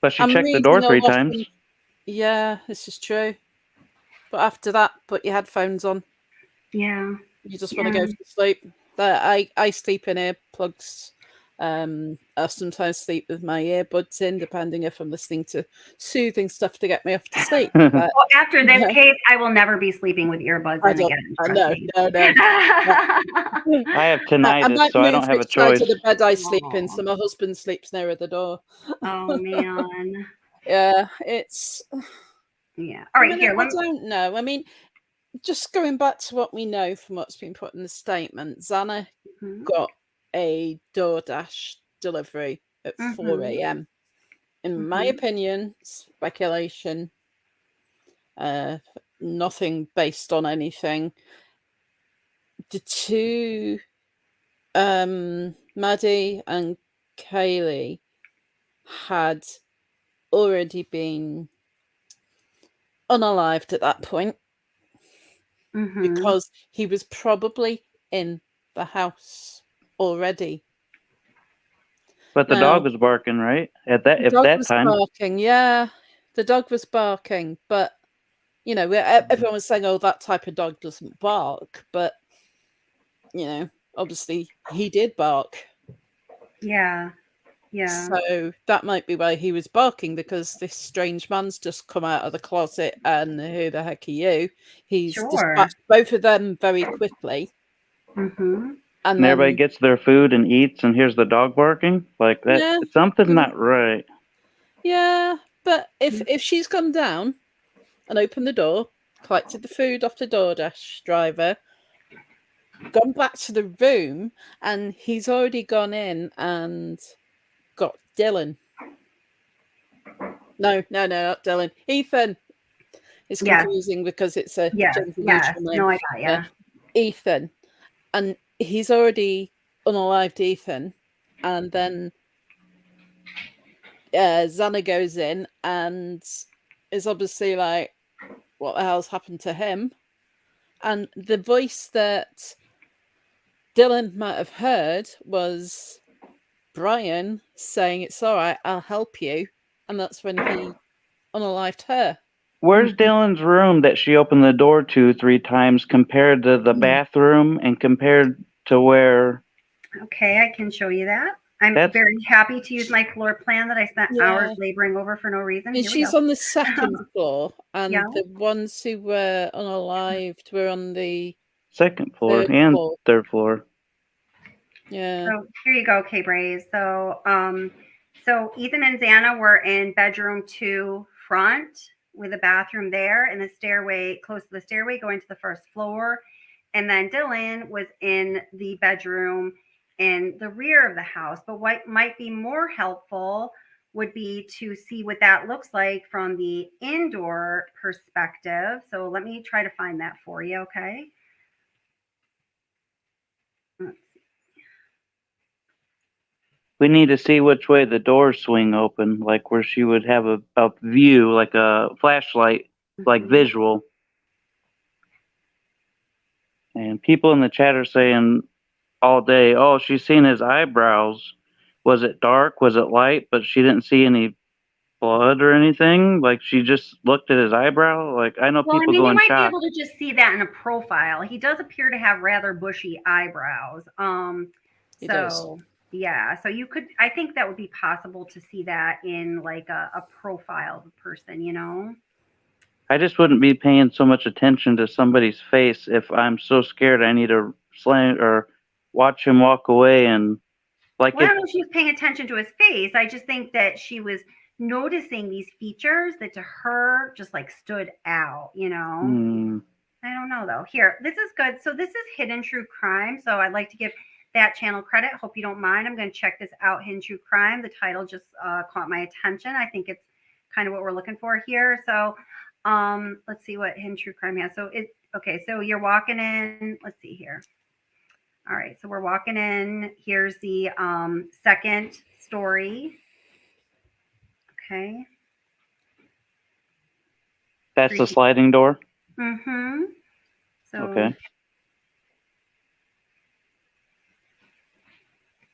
S9: but she checked the door 3 times.
S5: Yeah, this is true. But after that, put your headphones on.
S1: Yeah.
S5: You just want to go to sleep. I sleep in earplugs. I sometimes sleep with my earbuds in, depending if I'm listening to soothing stuff to get me off to sleep. But,
S1: well, after this case, I will never be sleeping with earbuds in again.
S5: No.
S9: I have tinnitus, so I don't have a choice.
S5: To the bed I sleep in, so my husband sleeps nearer the door.
S1: Oh man.
S5: Yeah, it's.
S1: Yeah. All right. Here.
S5: I don't know. I mean, just going back to what we know from what's been put in the statement, Xana got a DoorDash delivery at 4 a.m. In my opinion, speculation, nothing based on anything. The two, Maddie and Kaylee, had already been unalived at that point because he was probably in the house already.
S9: But the dog was barking, right? At that time.
S5: Barking, yeah. The dog was barking, but everyone was saying, "Oh, that type of dog doesn't bark," but obviously he did bark.
S1: Yeah. Yeah.
S5: So that might be why he was barking, because this strange man's just come out of the closet and who the heck are you? He's dispatched both of them very quickly.
S1: Mm-hmm.
S9: And everybody gets their food and eats, and here's the dog barking like that. Yeah. Something's not right.
S5: Yeah, but if she's come down and opened the door, collected the food off the DoorDash driver, gone back to the room, and he's already gone in and got Dylan. No, not Dylan. Ethan. It's confusing because it's a
S1: name. No, I got yeah.
S5: Ethan, and he's already unalived Ethan, and then Xana goes in and is obviously like, what the hell's happened to him? And the voice that Dylan might have heard was Bryan saying, "It's all right, I'll help you," and that's when he unalived her.
S9: Where's Dylan's room that she opened the door to 3 times compared to the bathroom and compared to where?
S1: Okay, I can show you that. I'm very happy to use my floor plan that I spent hours laboring over for no reason.
S5: And she's on the second floor, and the ones who were unalived were on the
S9: second floor and third floor.
S5: Yeah.
S1: So here you go, K-Braze. So so Ethan and Xana were in bedroom 2 front with a bathroom there and the stairway close to the stairway going to the first floor. And then Dylan was in the bedroom in the rear of the house. But what might be more helpful would be to see what that looks like from the indoor perspective. So let me try to find that for you, okay?
S9: We need to see which way the doors swing open, like where she would have a view, like a flashlight, like visual. And people in the chat are saying all day, oh, she's seen his eyebrows. Was it dark? Was it light? But she didn't see any blood or anything. Like she just looked at his eyebrow. Like I know people go in shock.
S1: You might be able to just see that in a profile. He does appear to have rather bushy eyebrows.
S5: He does.
S1: Yeah, so you could, I think that would be possible to see that in like a profile of a person, you know?
S9: I just wouldn't be paying so much attention to somebody's face if I'm so scared I need to slam or watch him walk away and like.
S1: Well, I don't know if she was paying attention to his face. I just think that she was noticing these features that to her just like stood out, you know? I don't know though. Here, this is good. So this is Hidden True Crime. So I'd like to give that channel credit. Hope you don't mind. I'm going to check this out, Hidden True Crime. The title just caught my attention. I think it's kind of what we're looking for here. So let's see what Hidden True Crime has. So okay, so you're walking in. Let's see here. All right, so we're walking in. Here's the second story. Okay.
S9: That's the sliding door?
S1: Mm-hmm. So,
S9: okay.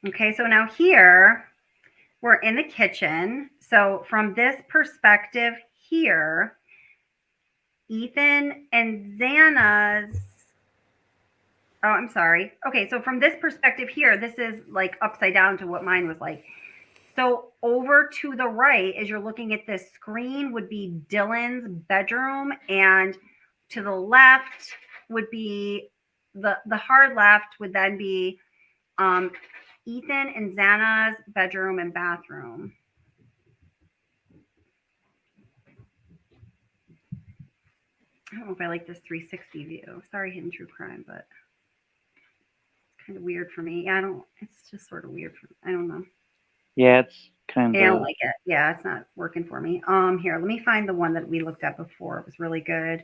S1: Okay, so now here we're in the kitchen. So from this perspective here, Ethan and Xana's, oh, I'm sorry. Okay, so from this perspective here, this is like upside down to what mine was like. So over to the right, as you're looking at this screen, would be Dylan's bedroom, and to the left would be the hard left would then be Ethan and Xana's bedroom and bathroom. I don't know if I like this 360 view. Sorry, Hidden True Crime, but it's kind of weird for me. Yeah, it's just sort of weird for me. I don't know.
S9: Yeah, it's kind of.
S1: I don't like it. Yeah, it's not working for me. Here, let me find the one that we looked at before. It was really good.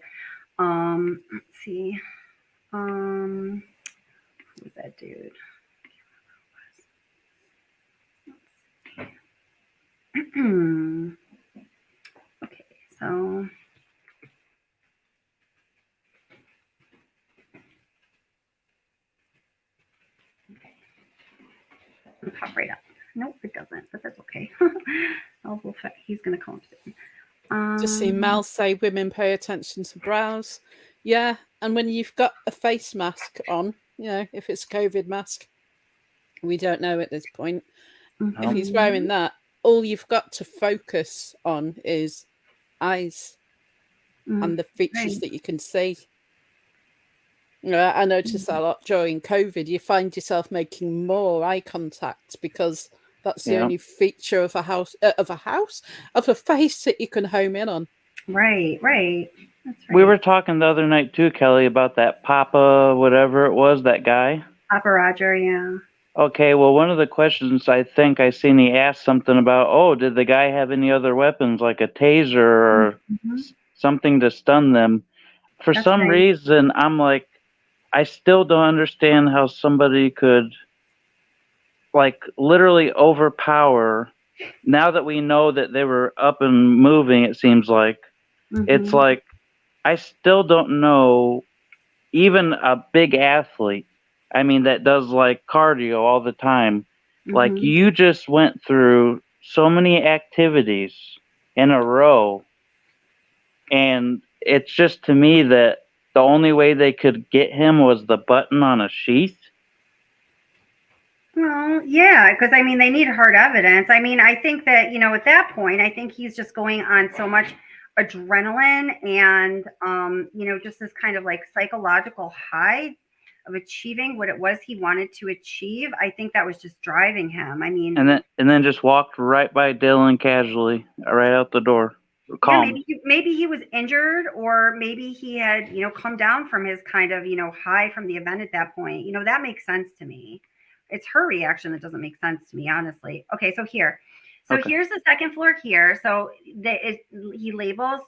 S1: Let's see. Who was that dude? Okay, so it'll pop right up. Nope, it doesn't, but that's okay. He's gonna come soon.
S5: Just see Mel say women pay attention to brows. Yeah, and when you've got a face mask on, you know, if it's a COVID mask, we don't know at this point. If he's wearing that, all you've got to focus on is eyes and the features that you can see. I noticed that a lot during COVID. You find yourself making more eye contact because that's the only feature of a face that you can home in on.
S1: Right. That's right.
S9: We were talking the other night too, Kelly, about that Papa, whatever it was, that guy.
S1: Papa Roger, yeah.
S9: Okay, well, one of the questions I think I seen he asked something about, oh, did the guy have any other weapons, like a taser or something to stun them? For some reason, I'm like, I still don't understand how somebody could, like, literally overpower. Now that we know that they were up and moving, it seems like, it's like, I still don't know, even a big athlete, I mean, that does like cardio all the time. Like you just went through so many activities in a row And it's just to me that the only way they could get him was the button on a sheath.
S1: Well, yeah, because I mean, they need hard evidence. I mean, I think that, at that point, I think he's just going on so much adrenaline and, just this kind of like psychological high of achieving what it was he wanted to achieve. I think that was just driving him. I mean,
S9: And then just walked right by Dylan casually, right out the door.
S1: yeah,
S9: Calm.
S1: maybe he was injured, or maybe he had, come down from his kind of, high from the event at that point. That makes sense to me. It's her reaction that doesn't make sense to me, honestly. Okay, so here's the second floor here. So he labels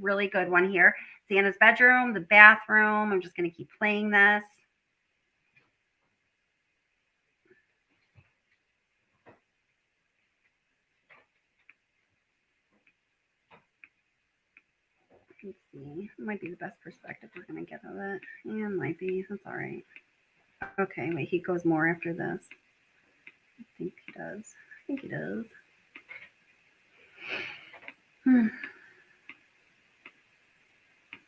S1: really good one here. Sienna's bedroom, the bathroom. I'm just going to keep playing this. Let's see. It might be the best perspective we're going to get of it. Yeah, it might be. That's all right. Okay, wait, he goes more after this. I think he does.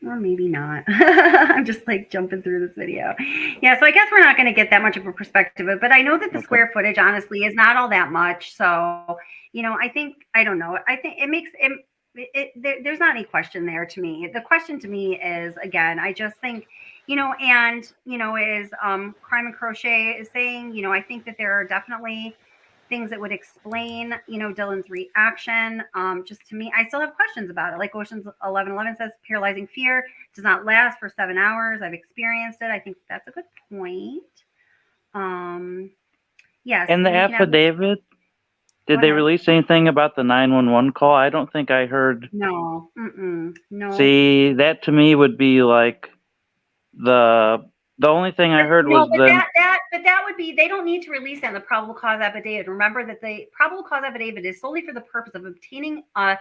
S1: Or maybe not. I'm just like jumping through this video. Yeah, so I guess we're not going to get that much of a perspective of it, but I know that the square footage, honestly, is not all that much. So, I don't know. I think it makes there's not any question there to me. The question to me is, again, I just think, is Crime and Crochet is saying, I think that there are definitely things that would explain, Dylan's reaction. Just to me, I still have questions about it. Like Ocean's 11:11 says, paralyzing fear does not last for 7 hours. I've experienced it. I think that's a good point. Yes.
S9: And the affidavit, did they release anything about the 911 call? I don't think I heard.
S1: No. No.
S9: See, that to me would be like the only thing I heard was
S1: that would be, they don't need to release that in the probable cause affidavit. Remember that the probable cause affidavit is solely for the purpose of obtaining an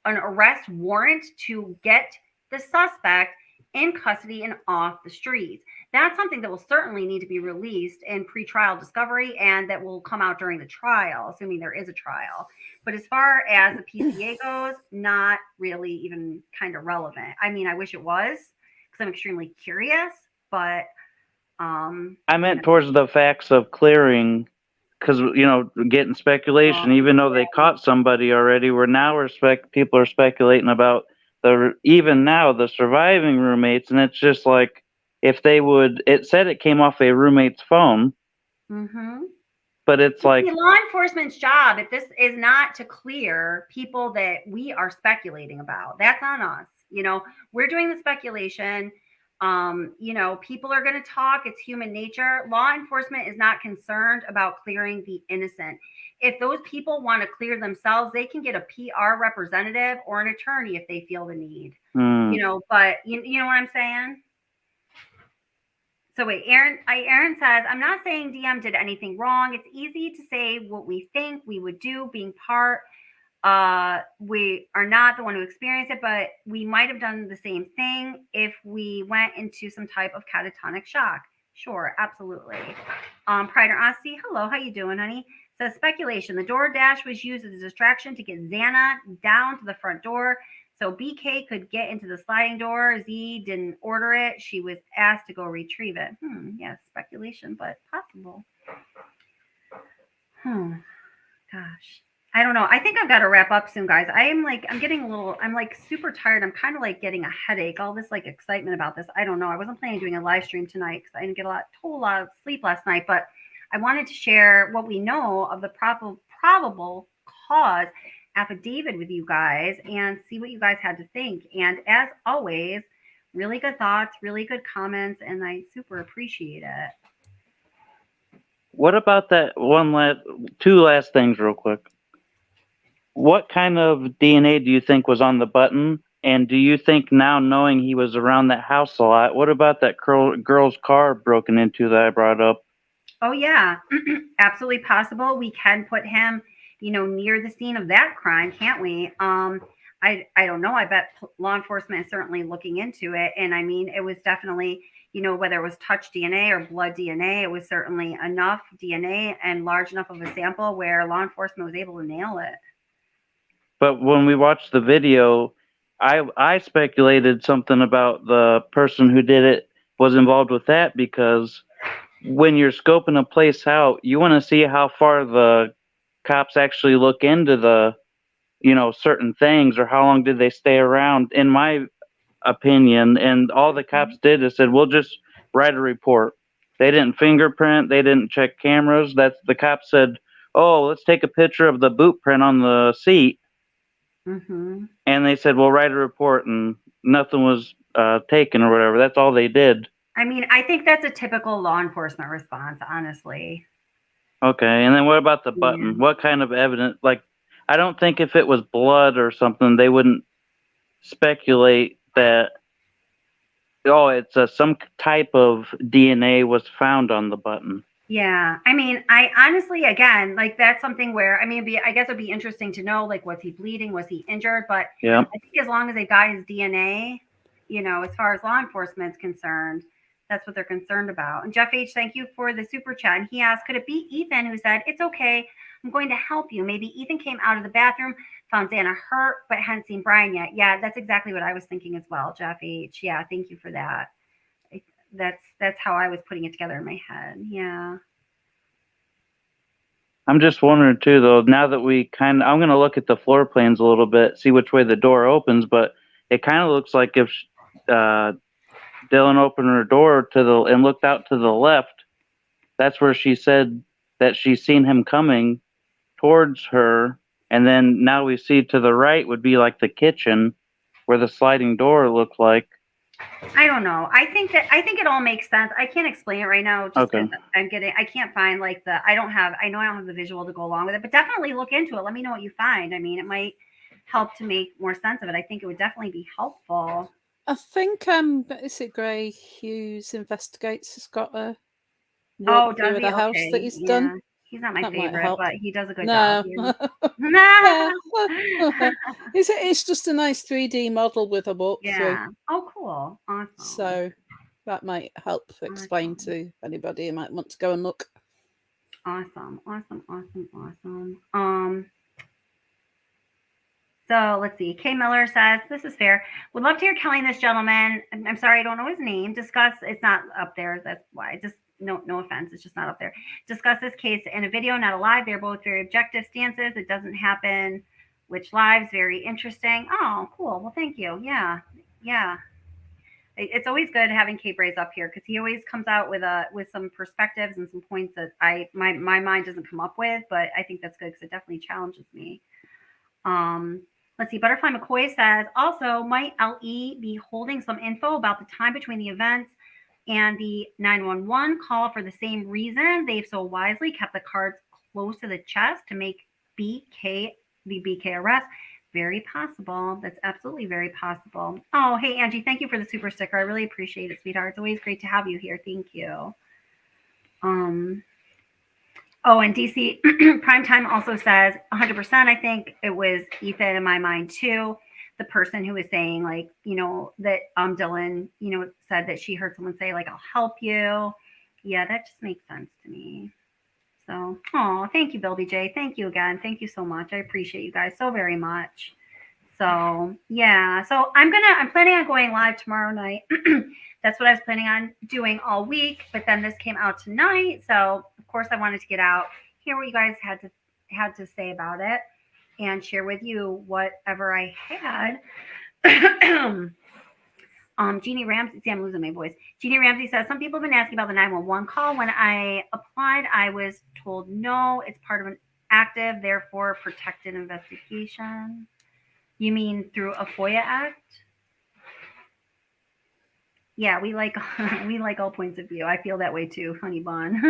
S1: arrest warrant to get the suspect in custody and off the streets. That's something that will certainly need to be released in pretrial discovery, and that will come out during the trial, assuming there is a trial. But as far as the PCA goes, not really even kind of relevant. I mean, I wish it was, because I'm extremely curious, but
S9: I meant towards the facts of clearing, because getting speculation. Even though they caught somebody already, people are speculating about even now the surviving roommates, and it's just like if they would. It said it came off a roommate's phone, but it's like
S1: law enforcement's job. If this is not to clear people that we are speculating about, that's on us. We're doing the speculation. People are going to talk. It's human nature. Law enforcement is not concerned about clearing the innocent. If those people want to clear themselves, they can get a PR representative or an attorney if they feel the need. But you know what I'm saying? So wait, Aaron says, I'm not saying DM did anything wrong. It's easy to say what we think we would do, being part. We are not the one who experienced it, but we might have done the same thing if we went into some type of catatonic shock. Sure, absolutely. Pride or Honesty, hello, how you doing, honey? Says speculation. The DoorDash was used as a distraction to get Xana down to the front door so BK could get into the sliding door. Z didn't order it. She was asked to go retrieve it. Yes, speculation, but possible. Gosh. I don't know. I think I've got to wrap up soon, guys. I'm like super tired. I'm kind of like getting a headache. All this like excitement about this. I don't know. I wasn't planning on doing a live stream tonight because I didn't get a whole lot of sleep last night, but I wanted to share what we know of the probable cause affidavit with you guys and see what you guys had to think. And as always, really good thoughts, really good comments, and I super appreciate it.
S9: What about that two last things real quick? What kind of DNA do you think was on the button? And do you think now, knowing he was around that house a lot, what about that girl's car broken into that I brought up?
S1: Oh, yeah, absolutely possible. We can put him, near the scene of that crime, can't we? I don't know. I bet law enforcement is certainly looking into it. And I mean, it was definitely, whether it was touch DNA or blood DNA, it was certainly enough DNA and large enough of a sample where law enforcement was able to nail it.
S9: But when we watched the video, I speculated something about the person who did it was involved with that, because when you're scoping a place out, you want to see how far the cops actually look into the, certain things, or how long did they stay around, in my opinion. And all the cops did is said, we'll just write a report. They didn't fingerprint, they didn't check cameras. That's the cops said, oh, let's take a picture of the boot print on the seat.
S1: Mm-hmm.
S9: And they said, we'll write a report, and nothing was taken or whatever. That's all they did.
S1: I mean, I think that's a typical law enforcement response, honestly.
S9: Okay, and then what about the button?
S1: Yeah.
S9: What kind of evidence? Like, I don't think if it was blood or something, they wouldn't speculate that, oh, it's some type of DNA was found on the button.
S1: Yeah. I mean, I honestly, again, like that's something where, I mean, I guess it'd be interesting to know, like, was he bleeding? Was he injured? But
S9: Yeah.
S1: I think as long as they got his DNA, as far as law enforcement's concerned, that's what they're concerned about. And Jeff H., thank you for the super chat. And he asked, could it be Ethan who said, it's okay, I'm going to help you? Maybe Ethan came out of the bathroom, found Xana hurt, but hadn't seen Bryan yet. Yeah, that's exactly what I was thinking as well, Jeff H. Yeah, thank you for that. That's how I was putting it together in my head. Yeah.
S9: I'm just wondering too, though, now that I'm going to look at the floor plans a little bit, see which way the door opens, but it kind of looks like if Dylan opened her door and looked out to the left, that's where she said that she's seen him coming towards her. And then now we see to the right would be like the kitchen where the sliding door looked like.
S1: I don't know. I think it all makes sense. I can't explain it right now. Just
S9: Okay.
S1: I can't find like I know I don't have the visual to go along with it, but definitely look into it. Let me know what you find. I mean, it might help to make more sense of it. I think it would definitely be helpful.
S5: I think is it Gray Hughes Investigates has got a
S1: does
S5: walkthrough of
S1: he?
S5: the house
S1: Okay.
S5: that he's
S1: Yeah.
S5: done.
S1: He's not my
S5: That might
S1: favorite,
S5: help.
S1: but he does a good
S5: No.
S1: job. Yeah.
S5: It's just a nice 3D model with a walkthrough.
S1: Yeah. Oh, cool. Awesome.
S5: So that might help explain to anybody who might want to go and look.
S1: Awesome. So let's see. Kay Miller says, this is fair. Would love to hear Kelly and this gentleman, I'm sorry, I don't know his name, discuss, it's not up there. That's why. Just no offense. It's just not up there. Discuss this case in a video, not a live. They're both very objective stances. It doesn't happen. Which lives? Very interesting. Oh, cool. Well, thank you. Yeah. It's always good having Kay Braze up here because he always comes out with some perspectives and some points that my mind doesn't come up with, but I think that's good because it definitely challenges me. Let's see. Butterfly McCoy says, also, might LE be holding some info about the time between the events and the 911 call for the same reason they've so wisely kept the cards close to the chest to make the BK arrest? Very possible. That's absolutely very possible. Oh, hey, Angie, thank you for the super sticker. I really appreciate it, sweetheart. It's always great to have you here. Thank you. Oh, and DC Primetime also says 100%. I think it was Ethan in my mind too. The person who was saying like, that Dylan, said that she heard someone say like, I'll help you. Yeah, that just makes sense to me. So, thank you, Bill BJ. Thank you again. Thank you so much. I appreciate you guys so very much. So, yeah. So I'm planning on going live tomorrow night. That's what I was planning on doing all week, but then this came out tonight. So, of course, I wanted to get out, hear what you guys had to say about it, and share with you whatever I had. Jeannie Ramsey, see, I'm losing my voice. Jeannie Ramsey says, some people have been asking about the 911 call. When I applied, I was told no, it's part of an active, therefore protected investigation. You mean through a FOIA act? Yeah, we like all points of view. I feel that way too, honey bun.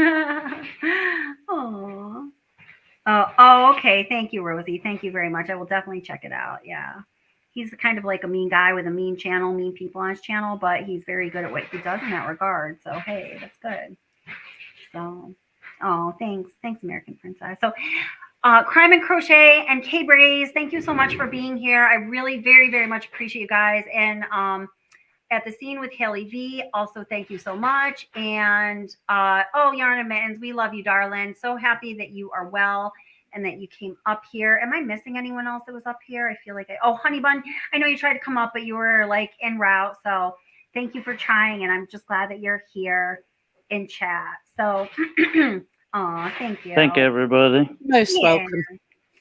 S1: Oh, okay. Thank you, Rosie. Thank you very much. I will definitely check it out. Yeah. He's kind of like a mean guy with a mean channel, mean people on his channel, but he's very good at what he does in that regard. So, hey, that's good. So, thanks. Thanks, American Princess. So, Crime and Crochet and Kay Braze, thank you so much for being here. I really very, very much appreciate you guys. And at the scene with Haley V, also thank you so much. And Yarn and Mittens, we love you, darling. So happy that you are well. and that you came up here. Am I missing anyone else that was up here? I feel like oh, Honey Bun, I know you tried to come up, but you were like en route. So thank you for trying, and I'm just glad that you're here in chat. So, thank you.
S9: Thank everybody.
S5: Most welcome.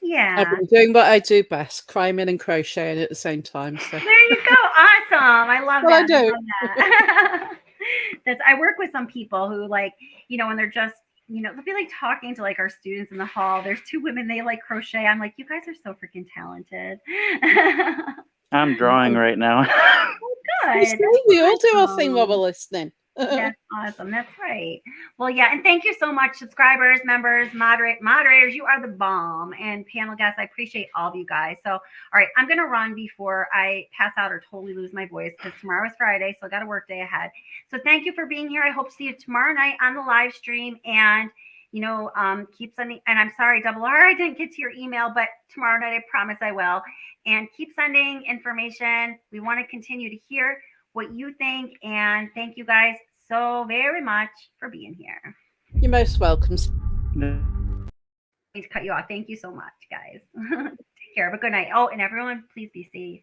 S1: Yeah.
S5: I've been doing what I do best, criming and crocheting at the same time. So
S1: there you go. Awesome. I love
S5: well,
S1: that.
S5: I do.
S1: love that. I work with some people who like, when they're just, they'll be like talking to like our students in the hall. There's two women, they like crochet. I'm like, you guys are so freaking talented.
S9: I'm drawing right now.
S1: Good.
S5: We all do our thing while we're listening.
S1: That's awesome. That's right. Well, yeah, and thank you so much, subscribers, members, moderators. You are the bomb, and panel guests. I appreciate all of you guys. So, all right, I'm gonna run before I pass out or totally lose my voice because tomorrow is Friday, so I got a work day ahead. So, thank you for being here. I hope to see you tomorrow night on the live stream, and keep sending. And I'm sorry, Double R, I didn't get to your email, but tomorrow night I promise I will. And keep sending information. We want to continue to hear what you think, and thank you guys so very much for being here.
S5: You're most welcome.
S1: I need to cut you off. Thank you so much, guys. Take care. Have a good night. Oh, and everyone, please be safe.